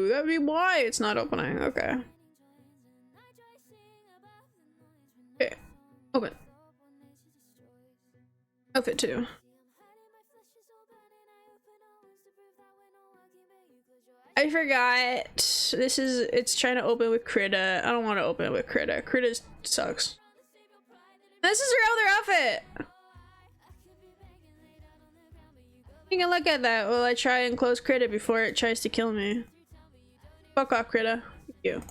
that'd be why it's not opening. Okay. Okay. Open. Outfit 2. I forgot. It's trying to open with Krita. I don't want to open it with Krita. Krita sucks. This is her other outfit. You can look at that while I try and close Krita before it tries to kill me. Fuck off, Krita. Thank you.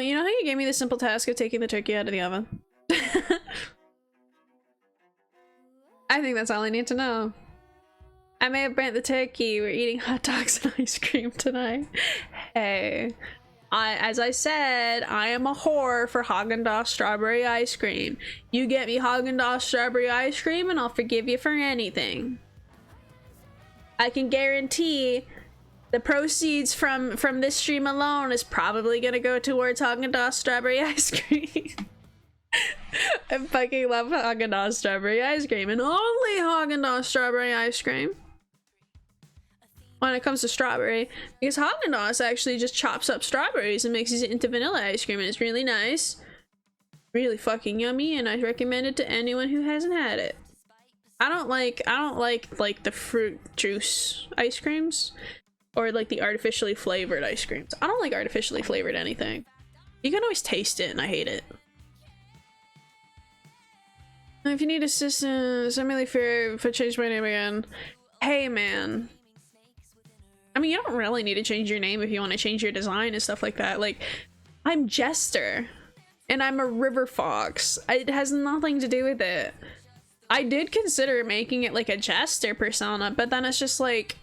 You know how you gave me the simple task of taking the turkey out of the oven? I think that's all I need to know. I may have burnt the turkey. We're eating hot dogs and ice cream tonight. Hey. As I said, I am a whore for Haagen-Dazs strawberry ice cream. You get me Haagen-Dazs strawberry ice cream and I'll forgive you for anything. I can guarantee the proceeds from this stream alone is probably gonna go towards Haagen-Dazs strawberry ice cream. I fucking love Haagen-Dazs strawberry ice cream and only Haagen-Dazs strawberry ice cream. When it comes to strawberry, because Haagen-Dazs actually just chops up strawberries and makes it into vanilla ice cream, and it's really nice, really fucking yummy, and I recommend it to anyone who hasn't had it. I don't like the fruit juice ice creams or like the artificially flavored ice creams. I don't like artificially flavored anything. You can always taste it, and I hate it. If you need assistance, I'm really fair if I change my name again. Hey, man. I mean, you don't really need to change your name if you want to change your design and stuff like that. Like, I'm Jester, and I'm a river fox. It has nothing to do with it. I did consider making it like a Jester persona, but then it's just like,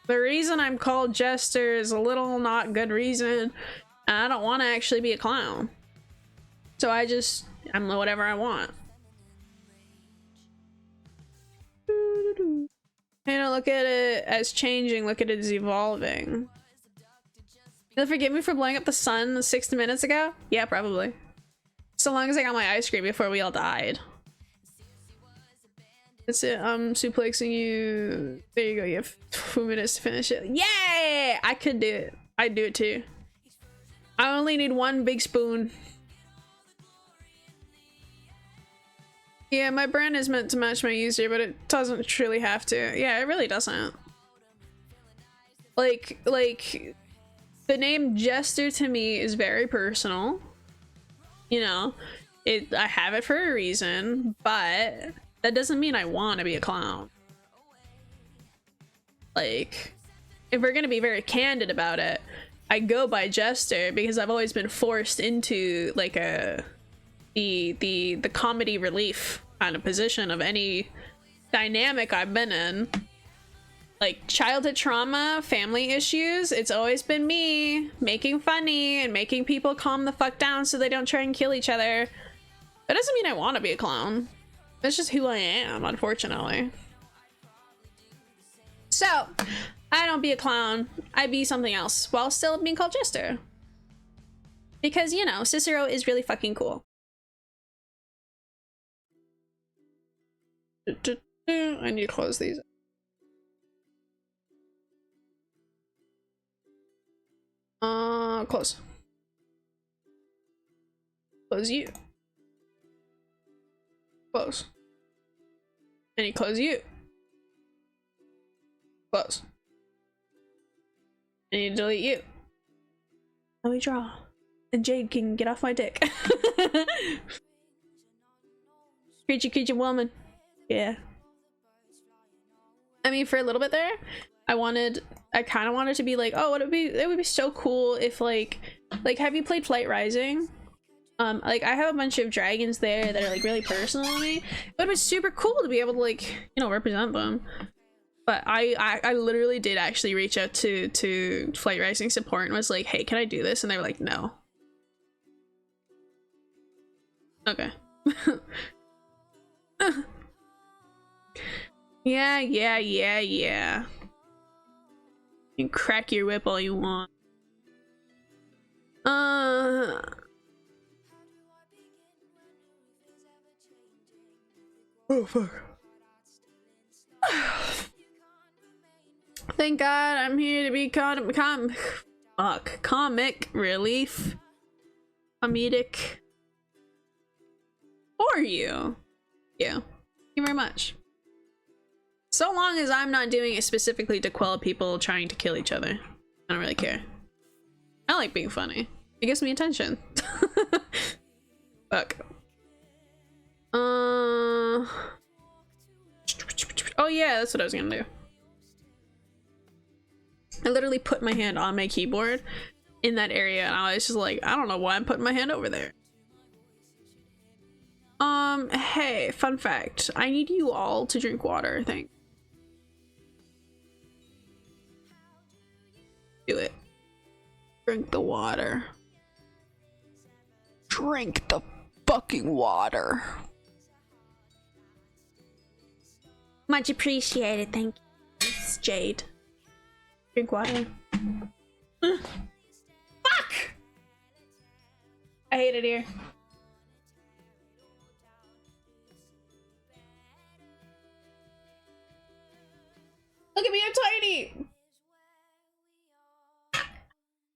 the reason I'm called Jester is a little not good reason. And I don't want to actually be a clown. So I'm whatever I want. You know, look at it as changing, look at it as evolving. You'll forgive me for blowing up the sun 60 minutes ago? Yeah, probably. So long as I got my ice cream before we all died. That's it, I'm suplexing you. There you go, you have 2 minutes to finish it. Yay! I could do it. I'd do it too. I only need 1 big spoon. Yeah, my brand is meant to match my user, but it doesn't truly have to. Yeah, it really doesn't. Like, the name Jester to me is very personal. You know, I have it for a reason, but that doesn't mean I want to be a clown. Like, if we're gonna be very candid about it, I go by Jester because I've always been forced into like the comedy relief kind of position of any dynamic I've been in. Like childhood trauma, family issues, it's always been me making funny and making people calm the fuck down so they don't try and kill each other. That doesn't mean I want to be a clown. That's just who I am, unfortunately. So, I don't be a clown, I be something else while still being called Jester. Because, you know, Cicero is really fucking cool. I need to close these. Close. Close you. Close. I need to close you. Close. I need to delete you. Let me draw. And Jade can get off my dick. Creature woman. Yeah. I mean, for a little bit there, I kind of wanted to be like, oh, it would be so cool if like, have you played Flight Rising? Like I have a bunch of dragons there that are like really personal to me. It would be super cool to be able to like, you know, represent them. But I literally did actually reach out to Flight Rising support and was like, hey, can I do this? And they were like, no. Okay. Yeah. You can crack your whip all you want. Oh fuck. Thank God I'm here to be comic relief. Comedic. For you. Yeah. Thank you very much. So long as I'm not doing it specifically to quell people trying to kill each other. I don't really care. I like being funny. It gives me attention. Fuck. Oh yeah, that's what I was gonna do. I literally put my hand on my keyboard in that area and I was just like, I don't know why I'm putting my hand over there. Hey, fun fact. I need you all to drink water, I think. Do it. Drink the water. Drink the fucking water. Much appreciated, thank you. It's Jade. Drink water. Fuck! I hate it here. Look at me, I'm tiny!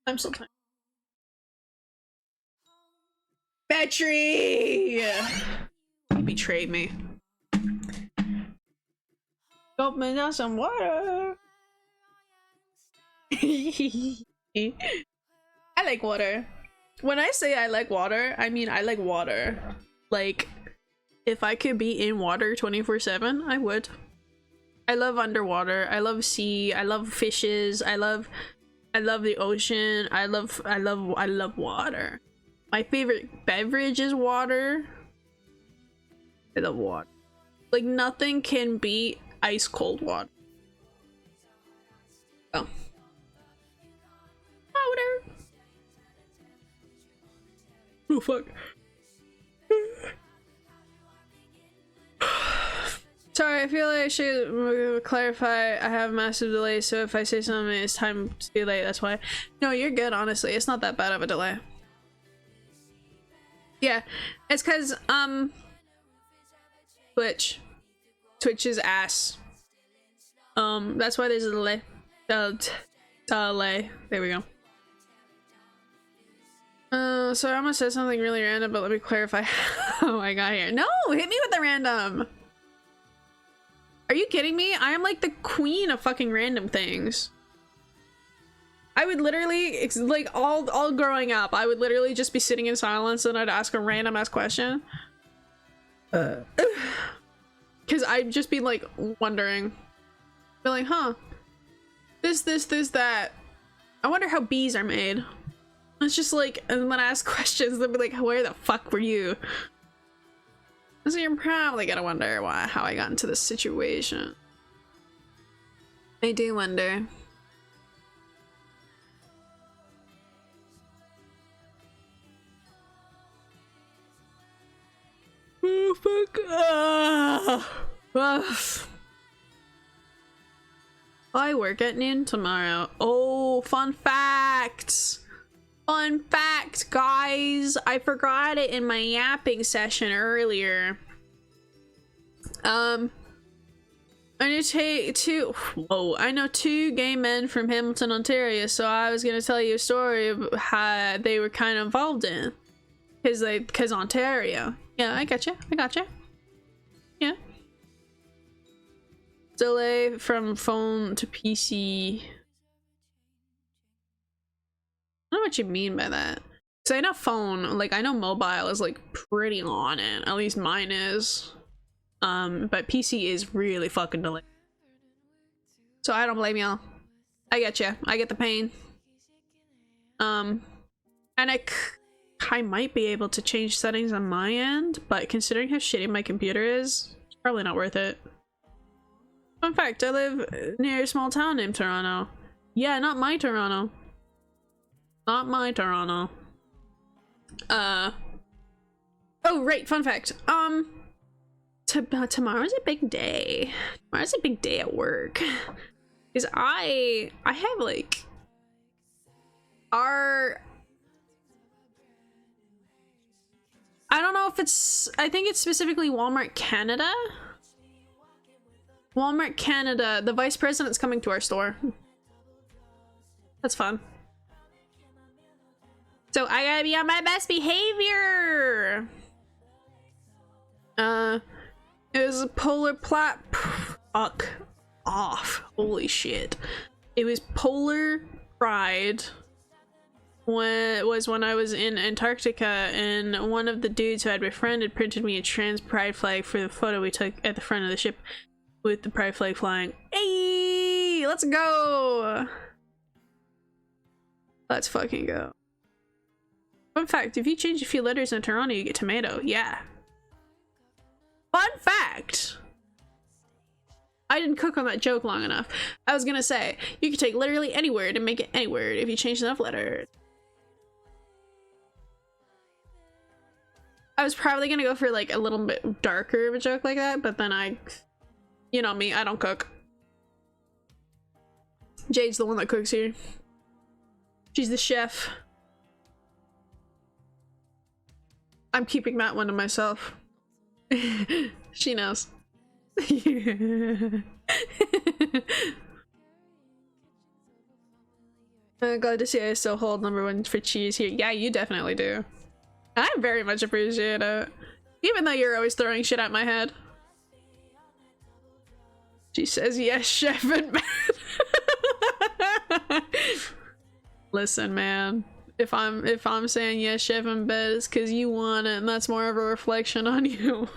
I'm so tiny. Battery! You betrayed me. Gulp me down some water. I like water. When I say I like water, I mean I like water. Like, if I could be in water 24/7, I would. I love underwater. I love sea. I love fishes. I love the ocean. I love water. My favorite beverage is water. I love water. Like nothing can beat ice cold water. Oh. Water. Oh fuck. Sorry, I feel like I should clarify. I have a massive delay, so if I say something, it's time too late. That's why. No, you're good. Honestly, it's not that bad of a delay. Yeah, it's because Twitch's ass. That's why there's a delay. Delay. There we go. So I'm gonna say something really random, but let me clarify how I got here. No, hit me with the random. Are you kidding me? I am like the queen of fucking random things. I would literally, it's like all growing up, I would literally just be sitting in silence and I'd ask a random ass question. Cause I'd just be like wondering. Be like, huh? This, that. I wonder how bees are made. It's just like, and then I ask questions, they'll be like, where the fuck were you? So you're probably gonna wonder how I got into this situation. I do wonder. Oh fuck. I work at noon tomorrow. Oh, fun facts. Fun fact, guys, I forgot it in my yapping session earlier. I know I know two gay men from Hamilton, Ontario, so I was gonna tell you a story of how they were kind of involved in. Cause Ontario. Yeah, I gotcha. Yeah. Delay from phone to PC. I don't know what you mean by that. Cause I know phone, like I know mobile is like pretty on it. At least mine is. But PC is really fucking delayed. So I don't blame y'all. I get you. I get the pain. And I might be able to change settings on my end, but considering how shitty my computer is, it's probably not worth it. Fun fact, I live near a small town named Toronto. Yeah, not my Toronto. Not my Toronto. Oh right, fun fact. Tomorrow's a big day. Tomorrow's a big day at work. Because I have like I don't know if it's, I think it's specifically Walmart Canada. Walmart Canada, the vice president's coming to our store. That's fun. So I gotta be on my best behavior. It was a polar fuck off. Holy shit. It was Polar Pride. When I was in Antarctica, and one of the dudes who I'd befriended printed me a trans pride flag for the photo we took at the front of the ship with the pride flag flying. Hey, let's go! Let's fucking go. Fun fact, if you change a few letters in Toronto, you get tomato. Yeah. Fun fact! I didn't cook on that joke long enough. I was gonna say, you could take literally any word and make it any word if you change enough letters. I was probably gonna go for like a little bit darker of a joke like that, but then you know me, I don't cook. Jade's the one that cooks here. She's the chef. I'm keeping that one to myself. She knows. I'm glad to see I still hold #1 for cheese here. Yeah, you definitely do. I very much appreciate it. Even though you're always throwing shit at my head. She says yes, chef, in bed. Listen, man. If I'm saying yes, chef, in bed, it's because you want it, and that's more of a reflection on you.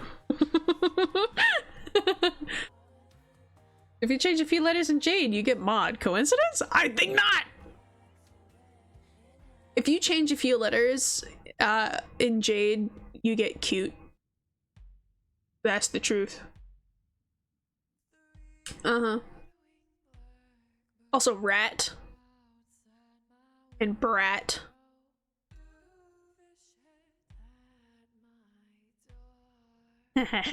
If you change a few letters in Jade, you get mod. Coincidence? I think not! If you change a few letters in Jade, you get cute. That's the truth. Uh-huh. Also rat. And brat. Egg!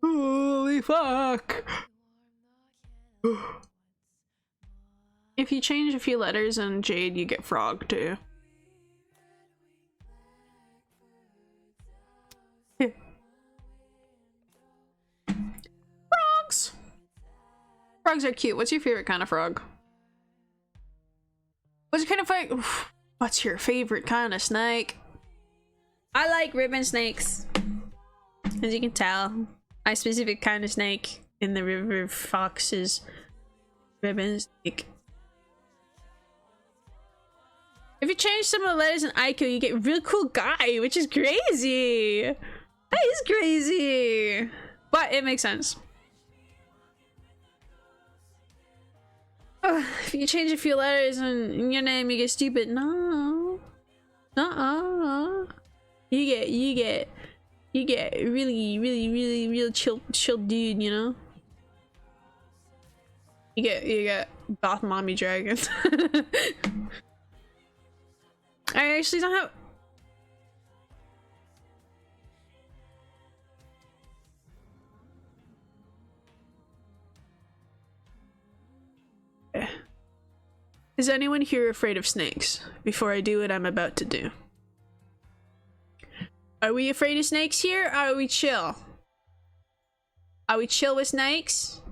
Holy fuck! If you change a few letters in Jade, you get frog too. Frogs! Frogs are cute. What's your favorite kind of frog? What's your favorite kind of snake? I like ribbon snakes. As you can tell, my specific kind of snake in the river foxes ribbon snake. If you change some of the letters in Aiko, you get a real cool guy, which is crazy. That is crazy, but it makes sense. If you change a few letters in your name, you get stupid. No. You get really real chill dude, you know? You get goth mommy dragon. I actually don't have... Is anyone here afraid of snakes? Before I do what I'm about to do. Are we afraid of snakes here? Or are we chill? Are we chill with snakes?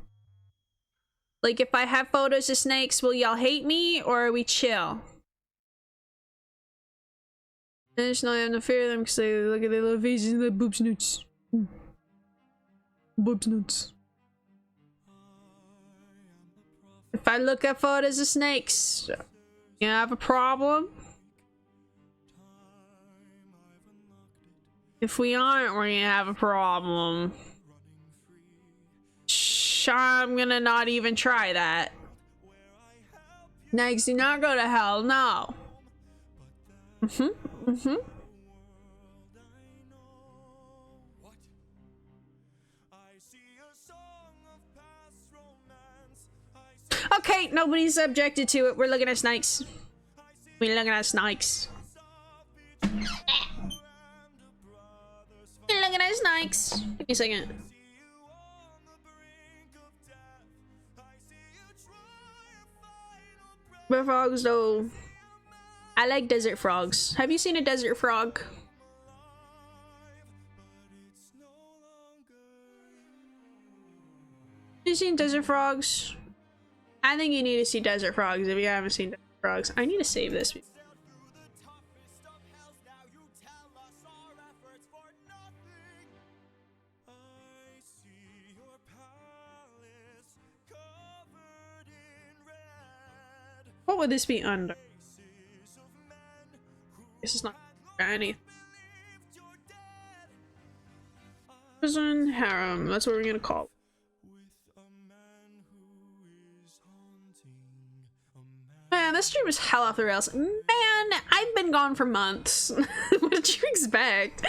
Like, if I have photos of snakes, will y'all hate me, or are we chill? I just not have no fear of them because they look at their little faces and their boobs nuts. Boobs nuts. If I look at photos of snakes, you have a problem? If we aren't, we're gonna have a problem. I'm gonna not even try that. Snakes do not go to hell, no. Okay, nobody's objected to it. We're looking at snakes. We're looking at snakes. We're looking at snakes. Give me a second. But frogs though. I like desert frogs. Have you seen a desert frog? Have you seen desert frogs? I think you need to see desert frogs if you haven't seen desert frogs. I need to save this. What would this be under? This is not anything. Prison harem. That's what we're gonna call it. Man, this stream is hell off the rails. Man, I've been gone for months. What did you expect?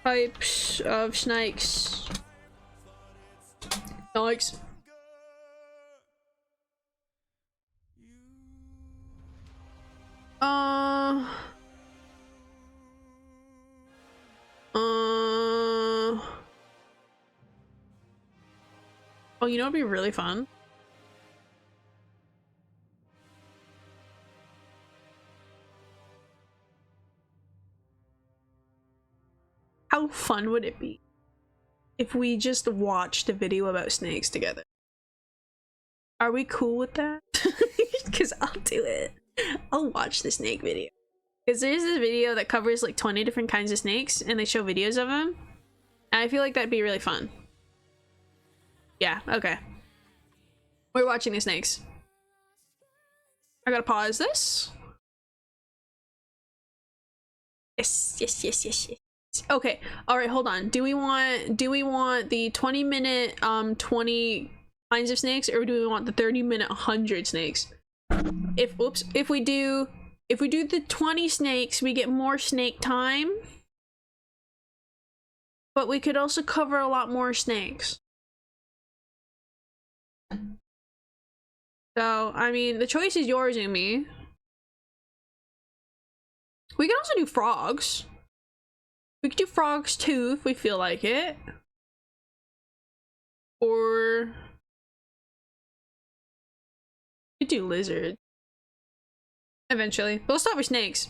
Types of snakes. Snakes. Oh, you know what'd be really fun? How fun would it be if we just watched a video about snakes together? Are we cool with that? Because I'll do it. I'll watch the snake video. Because there's this video that covers like 20 different kinds of snakes and they show videos of them. And I feel like that'd be really fun. Yeah, okay. We're watching the snakes. I gotta pause this. Yes. Okay, all right, hold on. Do we want the 20-minute 20 kinds of snakes, or do we want the 30-minute 100 snakes? If we do the 20 snakes, we get more snake time, but we could also cover a lot more snakes. So, I mean, the choice is yours and me. We can also do frogs. We could do frogs too if we feel like it. Or we could do lizards. Eventually. But let's start with snakes.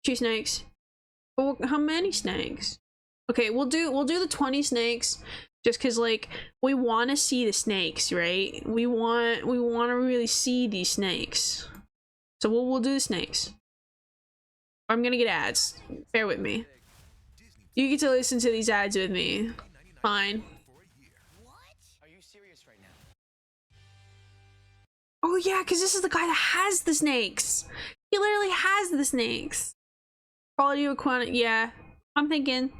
2 snakes. But how many snakes? Okay, we'll do the 20 snakes just because like we want to see the snakes, right? We want to really see these snakes. So we'll do the snakes. I'm gonna get ads. Bear with me. You get to listen to these ads with me. Fine. Oh yeah, because this is the guy that has the snakes. He literally has the snakes. Quality of quantity. Yeah, I'm thinking.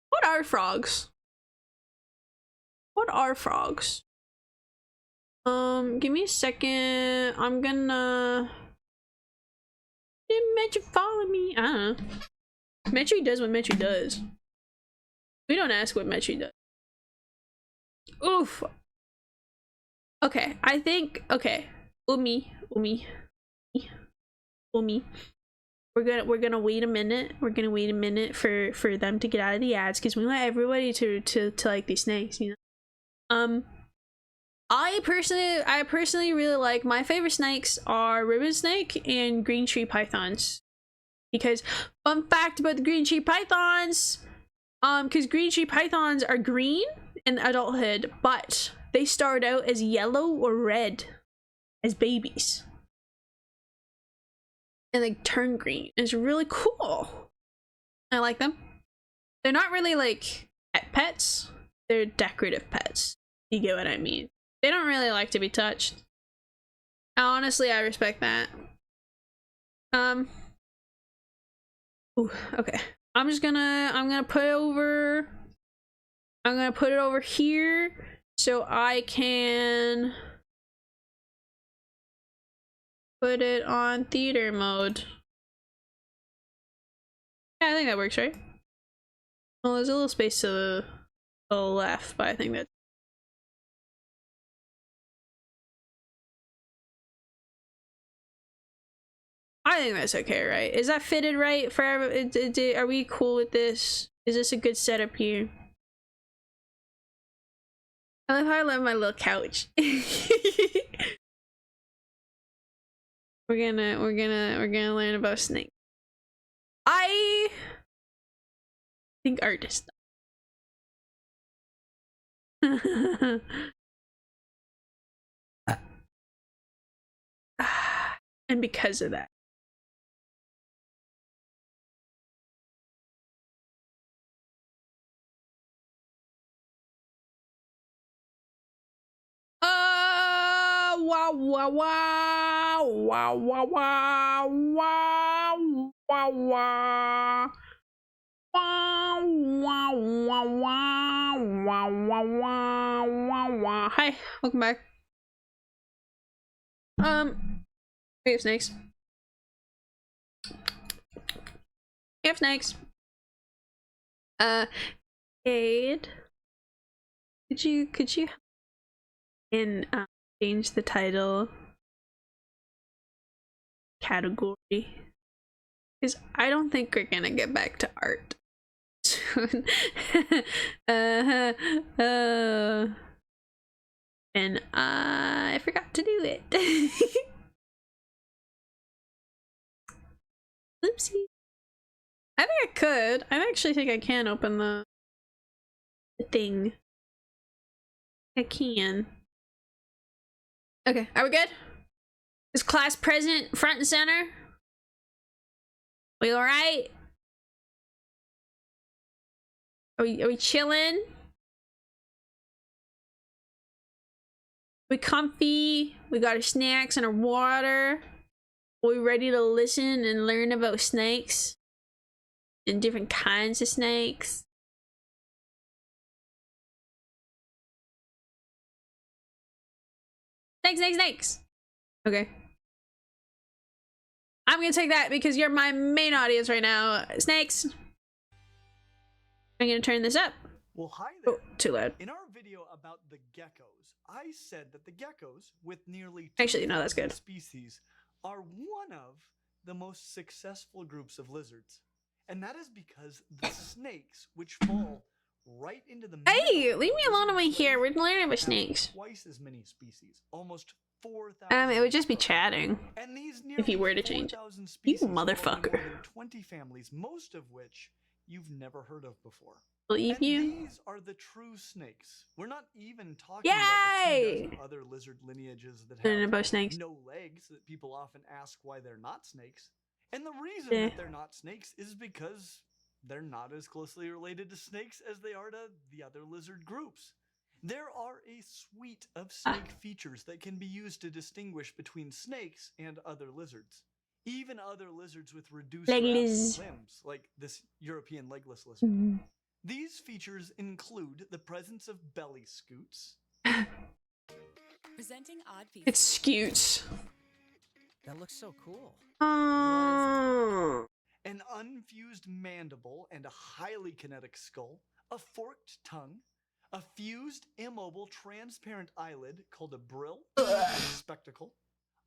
What are frogs? What are frogs? Give me a second. I'm gonna. Did Metri follow me? I don't know. Metri does what Metri does. We don't ask what Metri does. Oof. Okay, I think okay. Umi. We're gonna wait a minute. We're gonna wait a minute for them to get out of the ads because we want everybody to like these snakes, you know. I personally really like, my favorite snakes are ribbon snake and green tree pythons. Because fun fact about the green tree pythons, because green tree pythons are green in adulthood, but they start out as yellow or red as babies. And they turn green. It's really cool. I like them. They're not really like pets. They're decorative pets. You get what I mean? They don't really like to be touched. Honestly, I respect that. Ooh, okay. I'm gonna put it over. I'm gonna put it over here so I can put it on theater mode. Yeah, I think that works, right? Well, there's a little space to the left, but I think that. I think that's okay, right? Is that fitted right for everyone? Are we cool with this? Is this a good setup here? I love how I love my little couch. we're gonna learn about snakes. I think artist. And because of that. Wow, wow, wow, wow, wow, wow, wow, wow, wow. Wow, wow, wow, wow, wow, wow, wow, wow, wow. Hi, welcome back. We have snakes. We have snakes. Cade, could you and change the title category? Because I don't think we're gonna get back to art soon. And I forgot to do it. Oopsie. I think I could. I actually think I can open the thing. I can. Okay, are we good? Is class present front and center? We alright? Are we chilling? We comfy? We got our snacks and our water? Are we ready to listen and learn about snakes? And different kinds of snakes? Snakes! Okay. I'm gonna take that because you're my main audience right now. Snakes! I'm gonna turn this up. Well, hi there. Oh, too loud. In our video about the geckos, I said that the geckos, with nearly Actually, no, that's 2,000 good. species, are one of the most successful groups of lizards. And that is because the snakes, which fall right into the Hey, leave me alone over here. We're learning about have snakes. twice as many species, almost 4,000. It would just be chatting. And these if you were to change it. You motherfucker. More than 20 families, most of which you've never heard of before. Believe and you? These are the true snakes. We're not even talking Yay! about the other lizard lineages that Learning have about snakes. no legs that people often ask why they're not snakes. And the reason that they're not snakes is because they're not as closely related to snakes as they are to the other lizard groups. There are a suite of snake features that can be used to distinguish between snakes and other lizards. Even other lizards with reduced limbs, like this European legless lizard. These features include the presence of belly scoots. Presenting odd pieces. It's scoots. That looks so cool. An unfused mandible and a highly kinetic skull, a forked tongue, a fused, immobile, transparent eyelid called a brill, a spectacle,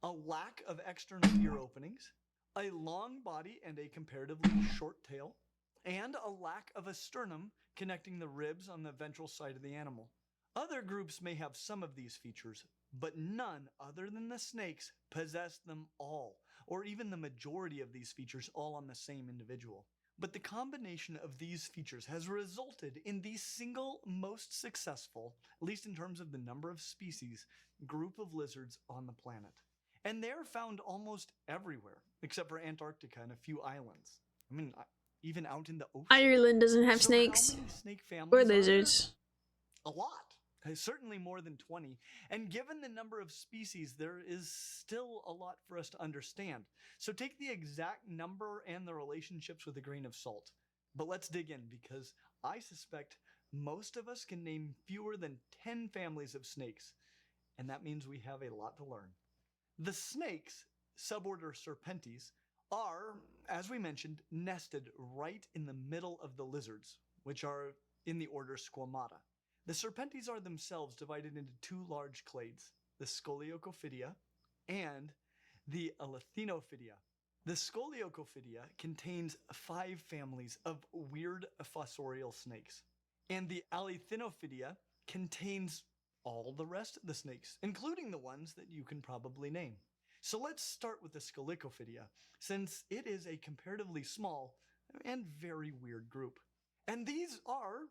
a lack of external ear openings, a long body and a comparatively short tail, and a lack of a sternum connecting the ribs on the ventral side of the animal. Other groups may have some of these features, but none other than the snakes possess them all, or even the majority of these features all on the same individual. But the combination of these features has resulted in the single most successful, at least in terms of the number of species, group of lizards on the planet. And they're found almost everywhere, except for Antarctica and a few islands. I mean, even out in the ocean. Ireland doesn't have So snakes. how many snake families Or are there? lizards. A lot. Certainly more than 20. And given the number of species, there is still a lot for us to understand. So take the exact number and the relationships with a grain of salt. But let's dig in, because I suspect most of us can name fewer than 10 families of snakes. And that means we have a lot to learn. The snakes, suborder Serpentes, are, as we mentioned, nested right in the middle of the lizards, which are in the order Squamata. The Serpentes are themselves divided into two large clades, the Scoliocophidea and the Elithinophidia. The Scoliocophidea contains 5 families of weird fossorial snakes, and the Elithinophidia contains all the rest of the snakes, including the ones that you can probably name. So let's start with the Scoliocophidea, since it is a comparatively small and very weird group. And these are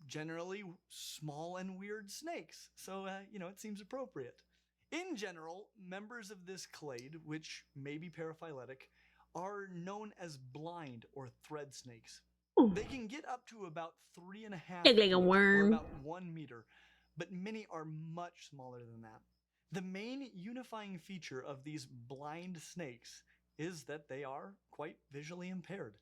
generally small and weird snakes, so it seems appropriate. In general, members of this clade, which may be paraphyletic, are known as blind or thread snakes. Ooh. They can get up to about 3.5 Look like a feet, or worm. about 1 meter, but many are much smaller than that. The main unifying feature of these blind snakes is that they are quite visually impaired.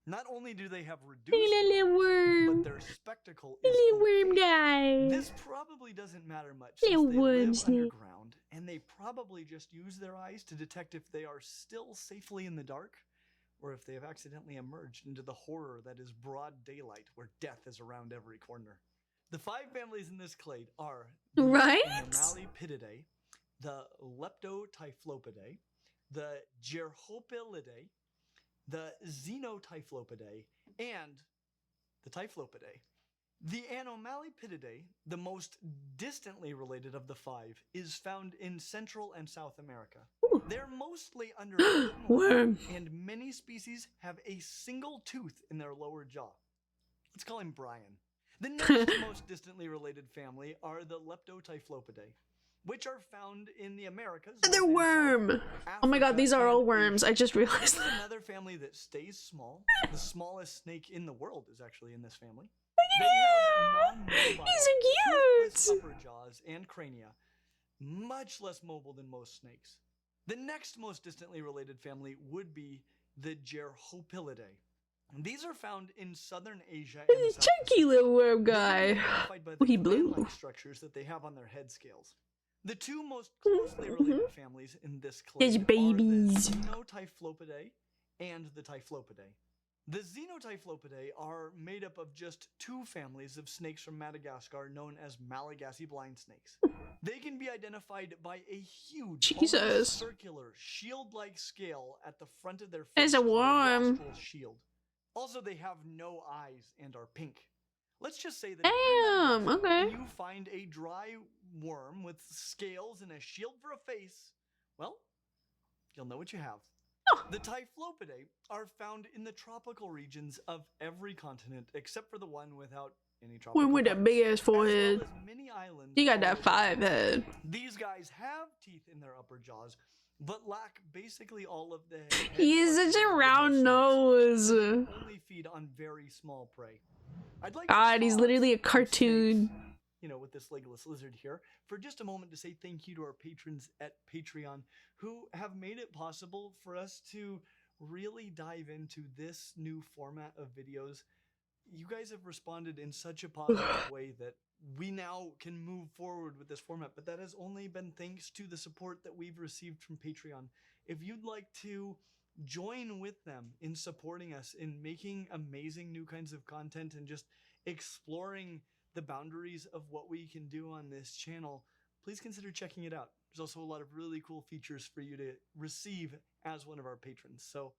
Not only do they have reduced Little worm. but their spectacle is Little worm opaque. guy. This probably doesn't matter much since Little they worm live snake. underground, and they probably just use their eyes to detect if they are still safely in the dark, or if they have accidentally emerged into the horror that is broad daylight where death is around every corner. The 5 families in this clade are the Right? Anomalipitidae, the Leptotyphlopidae, the Gerhopilidae, the Xenotyphlopidae, and the Typhlopidae. The Anomalipitidae, the most distantly related of the 5, is found in Central and South America. Ooh. They're mostly under Worm. and many species have a single tooth in their lower jaw. Let's call him Brian. The next most distantly related family are the Leptotyphlopidae, which are found in the Americas. They're worm. Oh my god, these are all worms. I just realized This is that. another family that stays small. The smallest snake in the world is actually in this family. They have non-mobile, He's so toothless cute. upper jaws and crania, much less mobile than most snakes. The next most distantly related family would be the Gerhopilidae. These are found in southern Asia and the South Chunky little worm Pacific. guy. They can be identified by Oh, the he blew. fan-like structures that they have on their head scales. The 2 most closely related families in this His clade babies. are the Xenotyphlopidae and the Typhlopidae. The Xenotyphlopidae are made up of just 2 families of snakes from Madagascar known as Malagasy blind snakes. They can be identified by a huge, almost Jesus. circular, shield-like scale at the front of their face. There's a called worm. rostral shield. Also, they have no eyes and are pink. Let's just say that Damn, if you're in okay. and you find a dry worm with scales and a shield for a face, well, you'll know what you have. The Typhlopidae are found in the tropical regions of every continent except for the one without any tropical Worm with a parts, big ass as well forehead. as many islands He got all that over 5 the world. head. These guys have teeth in their upper jaws, but lack basically all of the head He has parts such a of round most nose. snakes. They only feed on very small prey. I'd like to God, he's pause literally a on cartoon. snakes, with this legless lizard here, for just a moment to say thank you to our patrons at Patreon who have made it possible for us to really dive into this new format of videos. You guys have responded in such a positive way that we now can move forward with this format, but that has only been thanks to the support that we've received from Patreon. If you'd like to join with them in supporting us in making amazing new kinds of content and just exploring the boundaries of what we can do on this channel, please consider checking it out. There's also a lot of really cool features for you to receive as one of our patrons. So,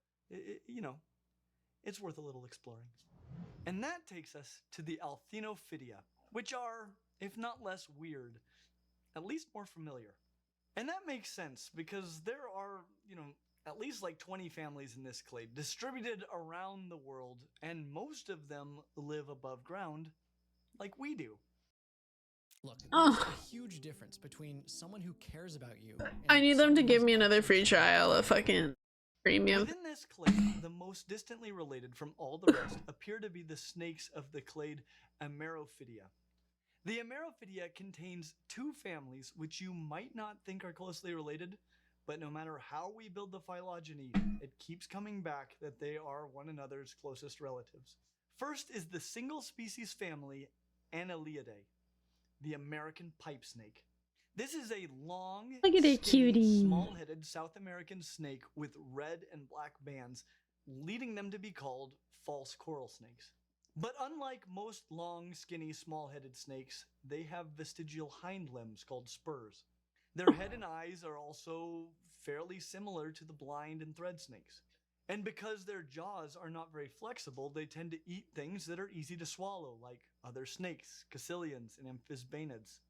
it's worth a little exploring. And that takes us to the Althenophidia, which are, if not less weird, at least more familiar. And that makes sense because there are, at least like 20 families in this clade distributed around the world, and most of them live above ground like we do. Look, there's Oh. a huge difference between someone who cares about you. I and need them to someone give who's me another actually free trying to trial help of you. fucking premium. Within this clade, the most distantly related from all the rest appear to be the snakes of the clade Amerophidia. The Amerophidia contains two families which you might not think are closely related, but no matter how we build the phylogeny, it keeps coming back that they are one another's closest relatives. First is the single species family Annelidae, the American pipe snake. This is a long, Look at that skinny, cutie. small-headed South American snake with red and black bands, leading them to be called false coral snakes. But unlike most long, skinny, small-headed snakes, they have vestigial hind limbs called spurs. Their head and eyes are also fairly similar to the blind and thread snakes. And because their jaws are not very flexible, they tend to eat things that are easy to swallow, like other snakes, caecilians, and amphisbaenids.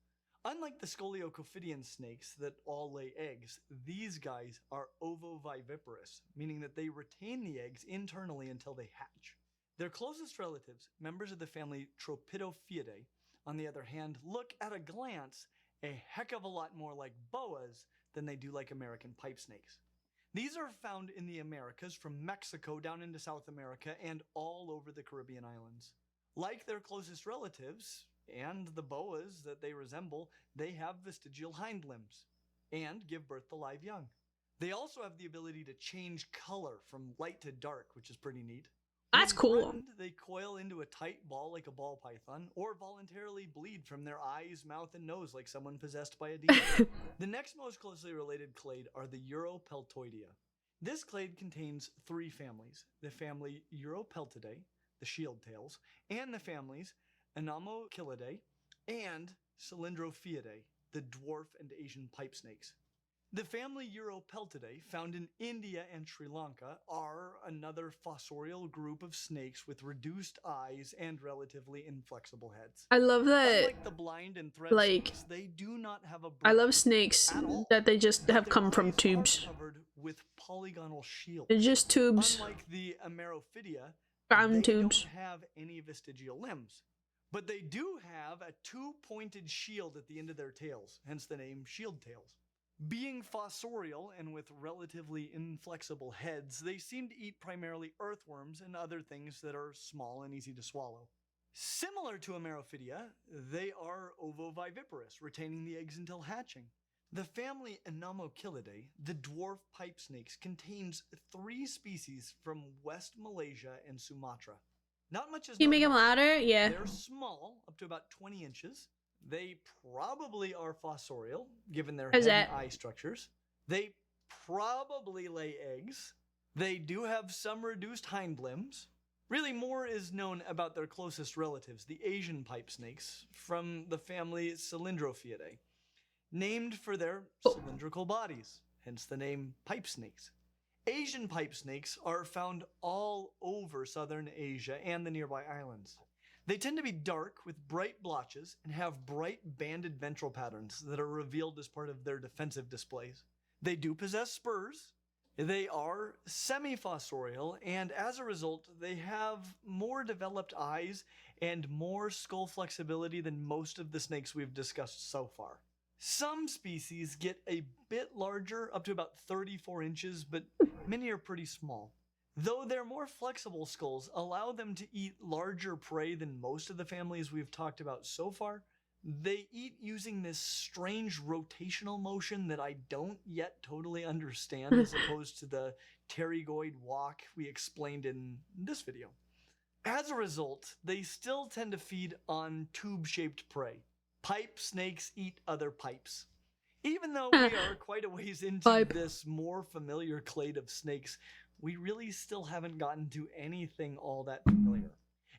Unlike the scoliocophidian snakes that all lay eggs, these guys are ovoviviparous, meaning that they retain the eggs internally until they hatch. Their closest relatives, members of the family Tropidophiidae, on the other hand, look at a glance a heck of a lot more like boas than they do like American pipe snakes. These are found in the Americas from Mexico down into South America and all over the Caribbean islands. Like their closest relatives, and the boas that they resemble, they have vestigial hind limbs and give birth to live young. They also have the ability to change color from light to dark, which is pretty neat. That's When cool. threatened, they coil into a tight ball like a ball python, or voluntarily bleed from their eyes, mouth, and nose like someone possessed by a demon. The next most closely related clade are the Europeltoidea. This clade contains three families: the family Europeltidae, the shield tails, and the families Anomochilidae and Cylindrophiidae, the dwarf and Asian pipe snakes. The family Europeltidae, found in India and Sri Lanka, are another fossorial group of snakes with reduced eyes and relatively inflexible heads. I love that. Unlike the blind and thread like, snakes, they do not have a I brain love snakes at all, that they just but have their come from eyes are tubes. covered with polygonal shields. They're just tubes. Unlike the Amerophidia, Ground they tubes. don't have any vestigial limbs. But they do have a two-pointed shield at the end of their tails, hence the name shield tails. Being fossorial and with relatively inflexible heads, they seem to eat primarily earthworms and other things that are small and easy to swallow. Similar to Amerophidia, they are ovoviviparous, retaining the eggs until hatching. The family Anomochilidae, the dwarf pipe snakes, contains 3 species from West Malaysia and Sumatra. Not much is Can you known make them about them. louder? Yeah. They're small, up to about 20 inches. They probably are fossorial, given their How's head and that? eye structures. They probably lay eggs. They do have some reduced hind limbs. Really, more is known about their closest relatives, the Asian pipe snakes, from the family Cylindrophiidae, named for their cylindrical bodies, hence the name pipe snakes. Asian pipe snakes are found all over southern Asia and the nearby islands. They tend to be dark with bright blotches and have bright banded ventral patterns that are revealed as part of their defensive displays. They do possess spurs. They are semi-fossorial, and as a result, they have more developed eyes and more skull flexibility than most of the snakes we've discussed so far. Some species get a bit larger, up to about 34 inches, but many are pretty small. Though their more flexible skulls allow them to eat larger prey than most of the families we've talked about so far, they eat using this strange rotational motion that I don't yet totally understand, as opposed to the pterygoid walk we explained in this video. As a result, they still tend to feed on tube-shaped prey. Pipe snakes eat other pipes. Even though we are quite a ways into this more familiar clade of snakes, we really still haven't gotten to anything all that familiar.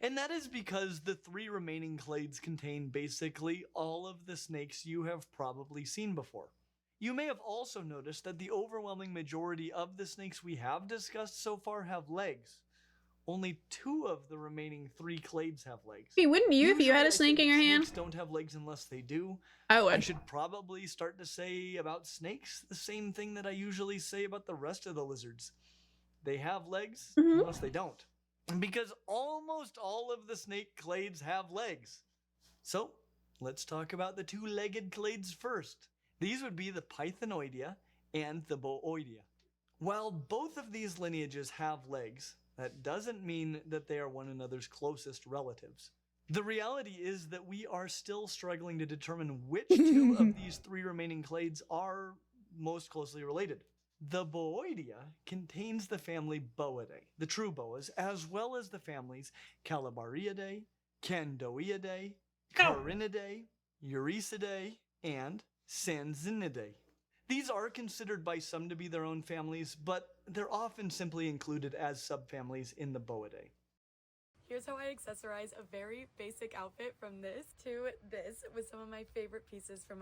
And that is because the 3 remaining clades contain basically all of the snakes you have probably seen before. You may have also noticed that the overwhelming majority of the snakes we have discussed so far have legs. Only 2 of the remaining 3 clades have legs. Hey, wouldn't you if you had Usually, a snake in your hand? Snakes don't have legs unless they do. I I would. should probably start to say about snakes the same thing that I usually say about the rest of the lizards. They have legs unless they don't. Because almost all of the snake clades have legs. So, let's talk about the 2-legged clades first. These would be the Pythonoidea and the Booidea. While both of these lineages have legs, that doesn't mean that they are one another's closest relatives. The reality is that we are still struggling to determine which 2 of these 3 remaining clades are most closely related. The Booidea contains the family Boidae, the true boas, as well as the families Calibariidae, Candoiidae, Carinidae, Euricidae, and Sanzinidae. These are considered by some to be their own families, but they're often simply included as subfamilies in the Boidae. Here's how I accessorize a very basic outfit from this to this with some of my favorite pieces from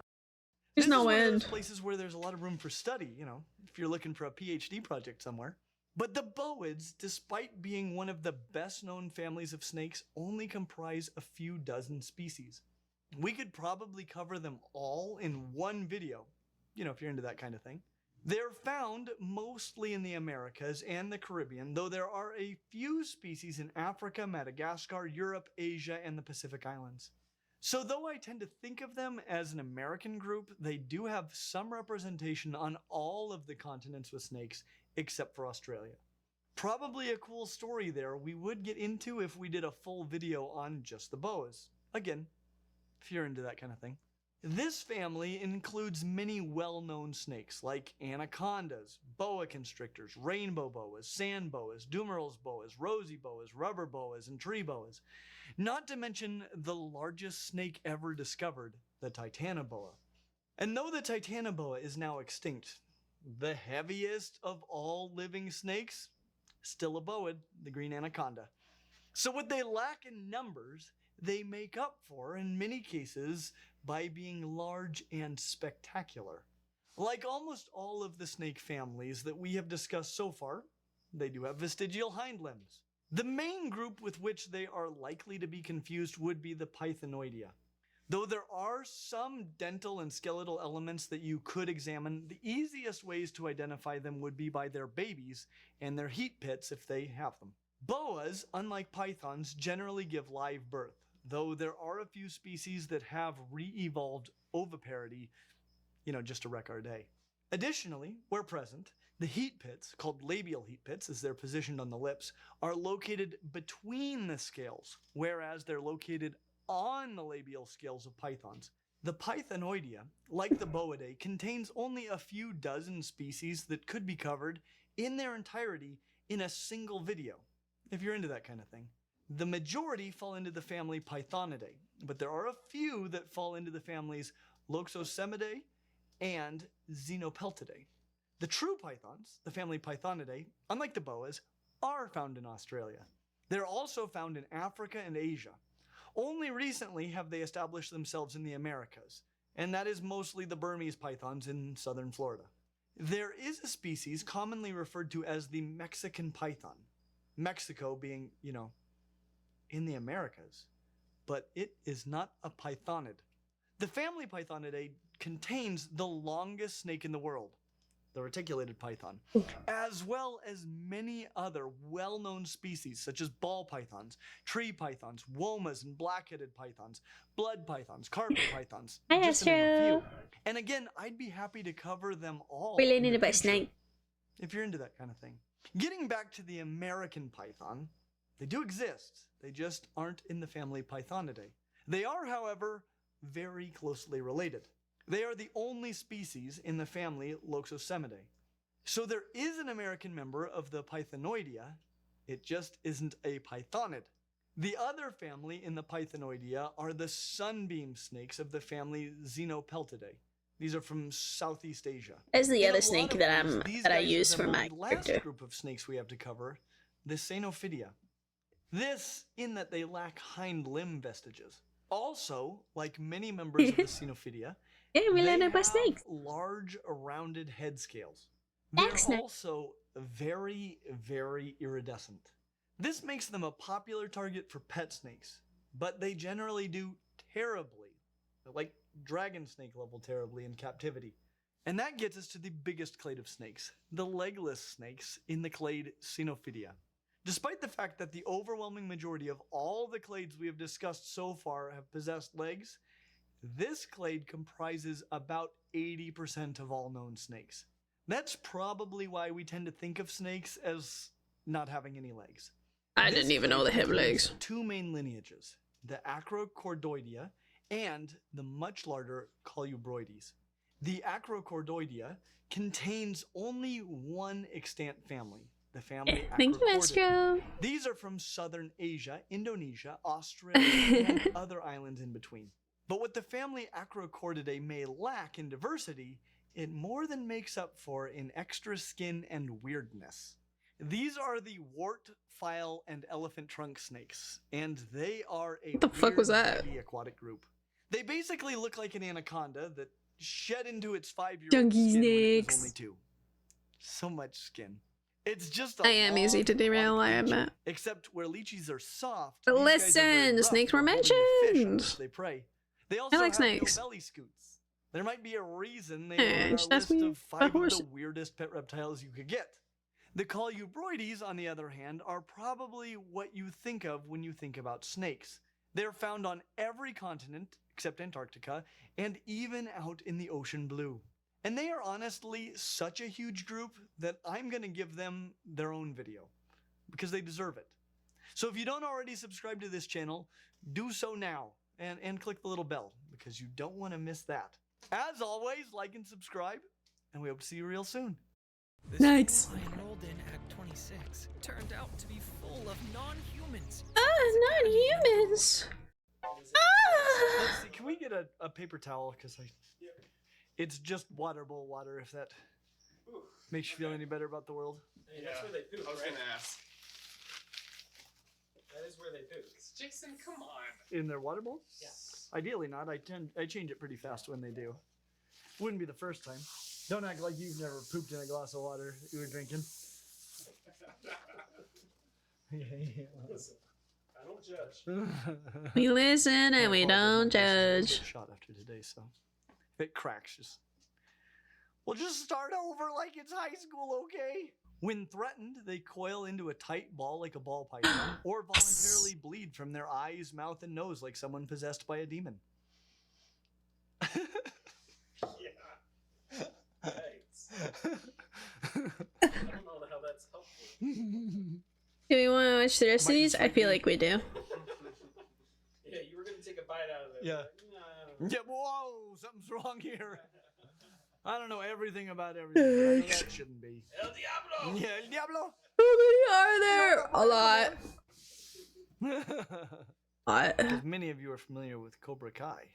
There's This no is one of end. those places where there's a lot of room for study, you know, if you're looking for a PhD project somewhere. But the boids, despite being one of the best known families of snakes, only comprise a few dozen species. We could probably cover them all in one video, you know, if you're into that kind of thing. They're found mostly in the Americas and the Caribbean, though there are a few species in Africa, Madagascar, Europe, Asia, and the Pacific Islands. So though I tend to think of them as an American group, they do have some representation on all of the continents with snakes, except for Australia. Probably a cool story there we would get into if we did a full video on just the boas. Again, if you're into that kind of thing. This family includes many well-known snakes like anacondas, boa constrictors, rainbow boas, sand boas, Dumeral's boas, rosy boas, rubber boas, and tree boas. Not to mention the largest snake ever discovered, the titanoboa. And though the titanoboa is now extinct, the heaviest of all living snakes, still a boid, the green anaconda. So what they lack in numbers, they make up for in many cases by being large and spectacular. Like almost all of the snake families that we have discussed so far, they do have vestigial hind limbs. The main group with which they are likely to be confused would be the Pythonoidea. Though there are some dental and skeletal elements that you could examine, the easiest ways to identify them would be by their babies and their heat pits if they have them. Boas, unlike pythons, generally give live birth, though there are a few species that have re-evolved oviparity, you know, just to wreck our day. Additionally, where present, the heat pits, called labial heat pits as they're positioned on the lips, are located between the scales, whereas they're located on the labial scales of pythons. The Pythonoidea, like the Boidae, contains only a few dozen species that could be covered in their entirety in a single video, if you're into that kind of thing. The majority fall into the family Pythonidae, but there are a few that fall into the families Loxosemidae and Xenopeltidae. The true pythons, the family Pythonidae, unlike the boas, are found in Australia. They're also found in Africa and Asia. Only recently have they established themselves in the Americas, and that is mostly the Burmese pythons in southern Florida. There is a species commonly referred to as the Mexican python, Mexico being, you know, in the Americas, but it is not a pythonid. The family Pythonidae contains the longest snake in the world, the reticulated python, as well as many other well-known species such as ball pythons, tree pythons, womas and black-headed pythons, blood pythons, carpet pythons, just to name a few. And again, I'd be happy to cover them all We in learning the about future, snake. if you're into that kind of thing. Getting back to the American python, they do exist. They just aren't in the family Pythonidae. They are, however, very closely related. They are the only species in the family Loxosemidae. So there is an American member of the Pythonoidea, it just isn't a pythonid. The other family in the Pythonoidea are the sunbeam snakes of the family Xenopeltidae. These are from Southeast Asia. That's the In a other lot snake of that ways, these I guys use for resemble my the last character. group of snakes we have to cover, the Caenophidia. This in that they lack hind limb vestiges. Also, like many members of the Xenophilia, Yeah, we they learned have about snakes. large, rounded head scales. They're Snake. also very, very iridescent. This makes them a popular target for pet snakes, but they generally do terribly, like dragon snake level terribly in captivity. And that gets us to the biggest clade of snakes, the legless snakes in the clade Xenophilia. Despite the fact that the overwhelming majority of all the clades we have discussed so far have possessed legs, this clade comprises about 80% of all known snakes. That's probably why we tend to think of snakes as not having any legs. I This didn't even know clade they have includes legs. two main lineages, the Acrochordoidea and the much larger Colubroides. The Acrochordoidea contains only one extant family, the family Thank you, Acrochordidae. Astro. These are from southern Asia, Indonesia, Australia, and other islands in between. But what the family Acrochordidae may lack in diversity, it more than makes up for in extra skin and weirdness. These are the wart, file, and elephant trunk snakes, and they are a What the fuck was weird, that? heavy aquatic group. They basically look like an anaconda that shed into its 5-year-old Junkie skin when it snakes. was only 2. So much skin. It's just I am easy to derail, I admit. Except where lychees are soft. But these guys are very listen, the rough snakes were for holding the fish on mentioned. which they prey. They also like have no snakes. belly scoots. There might be a reason they Hey, are on a just ask list me of about 5 of horses. the weirdest pet reptiles you could get. The Colubroides, on the other hand, are probably what you think of when you think about snakes. They're found on every continent except Antarctica, and even out in the ocean blue. And they are honestly such a huge group that I'm going to give them their own video, because they deserve it. So if you don't already subscribe to this channel, do so now, and click the little bell, because you don't want to miss that. As always, like and subscribe, and we hope to see you real soon. This Nice. school I enrolled in Act 26 turned out to be full of non-humans. Non-humans. Let's see, can we get a paper towel? Because it's just water bowl water, if that makes you feel any better about the world. Yeah, that's where they poop. I was right? gonna ask. That is where they poop. Jason, come on. In their water bowls? Yeah. Ideally not. I change it pretty fast when they do. Wouldn't be the first time. Don't act like you've never pooped in a glass of water that you were drinking. Listen, I don't judge. We listen and we don't judge. Shot after today, so if it cracks, we'll just start over like it's high school, okay? When threatened, they coil into a tight ball like a ball python, or voluntarily bleed from their eyes, mouth, and nose like someone possessed by a demon. Yeah. Thanks. I don't know how that's helpful. Do we want to watch the rest of Might these? I feel be. like we do. Yeah, you were gonna take a bite out of it. Yeah. No. Yeah, whoa, something's wrong here. I don't know everything about everything. But I know that shouldn't be. El Diablo! Yeah, El Diablo. How many are there? A lot. Because many of you are familiar with Cobra Kai,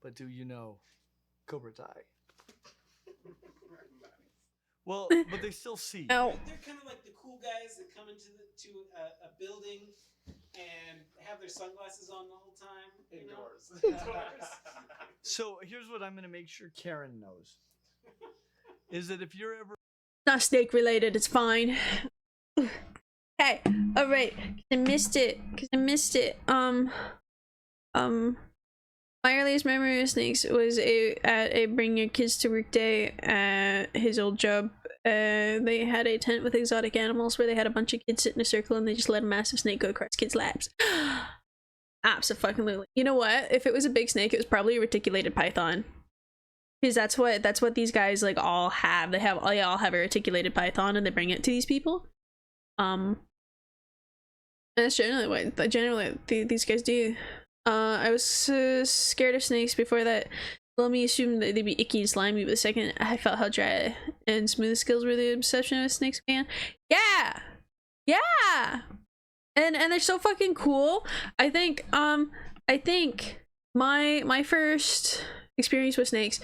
but do you know Cobra Tai? Well, but they still see. No. They're kind of like the cool guys that come into a building and have their sunglasses on the whole time. You know? Indoors. So here's what I'm going to make sure Karen knows. Is that if you're ever Not snake related, it's fine. Hey, alright. I missed it. My earliest memory of snakes was at a bring your kids to work day at his old job. They had a tent with exotic animals where they had a bunch of kids sit in a circle and they just let a massive snake go across kids' laps. Absolutely. You know what? If it was a big snake, it was probably a reticulated python. Because that's what these guys like all have. They all have a reticulated python and they bring it to these people. And that's generally what these guys do. I was scared of snakes before that. Let me assume that they'd be icky and slimy, but the second I felt how dry and smooth the skills were, the obsession with snakes began. Yeah! And they're so fucking cool. I think my first experience with snakes,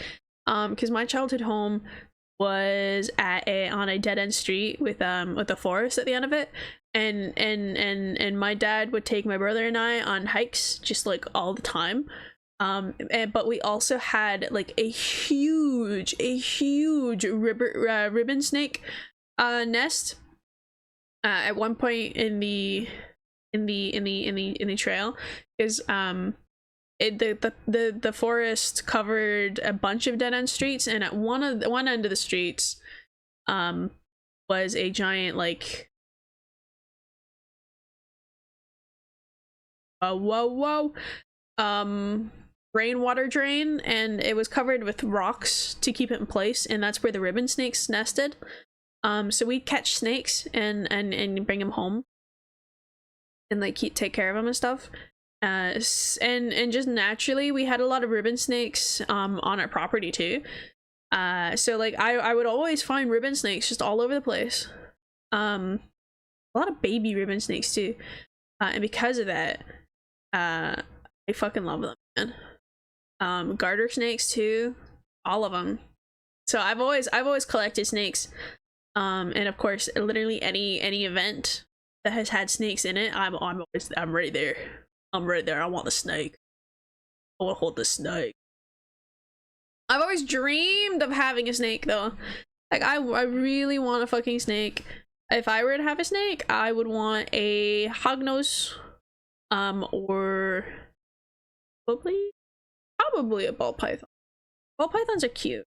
because my childhood home was at on a dead end street with a forest at the end of it, and my dad would take my brother and I on hikes just like all the time. But we also had like a huge ribbon snake nest at one point in the trail, because the forest covered a bunch of dead end streets, and at one end of the streets was a giant like rainwater drain, and it was covered with rocks to keep it in place, and that's where the ribbon snakes nested. So we'd catch snakes and bring them home and like take care of them and stuff. And just naturally we had a lot of ribbon snakes on our property too. So like I would always find ribbon snakes just all over the place. A lot of baby ribbon snakes too. And because of that, I fucking love them, man. Garter snakes too, all of them. So I've always collected snakes. And of course, literally any event that has had snakes in it, I'm right there. I'm right there. I want the snake. I want to hold the snake. I've always dreamed of having a snake though. Like I really want a fucking snake. If I were to have a snake, I would want a hognose, or probably a ball python. Ball pythons are cute.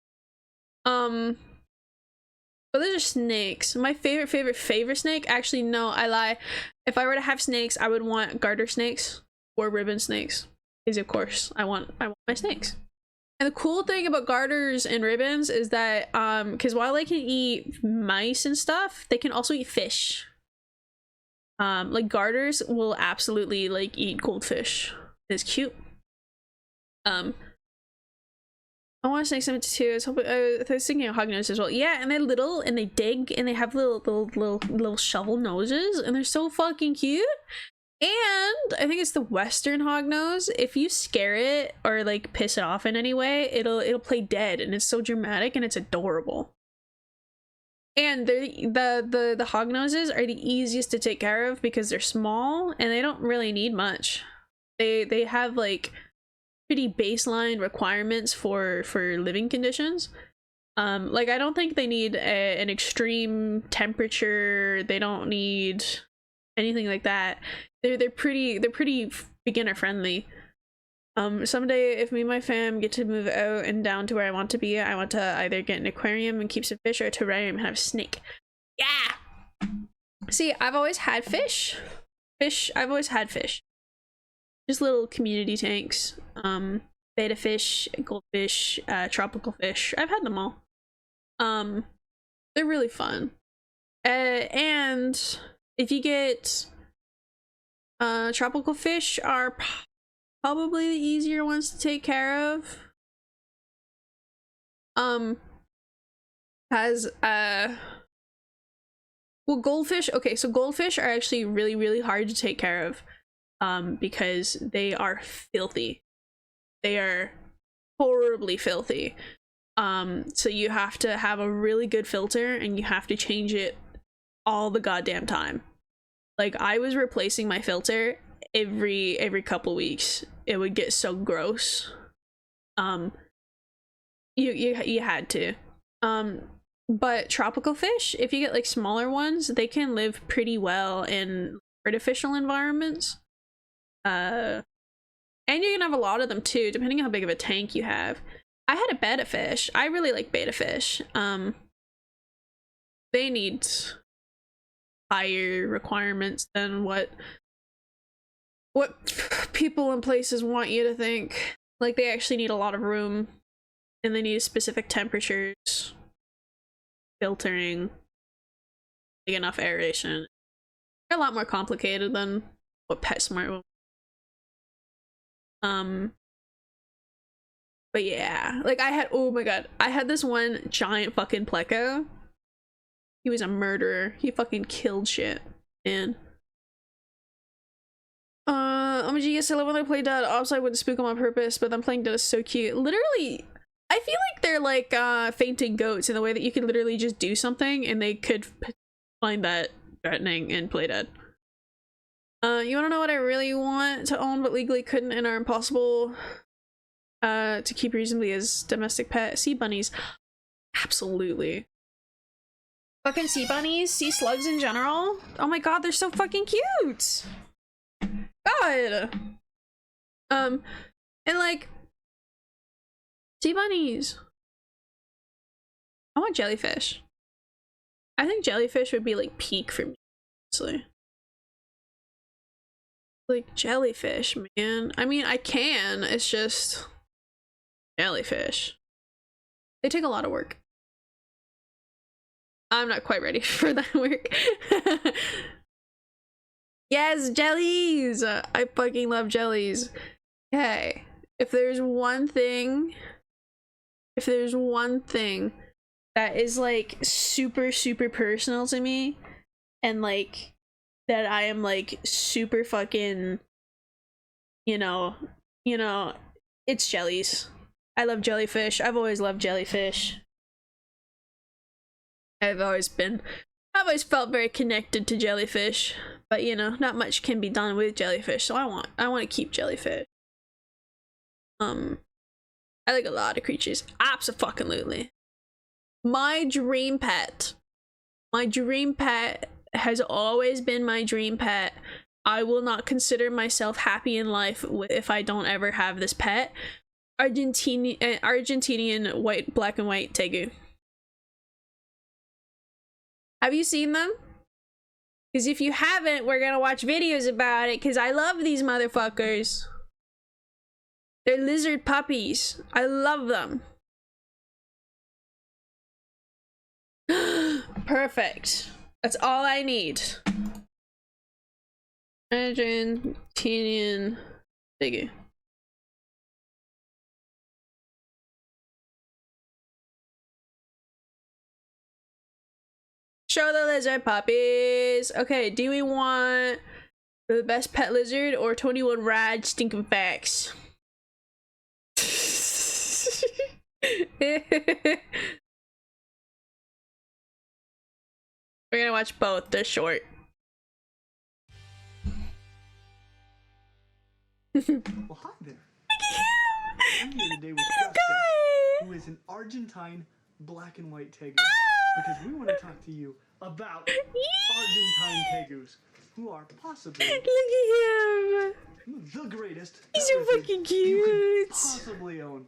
But those are snakes. My favorite snake. Actually, no, I lie. If I were to have snakes, I would want garter snakes or ribbon snakes. Because of course, I want my snakes. And the cool thing about garters and ribbons is that because while they can eat mice and stuff, they can also eat fish. Like garters will absolutely like eat goldfish. It's cute. I want to say something too. I was thinking of hognose as well. Yeah, and they're little and they dig and they have little shovel noses and they're so fucking cute. And I think it's the Western hognose. If you scare it or like piss it off in any way, it'll play dead, and it's so dramatic and it's adorable. And the hognoses are the easiest to take care of because they're small and they don't really need much. They have like pretty baseline requirements for living conditions. Like I don't think they need an extreme temperature. They don't need anything like that. They're pretty beginner friendly. Someday if me and my fam get to move out and down to where I want to be, I want to either get an aquarium and keep some fish, or a terrarium and have a snake. Yeah. See, I've always had fish. I've always had fish. Just little community tanks. Betta fish, goldfish, tropical fish. I've had them all. They're really fun. And if you get tropical fish are probably the easier ones to take care of. Well, goldfish, okay, so goldfish are actually really hard to take care of because they are filthy. They are horribly filthy. So you have to have a really good filter and you have to change it all the goddamn time. Like I was replacing my filter every couple weeks. It would get so gross. You had to. But tropical fish, if you get like smaller ones, they can live pretty well in artificial environments. And you can have a lot of them too, depending on how big of a tank you have. I had a betta fish. I really like betta fish. They need higher requirements than what people in places want you to think. Like they actually need a lot of room, and they need specific temperatures, filtering, big enough aeration. They're a lot more complicated than what PetSmart will. But yeah, like I had, oh my god, I had this one giant fucking pleco. He was a murderer. He fucking killed shit, man. Oh my god, yes, I love when I play Dead. Obviously I wouldn't spook him on purpose, but then playing Dead is so cute. Literally, I I feel like they're like fainting goats in the way that you can literally just do something and they could find that threatening and play dead. You wanna know what I really want to own but legally couldn't and are impossible to keep reasonably as domestic pet? Sea bunnies. Absolutely. Fucking sea bunnies, sea slugs in general. Oh my god, they're so fucking cute. God. And like sea bunnies. I want jellyfish. I think jellyfish would be like peak for me, honestly. Like jellyfish, man. I mean, I can, it's just jellyfish. They take a lot of work. I'm not quite ready for that work. Yes, jellies! I fucking love jellies. Okay, if there's one thing that is like super personal to me and like that I am like super fucking, you know, it's jellies. I love jellyfish. I've always loved jellyfish. I've always felt very connected to jellyfish, but you know, not much can be done with jellyfish, so I want to keep jellyfish. I like a lot of creatures. Abso-fucking-lutely. My dream pet has always been my dream pet. I will not consider myself happy in life if I don't ever have this pet. Argentinian black and white tegu. Have you seen them? Because if you haven't, we're gonna watch videos about it because I love these motherfuckers. They're lizard puppies. I love them. Perfect. That's all I need. Argentinian tegu. Show the lizard puppies. Okay, do we want the best pet lizard or 21 rad stinking facts? We're gonna watch both. They're short. Well, hi there. I'm here today with Gus, who is an Argentine black and white tegu, because we want to talk to you about Argentine tegus, who are possibly Look at him. the greatest He's so fucking cute. you could possibly own.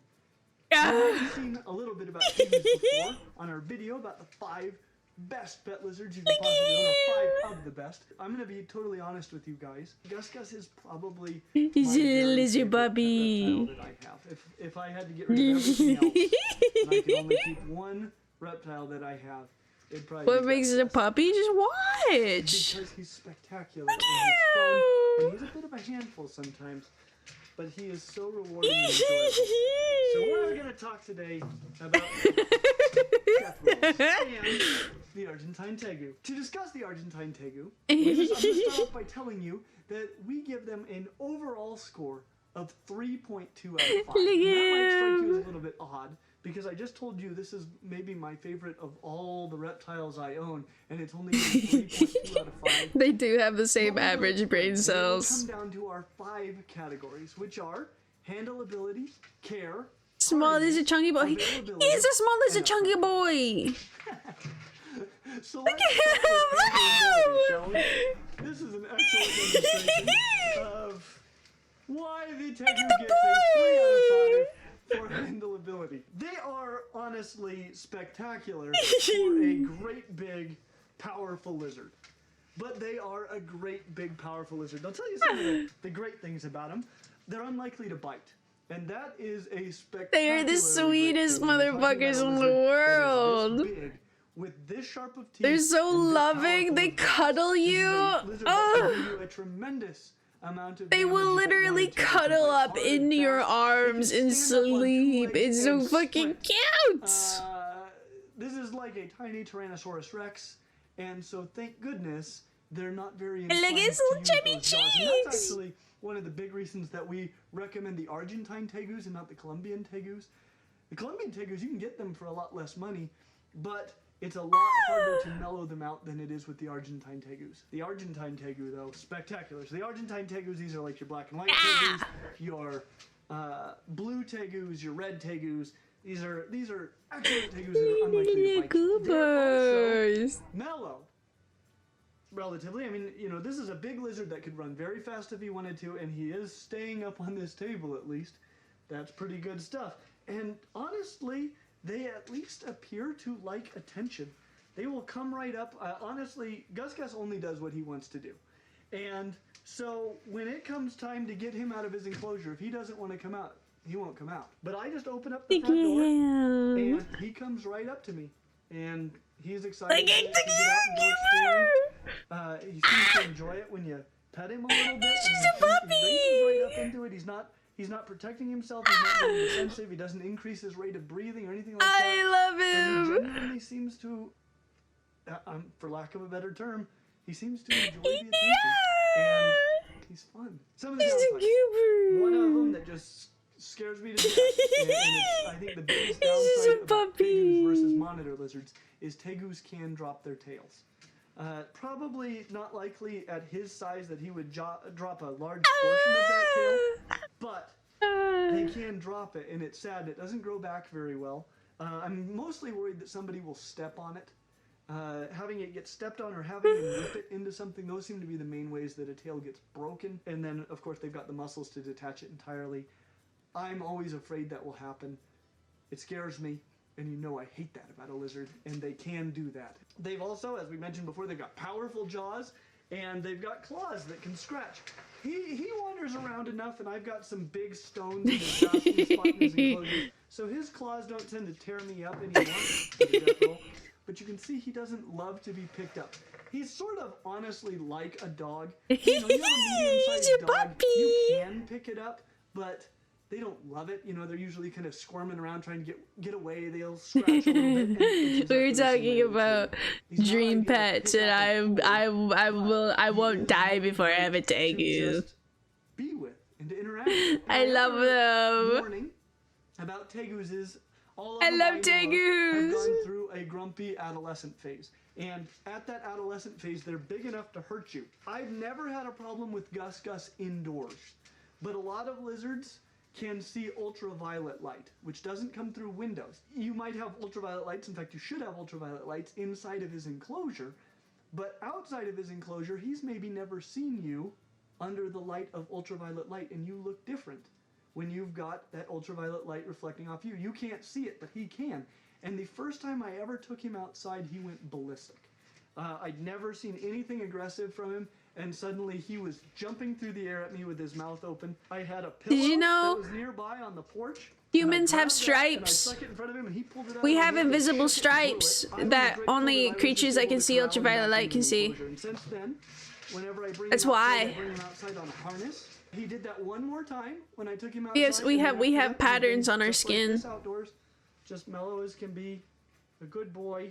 We've seen a little bit about tegus before on our video about the 5 best pet lizards you can possibly own, or 5 of the best. I'm gonna be totally honest with you guys. Gus is probably He's my a little very lizard favorite puppy. reptile that I have. If I had to get rid of everything else, and I could only keep one reptile that I have, it'd probably What be makes it a Gus. puppy? Just watch. Because he's spectacular and he's fun, and he's a bit of a handful sometimes, but he is so rewarding and enjoyable. So we're going to talk today about death rolls and the Argentine tegu. To discuss the Argentine tegu, I'm going to start off by telling you that we give them an overall score of 3.2 out of 5. And that might strike you as a little bit odd, because I just told you this is maybe my favorite of all the reptiles I own, and it's only 3.2 out of 5. They do have the same What we're gonna average look brain like, cells. Come down to our 5 categories, which are handleability, care, Small hardiness, lizard chunky boy. availability, He's a small lizard and chunky boy. So Look let's at start with handleability, him. shall we? This is an excellent demonstration of why the tegu gets a 3 out of 5 for handleability. They are honestly spectacular for a great big powerful lizard. But they are a great big powerful lizard. I'll tell you some of the great things about them. They're unlikely to bite. And that is a spectacular. They are the sweetest motherfuckers in the world. With this sharp of teeth, They're so and this loving. powerful They of jaws. cuddle This is you. a lizard that Ugh. can do a tremendous amount of They damage will if it literally wanted to. They can cuddle bite up hard and into your fast. They arms can and stand up on 2 sleep. legs It's so and fucking sprint. cute. This is like a tiny Tyrannosaurus Rex, and so thank goodness they're not very And look at inclined his to little use chubby those jaws. And cheeks. that's actually one of the big reasons that we recommend the Argentine tegus and not the Colombian tegus. The Colombian tegus, you can get them for a lot less money, but it's a lot harder to mellow them out than it is with the Argentine tegus. The Argentine tegu, though, spectacular. So the Argentine tegus, these are like your black and white tegus, your blue tegus, your red tegus. These are excellent tegus that are unlikely to bite. They're also mellow, relatively. I mean, you know, this is a big lizard that could run very fast if he wanted to, and he is staying up on this table at least. That's pretty good stuff. And honestly, they at least appear to like attention. They will come right up. Honestly, Gus only does what he wants to do. And so when it comes time to get him out of his enclosure, if he doesn't want to come out, he won't come out. But I just open up the front door, and he comes right up to me. And he's excited to get out and go exploring. He seems to enjoy it when you pet him a little bit. He's just a puppy! He races right up into it. He's not protecting himself. He's not being defensive. He doesn't increase his rate of breathing or anything like that. I love him. He genuinely seems to, for lack of a better term, he seems to enjoy the attention. And he's fun. Some of the downsides. One of them that just scares me to death, and it's, I think the biggest downside about tegus versus monitor lizards is tegus can drop their tails. Probably not likely at his size that he would drop a large portion of that tail, but they can drop it, and it's sad. It doesn't grow back very well. I'm mostly worried that somebody will step on it. Having it get stepped on or having them rip it into something, those seem to be the main ways that a tail gets broken. And then, of course, they've got the muscles to detach it entirely. I'm always afraid that will happen. It scares me. And you know I hate that about a lizard, and they can do that. They've also, as we mentioned before, they've got powerful jaws, and they've got claws that can scratch. He wanders around enough, and I've got some big stones in his basking spot in his enclosure, so his claws don't tend to tear me up anymore. But you can see he doesn't love to be picked up. He's sort of honestly like a dog. You know, you have a medium-sized dog, you can pick it up, but they don't love it. You know, they're usually kind of squirming around trying to get away. They'll scratch a little bit. We were talking about dream pets, and I won't die before I have a tegu. Be with and to interact with. I love them. Warning about tegus is all of I them love have tegus. gone through a grumpy adolescent phase. And at that adolescent phase, they're big enough to hurt you. I've never had a problem with Gus indoors, but a lot of lizards can see ultraviolet light, which doesn't come through windows. You might have ultraviolet lights, in fact you should have ultraviolet lights inside of his enclosure, but outside of his enclosure he's maybe never seen you under the light of ultraviolet light, and you look different when you've got that ultraviolet light reflecting off you. You can't see it, but he can. And the first time I ever took him outside, he went ballistic. I'd never seen anything aggressive from him, and suddenly he was jumping through the air at me with his mouth open. I had a pillow that was nearby on the porch. Humans have stripes. We have invisible stripes that only creatures that can see ultraviolet light can see. That's why. He did that one more time when I took him outside. Yes, we have patterns on our skin. Outdoors, just mellow as can be, a good boy,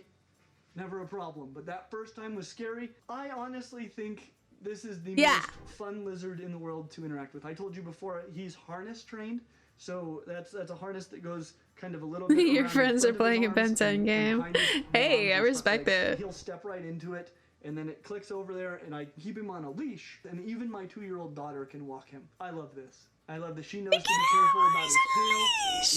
never a problem. But that first time was scary. I honestly think this is the most fun lizard in the world to interact with. I told you before, he's harness trained, so that's a harness that goes kind of a little bit. Your friends are playing a Ben 10 game. Hey, I respect it. He'll step right into it, and then it clicks over there, and I keep him on a leash, and even my 2-year-old daughter can walk him. I love this. I love that she knows to be careful about his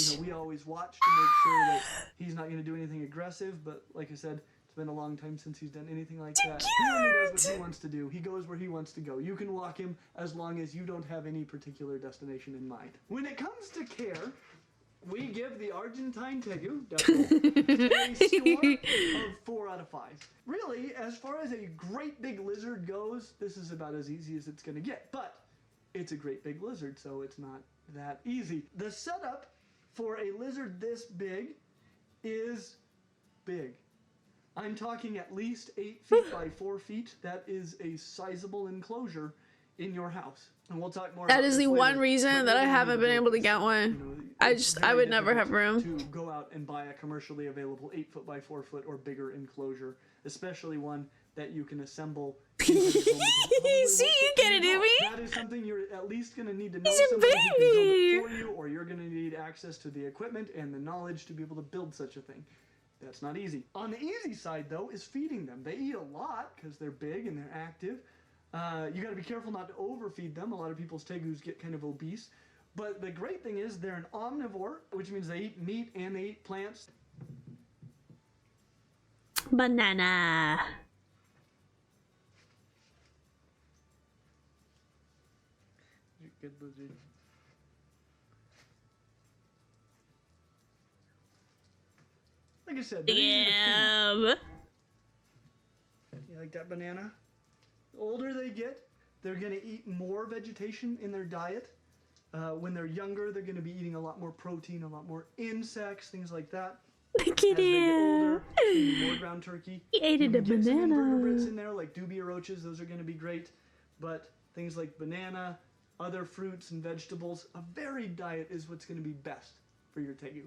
tail. You know, we always watch to make sure that he's not going to do anything aggressive, but like I said, it's been a long time since he's done anything like that. He only does what he wants to do. He goes where he wants to go. You can walk him as long as you don't have any particular destination in mind. When it comes to care, we give the Argentine tegu a score of 4 out of 5. Really, as far as a great big lizard goes, this is about as easy as it's going to get. But it's a great big lizard, so it's not that easy. The setup for a lizard this big is big. I'm talking at least 8 feet by 4 feet. That is a sizable enclosure in your house. And we'll talk more about that is this the later, one reason that I haven't been able to get one. You know, I would never have room to go out and buy a commercially available 8 foot by 4 foot or bigger enclosure, especially one that you can assemble. into your home, because it probably See, won't you fit get in it, your Umi. house. That is something you're at least going to need to know He's a somebody who can build baby. it for you, or you're going to need access to the equipment and the knowledge to be able to build such a thing. That's not easy. On the easy side, though, is feeding them. They eat a lot because they're big and they're active. You got to be careful not to overfeed them. A lot of people's tegus get kind of obese. But the great thing is they're an omnivore, which means they eat meat and they eat plants. Banana. Good lizard. Like I said, they're easy to feed. Damn. You like that banana? The older they get, they're going to eat more vegetation in their diet. When they're younger, they're going to be eating a lot more protein, a lot more insects, things like that. Look at As they get him. older, it's gonna be more ground turkey. He ate You a can get some invertebrates banana. in there, like dubia roaches. Those are going to be great. But things like banana, other fruits and vegetables, a varied diet is what's going to be best for your tegu.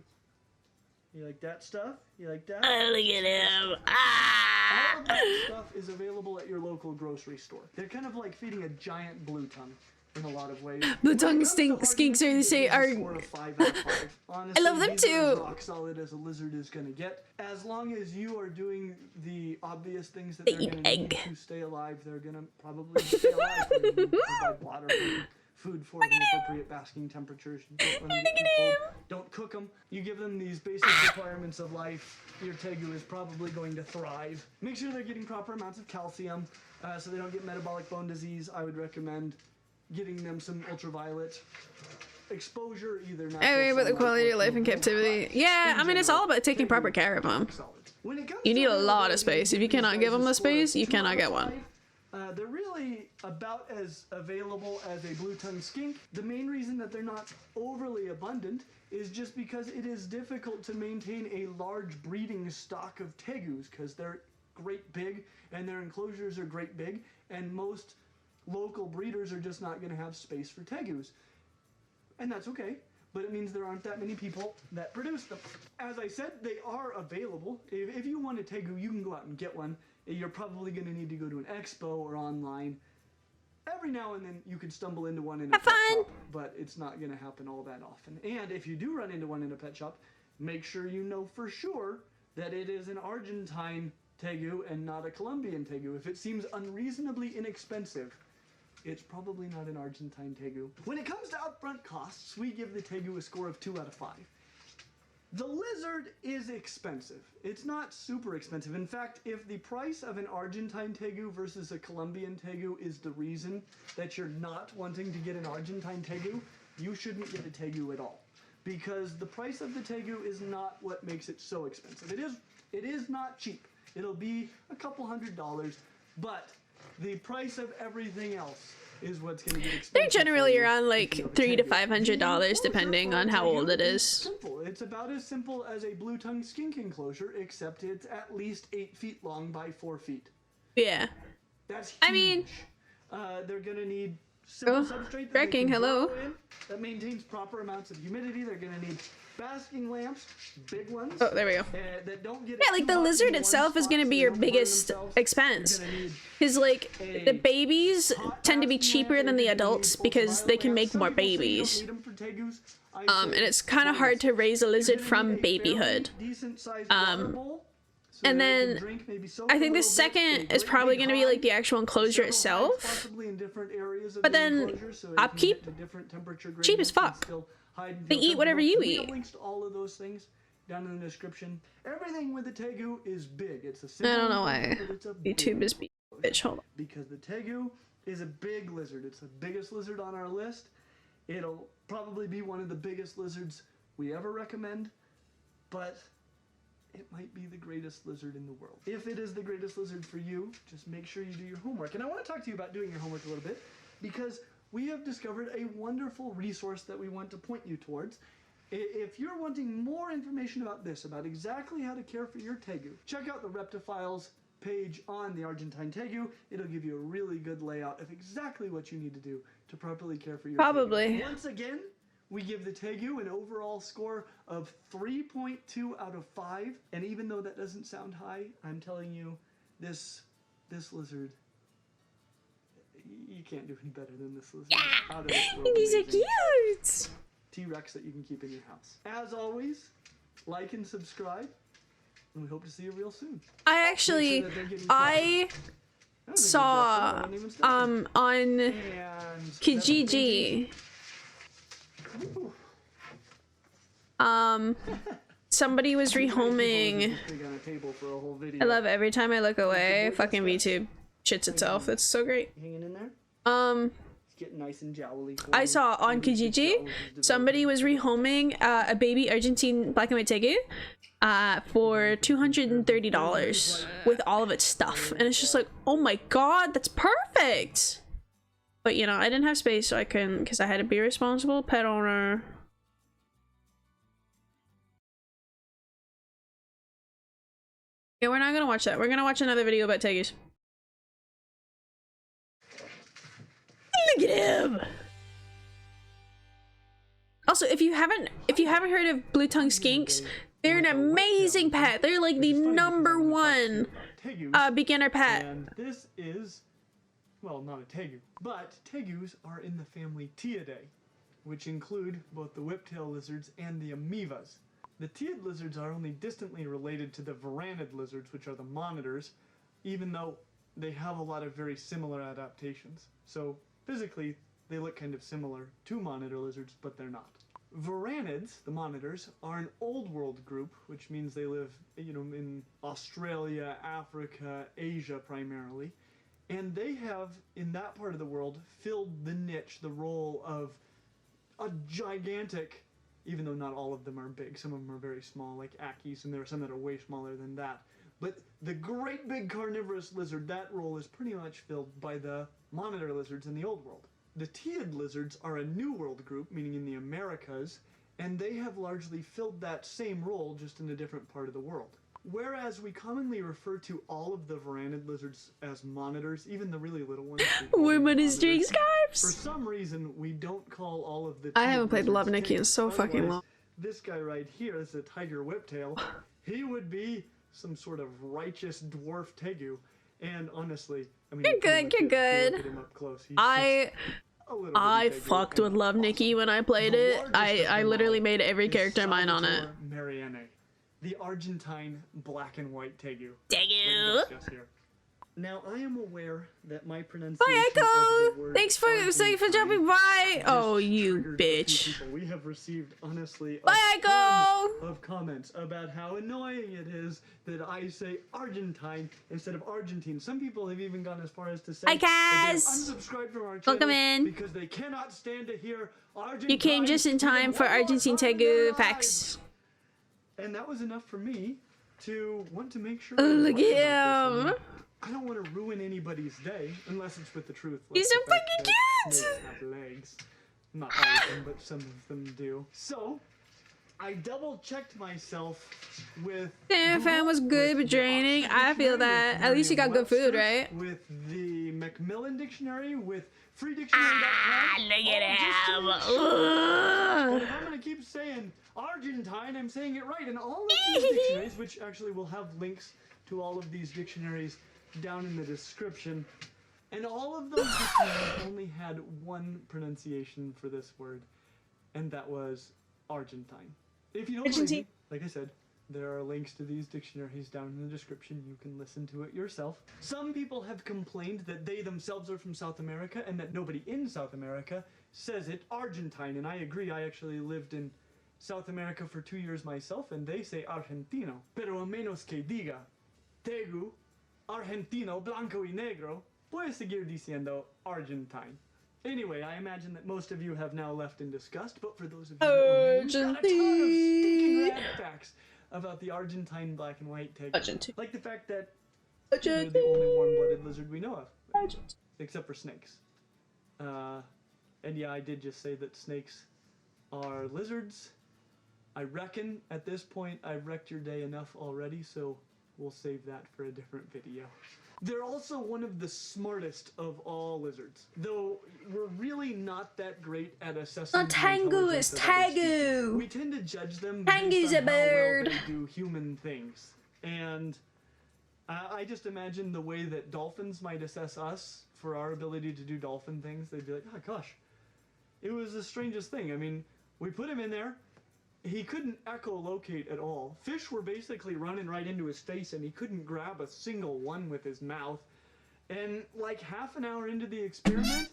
You like that stuff? You like that? Oh, look at him. All Ah. of that stuff is available at your local grocery store. They're kind of like feeding a giant blue tongue in a lot of ways. Blue tongue When it comes to skinks are, they hardness, say, it gives a are- score of 5 out of 5. Honestly, love them these are as too. rock solid as a lizard is going to get. As long as you are doing the obvious things that They they're eat going to need egg. to stay alive, they're going to probably stay alive. For you. You provide water for them, food for them, appropriate basking temperatures. Don't let them get too cold. Don't cook them. You give them these basic requirements of life. Your tegu is probably going to thrive. Make sure they're getting proper amounts of calcium so they don't get metabolic bone disease. I would recommend getting them some ultraviolet exposure, either natural I worry about the sunlight quality of or your life in through captivity. light. Yeah, In I mean, it's general, all about taking tegu proper care of them. is solid. When it comes You to need a lot of availability, space. If you these cannot give guys them a a score of space, you 2 cannot out get of one. 5. They're really about as available as a blue-tongued skink. The main reason that they're not overly abundant is just because it is difficult to maintain a large breeding stock of tegus because they're great big and their enclosures are great big, and most local breeders are just not going to have space for tegus. And that's okay, but it means there aren't that many people that produce them. As I said, they are available. If you want a tegu, you can go out and get one. You're probably going to need to go to an expo or online. Every now and then you could stumble into one in a Have pet fun. shop, but it's not going to happen all that often. And if you do run into one in a pet shop, make sure you know for sure that it is an Argentine tegu and not a Colombian tegu. If it seems unreasonably inexpensive, it's probably not an Argentine tegu. When it comes to upfront costs, we give the tegu a score of 2 out of 5. The lizard is expensive. It's not super expensive. In fact, if the price of an Argentine tegu versus a Colombian tegu is the reason that you're not wanting to get an Argentine tegu, you shouldn't get a tegu at all. Because the price of the tegu is not what makes it so expensive. It is not cheap. It'll be a couple $100s, but the price of everything else is what's going to get expensive. They're generally for you around if like you have a $300 to tegu. $500 The enclosure depending for a on how tegu old it is. Simple. It's about as simple as a blue-tongued skink enclosure, except it's at least 8 feet long by 4 feet. Yeah. That's huge. I mean- they're gonna need simple Oh, substrate that wrecking, they can hello. grow in, that maintains proper amounts of humidity. They're gonna need basking lamps, big ones. Oh, there we go. That don't get Yeah, like too the hot in lizard one itself is spot gonna so be they your don't burn biggest themselves. expense. They're gonna need Because like a the babies hot tend to be basking cheaper lamp. than the They're gonna need adults because they can ultraviolet make lamps. Some more people say you don't babies. need them for tegus. I And say it's kind of for hard this. to raise a lizard You're gonna from need a babyhood. fairly decent-sized water bowl so and that it can then drink, maybe soak I a think the little bit, second get a is great probably big going to be like the hive, actual enclosure several hives itself. possibly in different areas of But the then enclosure so it can upkeep, get to different temperature cheap as gradients and fuck. still hide and They feel eat whatever comfortable. you We have eat. links to all of those things down in the description. Everything with the tegu is big. It's a simple I don't know enclosure, why but it's a YouTube big is being a bitch. Hold on. because the tegu is a big lizard. It's the biggest lizard on our list. It'll probably be one of the biggest lizards we ever recommend, but it might be the greatest lizard in the world. If it is the greatest lizard for you, just make sure you do your homework. And I want to talk to you about doing your homework a little bit because we have discovered a wonderful resource that we want to point you towards. If you're wanting more information about this, about exactly how to care for your tegu, check out the Reptifiles page on the Argentine tegu. It'll give you a really good layout of exactly what you need to do to properly care for your Probably. tegu. Once again, we give the tegu an overall score of 3.2 out of 5. And even though that doesn't sound high, I'm telling you, this this lizard, you can't do any better than this lizard. Yeah! Out of this world These are amazing cute! T-Rex that you can keep in your house. As always, like and subscribe, and we hope to see you real soon. I actually, Make sure that they're getting I That was a good saw, guess. I wasn't even studying. on And Kijiji, somebody was rehoming. I love every time I look away, fucking VTube shits itself. It's so great. Hanging in there. It's getting nice and jowly. I saw on Kijiji, somebody was rehoming a baby Argentine black and white tegu for $230 with all of its stuff, and it's just like, oh my god, that's perfect. But you know, I didn't have space, so I couldn't, because I had to be a responsible pet owner. Yeah, we're not gonna watch that. We're gonna watch another video about tegus. Look at him. Also, if you haven't heard of blue tongue skinks, they're an amazing pet. They're like the #1 beginner pet. And this is, well, not a tegu, but tegus are in the family Tiidae, which include both the whiptail lizards and the amoebas. The Tiid lizards are only distantly related to the varanid lizards, which are the monitors, even though they have a lot of very similar adaptations. So physically, they look kind of similar to monitor lizards, but they're not. Varanids, the monitors, are an old world group, which means they live, you know, in Australia, Africa, Asia primarily. And they have, in that part of the world, filled the niche, the role of a gigantic, even though not all of them are big, some of them are very small, like Akis, and there are some that are way smaller than that. But the great big carnivorous lizard, that role is pretty much filled by the monitor lizards in the old world. The Tiid lizards are a new world group, meaning in the Americas, and they have largely filled that same role, just in a different part of the world. Whereas we commonly refer to all of the varanid lizards as monitors, even the really little ones. Worm on his drink For scarves. some reason, we don't call all of the I Tiid haven't played lizards Love Nikki in tegus. so fucking Otherwise, long. This guy right here is a tiger whiptail. He would be some sort of righteous dwarf tegu. And honestly, I mean, You're good, you're good. Look at him up close. He's I just a little I bitty tegu fucked and with Love Nikki when I played the it. largest of I them literally all made every is character mine on it. Salvatore Marianne, the Argentine black and white tegu. Tegu. We're gonna discuss here. Now, I am aware that my pronunciation Bye, of the Echo. word Thanks for Argentine dropping by. just Oh, you triggered a few bitch. people. We have received, honestly, Bye, a Echo. ton of comments about how annoying it is that I say Argentine instead of Argentine. Some people have even gone as far as to say Hi, that they have Kaz. unsubscribed from our Welcome channel in. because they cannot stand to hear Argentine. You came just in time even for one more Argentine time in their Tegu lives. facts. And that was enough for me to want to make sure. Oh, I was look right at about this. him. I don't want to ruin anybody's day unless it's with the truth. He's like so the fact fucking that cute! snakes have legs. Not all of them, but some of them do. So, I double checked myself with. Damn, Google, fam was good, with but the draining. Oxford I feel Dictionary, that. with At least you got good food, Merriam-Webster, right? With the Macmillan Dictionary, with freedictionary.com. Look at him. But Ugh. if I'm gonna keep saying Argentine, I'm saying it right. And all of these dictionaries, which actually will have links to all of these dictionaries down in the description, and all of those dictionaries only had one pronunciation for this word, and that was Argentine. If you don't believe me, like I said, there are links to these dictionaries down in the description. You can listen to it yourself. Some people have complained that they themselves are from South America and that nobody in South America says it Argentine, and I agree. I actually lived in South America for 2 years myself, and they say Argentino. Pero a menos que diga Tegu, Argentino, Blanco y Negro, puedes seguir diciendo Argentine. Anyway, I imagine that most of you have now left in disgust, but for those of you who are new, we've got a ton of stinking rad facts about the Argentine black and white tegu. Argentine. Like the fact that they're the only warm-blooded lizard we know of. Except for snakes. And yeah, I did just say that snakes are lizards. I reckon at this point I've wrecked your day enough already, so we'll save that for a different video. They're also one of the smartest of all lizards, though we're really not that great at assessing Not the Tengu, intelligence it's of other species. Tegu. We tend to judge them Tengu's based on a how well bird. they do human things, and I just imagine the way that dolphins might assess us for our ability to do dolphin things. They'd be like, oh gosh, it was the strangest thing. I mean, we put him in there. He couldn't echolocate at all. Fish were basically running right into his face and he couldn't grab a single one with his mouth. And like half an hour into the experiment,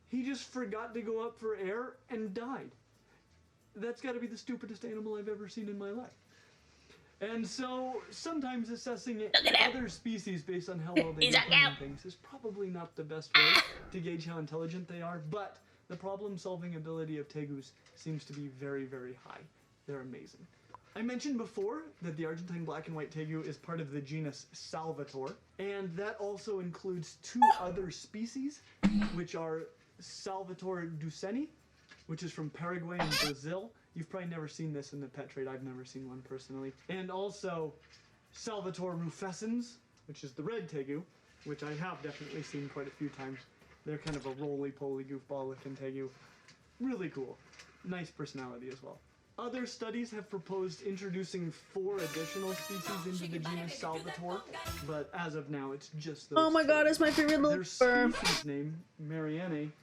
he just forgot to go up for air and died. That's got to be the stupidest animal I've ever seen in my life. And so sometimes assessing other species based on how well they do things is probably not the best way to gauge how intelligent they are, but the problem-solving ability of tegus seems to be very, very high. They're amazing. I mentioned before that the Argentine black and white tegu is part of the genus Salvator, and that also includes two other species, which are Salvator duceni, which is from Paraguay and Brazil. You've probably never seen this in the pet trade. I've never seen one personally. And also Salvator rufescens, which is the red tegu, which I have definitely seen quite a few times. They're kind of a roly-poly goofball-looking tegu. Really cool. Nice personality as well. Other studies have proposed introducing 4 additional species into the genus Salvator, but as of now, it's just those. Oh my god, it's my favorite little Their species name, Marianne,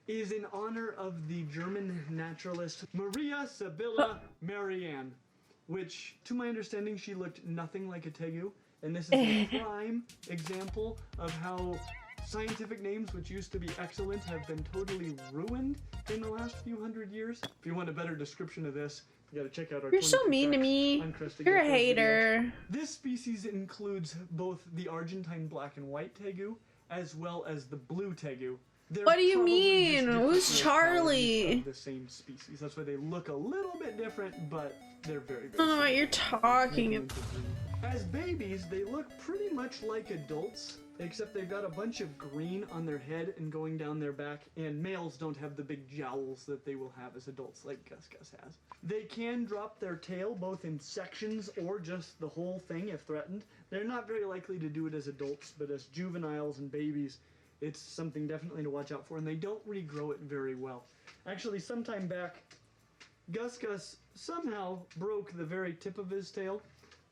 is in honor of the German naturalist Maria Sibylla Marianne, which, to my understanding, she looked nothing like a tegu, and this is a prime example of how scientific names, which used to be excellent, have been totally ruined in the last few hundred years. If you want a better description of this, you gotta check out our You're so mean to me. You're a hater. Video. This species includes both the Argentine black and white tegu, as well as the blue tegu. What do you mean? Who's Charlie? The same species. That's why they look a little bit different, but they're very, very I don't know what you're talking about. As babies, they look pretty much like adults, except they've got a bunch of green on their head and going down their back, and males don't have the big jowls that they will have as adults like Gus has. They can drop their tail both in sections or just the whole thing if threatened. They're not very likely to do it as adults, but as juveniles and babies, it's something definitely to watch out for, and they don't regrow it very well. Actually, sometime back, Gus somehow broke the very tip of his tail,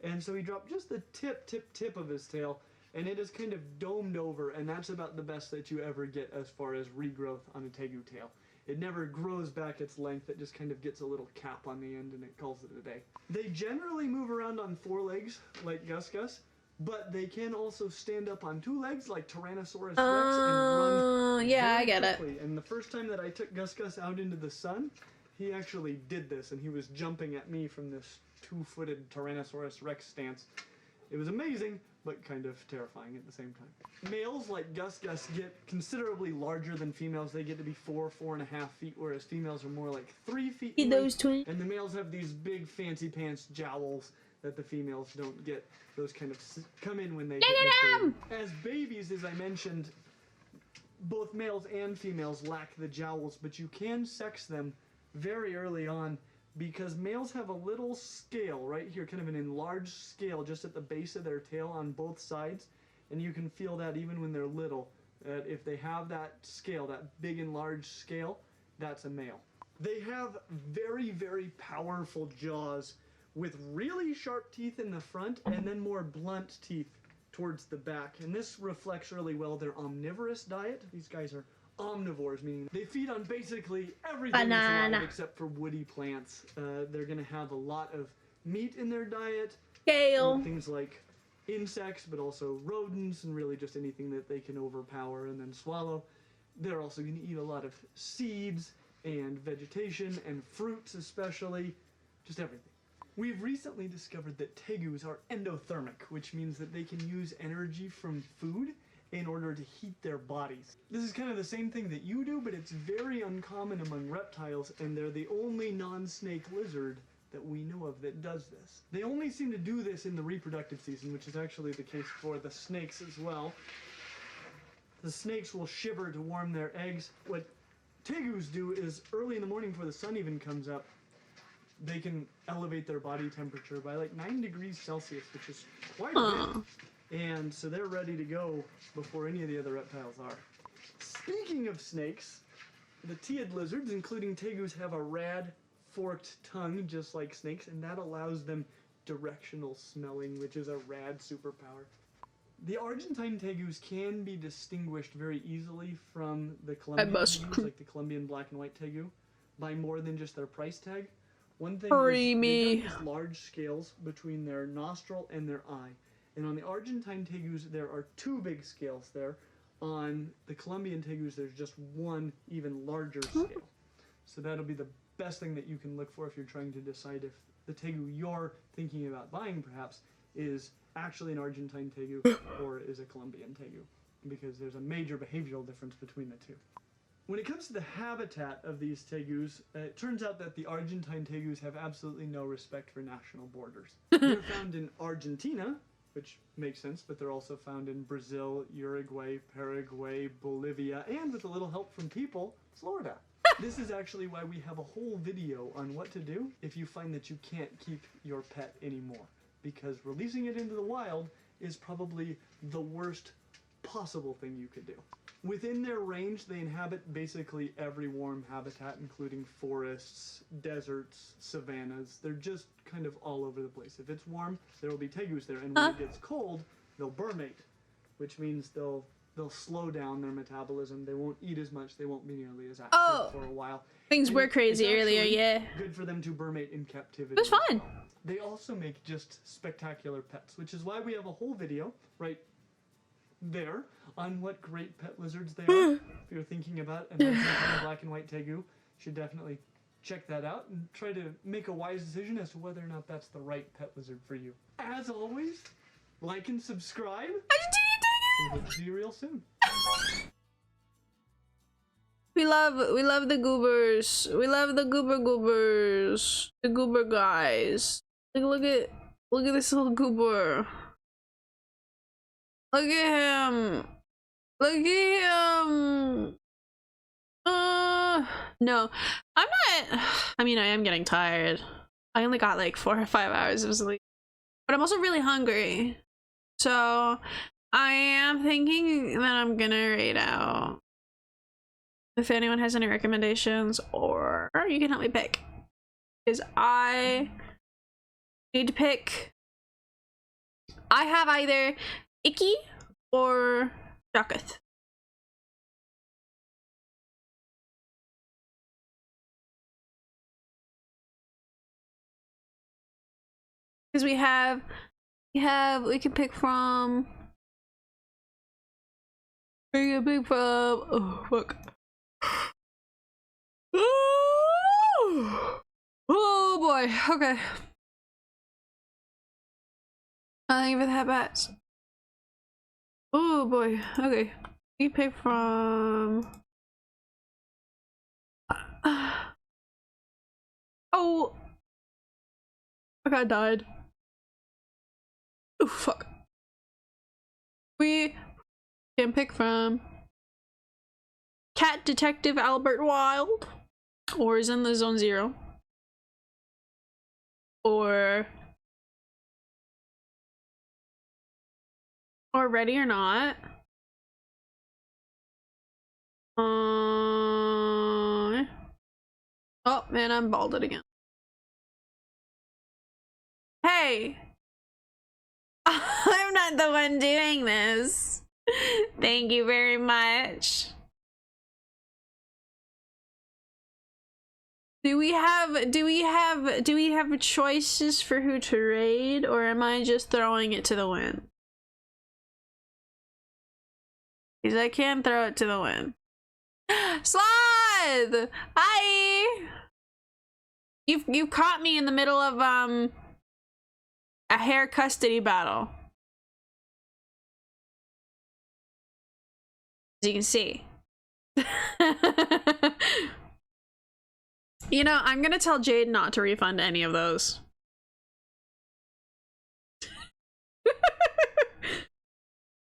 and so he dropped just the tip of his tail, and it is kind of domed over, and that's about the best that you ever get as far as regrowth on a tegu tail. It never grows back its length, it just kind of gets a little cap on the end and it calls it a day. They generally move around on 4 legs, like Gus, but they can also stand up on 2 legs, like Tyrannosaurus Rex, and run yeah, very I get quickly. it. And the first time that I took Gus out into the sun, he actually did this, and he was jumping at me from this 2-footed Tyrannosaurus Rex stance. It was amazing, but kind of terrifying at the same time. Males like Gus get considerably larger than females. They get to be 4.5 feet, whereas females are more like 3 feet. Those twins. And the males have these big fancy pants jowls that the females don't get. Those kind of come in when they get mature. As babies, as I mentioned, both males and females lack the jowls, but you can sex them very early on because males have a little scale right here, kind of an enlarged scale just at the base of their tail on both sides, and you can feel that even when they're little, that if they have that scale, that big enlarged scale, that's a male. They have very, very powerful jaws with really sharp teeth in the front and then more blunt teeth towards the back, and this reflects really well their omnivorous diet. These guys are omnivores, meaning they feed on basically everything that's alive except for woody plants. They're gonna have a lot of meat in their diet, Kale, things like insects, but also rodents and really just anything that they can overpower and then swallow. They're also gonna eat a lot of seeds and vegetation and fruits, especially, just everything. We've recently discovered that tegus are endothermic, which means that they can use energy from food in order to heat their bodies. This is kind of the same thing that you do, but it's very uncommon among reptiles, and they're the only non-snake lizard that we know of that does this. They only seem to do this in the reproductive season, which is actually the case for the snakes as well. The snakes will shiver to warm their eggs. What tegus do is early in the morning before the sun even comes up, they can elevate their body temperature by like 9 degrees Celsius, which is quite a bit. And so they're ready to go before any of the other reptiles are. Speaking of snakes, the teid lizards, including tegus, have a rad forked tongue just like snakes, and that allows them directional smelling, which is a rad superpower. The Argentine tegus can be distinguished very easily from the Colombian tegus, like the Colombian black and white tegu, by more than just their price tag. One thing is they've got these large scales between their nostril and their eye. And on the Argentine tegus, there are 2 big scales there. On the Colombian tegus, there's just one even larger scale. So that'll be the best thing that you can look for if you're trying to decide if the tegu you're thinking about buying, perhaps, is actually an Argentine tegu or is a Colombian tegu, because there's a major behavioral difference between the two. When it comes to the habitat of these tegus, it turns out that the Argentine tegus have absolutely no respect for national borders. They're found in Argentina, which makes sense, but they're also found in Brazil, Uruguay, Paraguay, Bolivia, and with a little help from people, Florida. This is actually why we have a whole video on what to do if you find that you can't keep your pet anymore, because releasing it into the wild is probably the worst possible thing you could do. Within their range, they inhabit basically every warm habitat, including forests, deserts, savannas. They're just kind of all over the place. If it's warm, there will be tegus there, and when it gets cold, they'll burmate, which means they'll slow down their metabolism. They won't eat as much. They won't be nearly as active for a while. Things were crazy earlier, yeah. Good for them to burmate in captivity. It was fun. Well. They also make just spectacular pets, which is why we have a whole video right there on what great pet lizards they are. If you're thinking about an Argentine black and white tegu, you should definitely check that out and try to make a wise decision as to whether or not that's the right pet lizard for you. As always, like and subscribe. And we'll see you real soon. We love the goobers. We love the goobers. The goober guys. Like, look at this little goober. Look at him. Look at him. No. I'm not. I mean, I am getting tired. I only got like 4 or 5 hours of sleep. But I'm also really hungry. So I am thinking that I'm gonna raid out. If anyone has any recommendations, or you can help me pick. Because I need to pick. I have either Icky or Jocketh. Because we can pick from. We can pick from. Oh fuck. Oh boy. Okay. I think with that bats. Oh boy. Okay. We pick from. Oh. Okay, I died. Oh fuck. We can pick from Cat Detective Albert Wild, or is in the Zone Zero, or Ready or Not. Oh man, I'm balded again. Hey, I'm not the one doing this. Thank you very much. Do we have choices for who to raid, or am I just throwing it to the wind? Because I can throw it to the wind. Sloth! Hi! You've caught me in the middle of a hair custody battle. As you can see. You know, I'm gonna tell Jade not to refund any of those.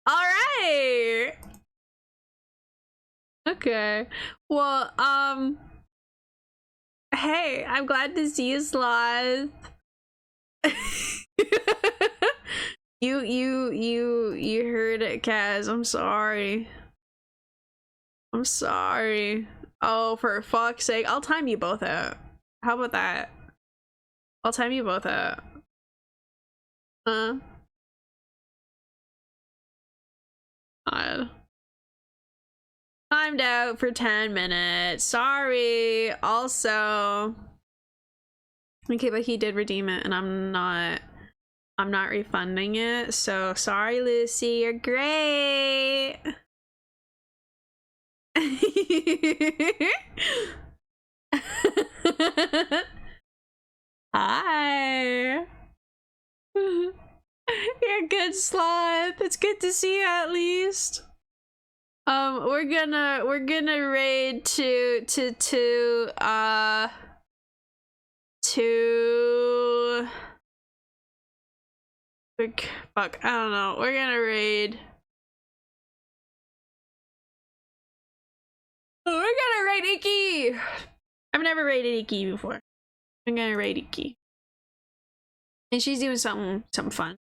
Alright! Okay. Well, hey, I'm glad to see you, Sloth. You heard it, Kaz. I'm sorry. I'm sorry. Oh, for fuck's sake. I'll time you both out. How about that? I'll time you both out. God. Timed out for 10 minutes. Sorry. Also, okay, but he did redeem it, and I'm not refunding it. So sorry, Lucy. You're great. Hi. You're good, Sloth. It's good to see you at least. We're gonna raid to fuck, I don't know. We're gonna raid. We're gonna raid Iki. I've never raided Iki before. I'm gonna raid Iki. And she's doing something fun.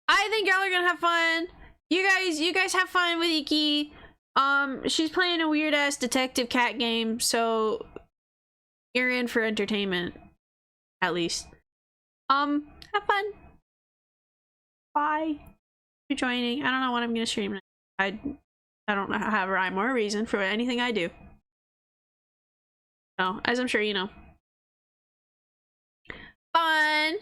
I think y'all are gonna have fun. You guys have fun with Iki. She's playing a weird ass detective cat game, so you're in for entertainment, at least. Have fun. Bye for joining. I don't know what I'm gonna stream. I don't have a rhyme or a reason for anything I do. So, as I'm sure you know. Fun.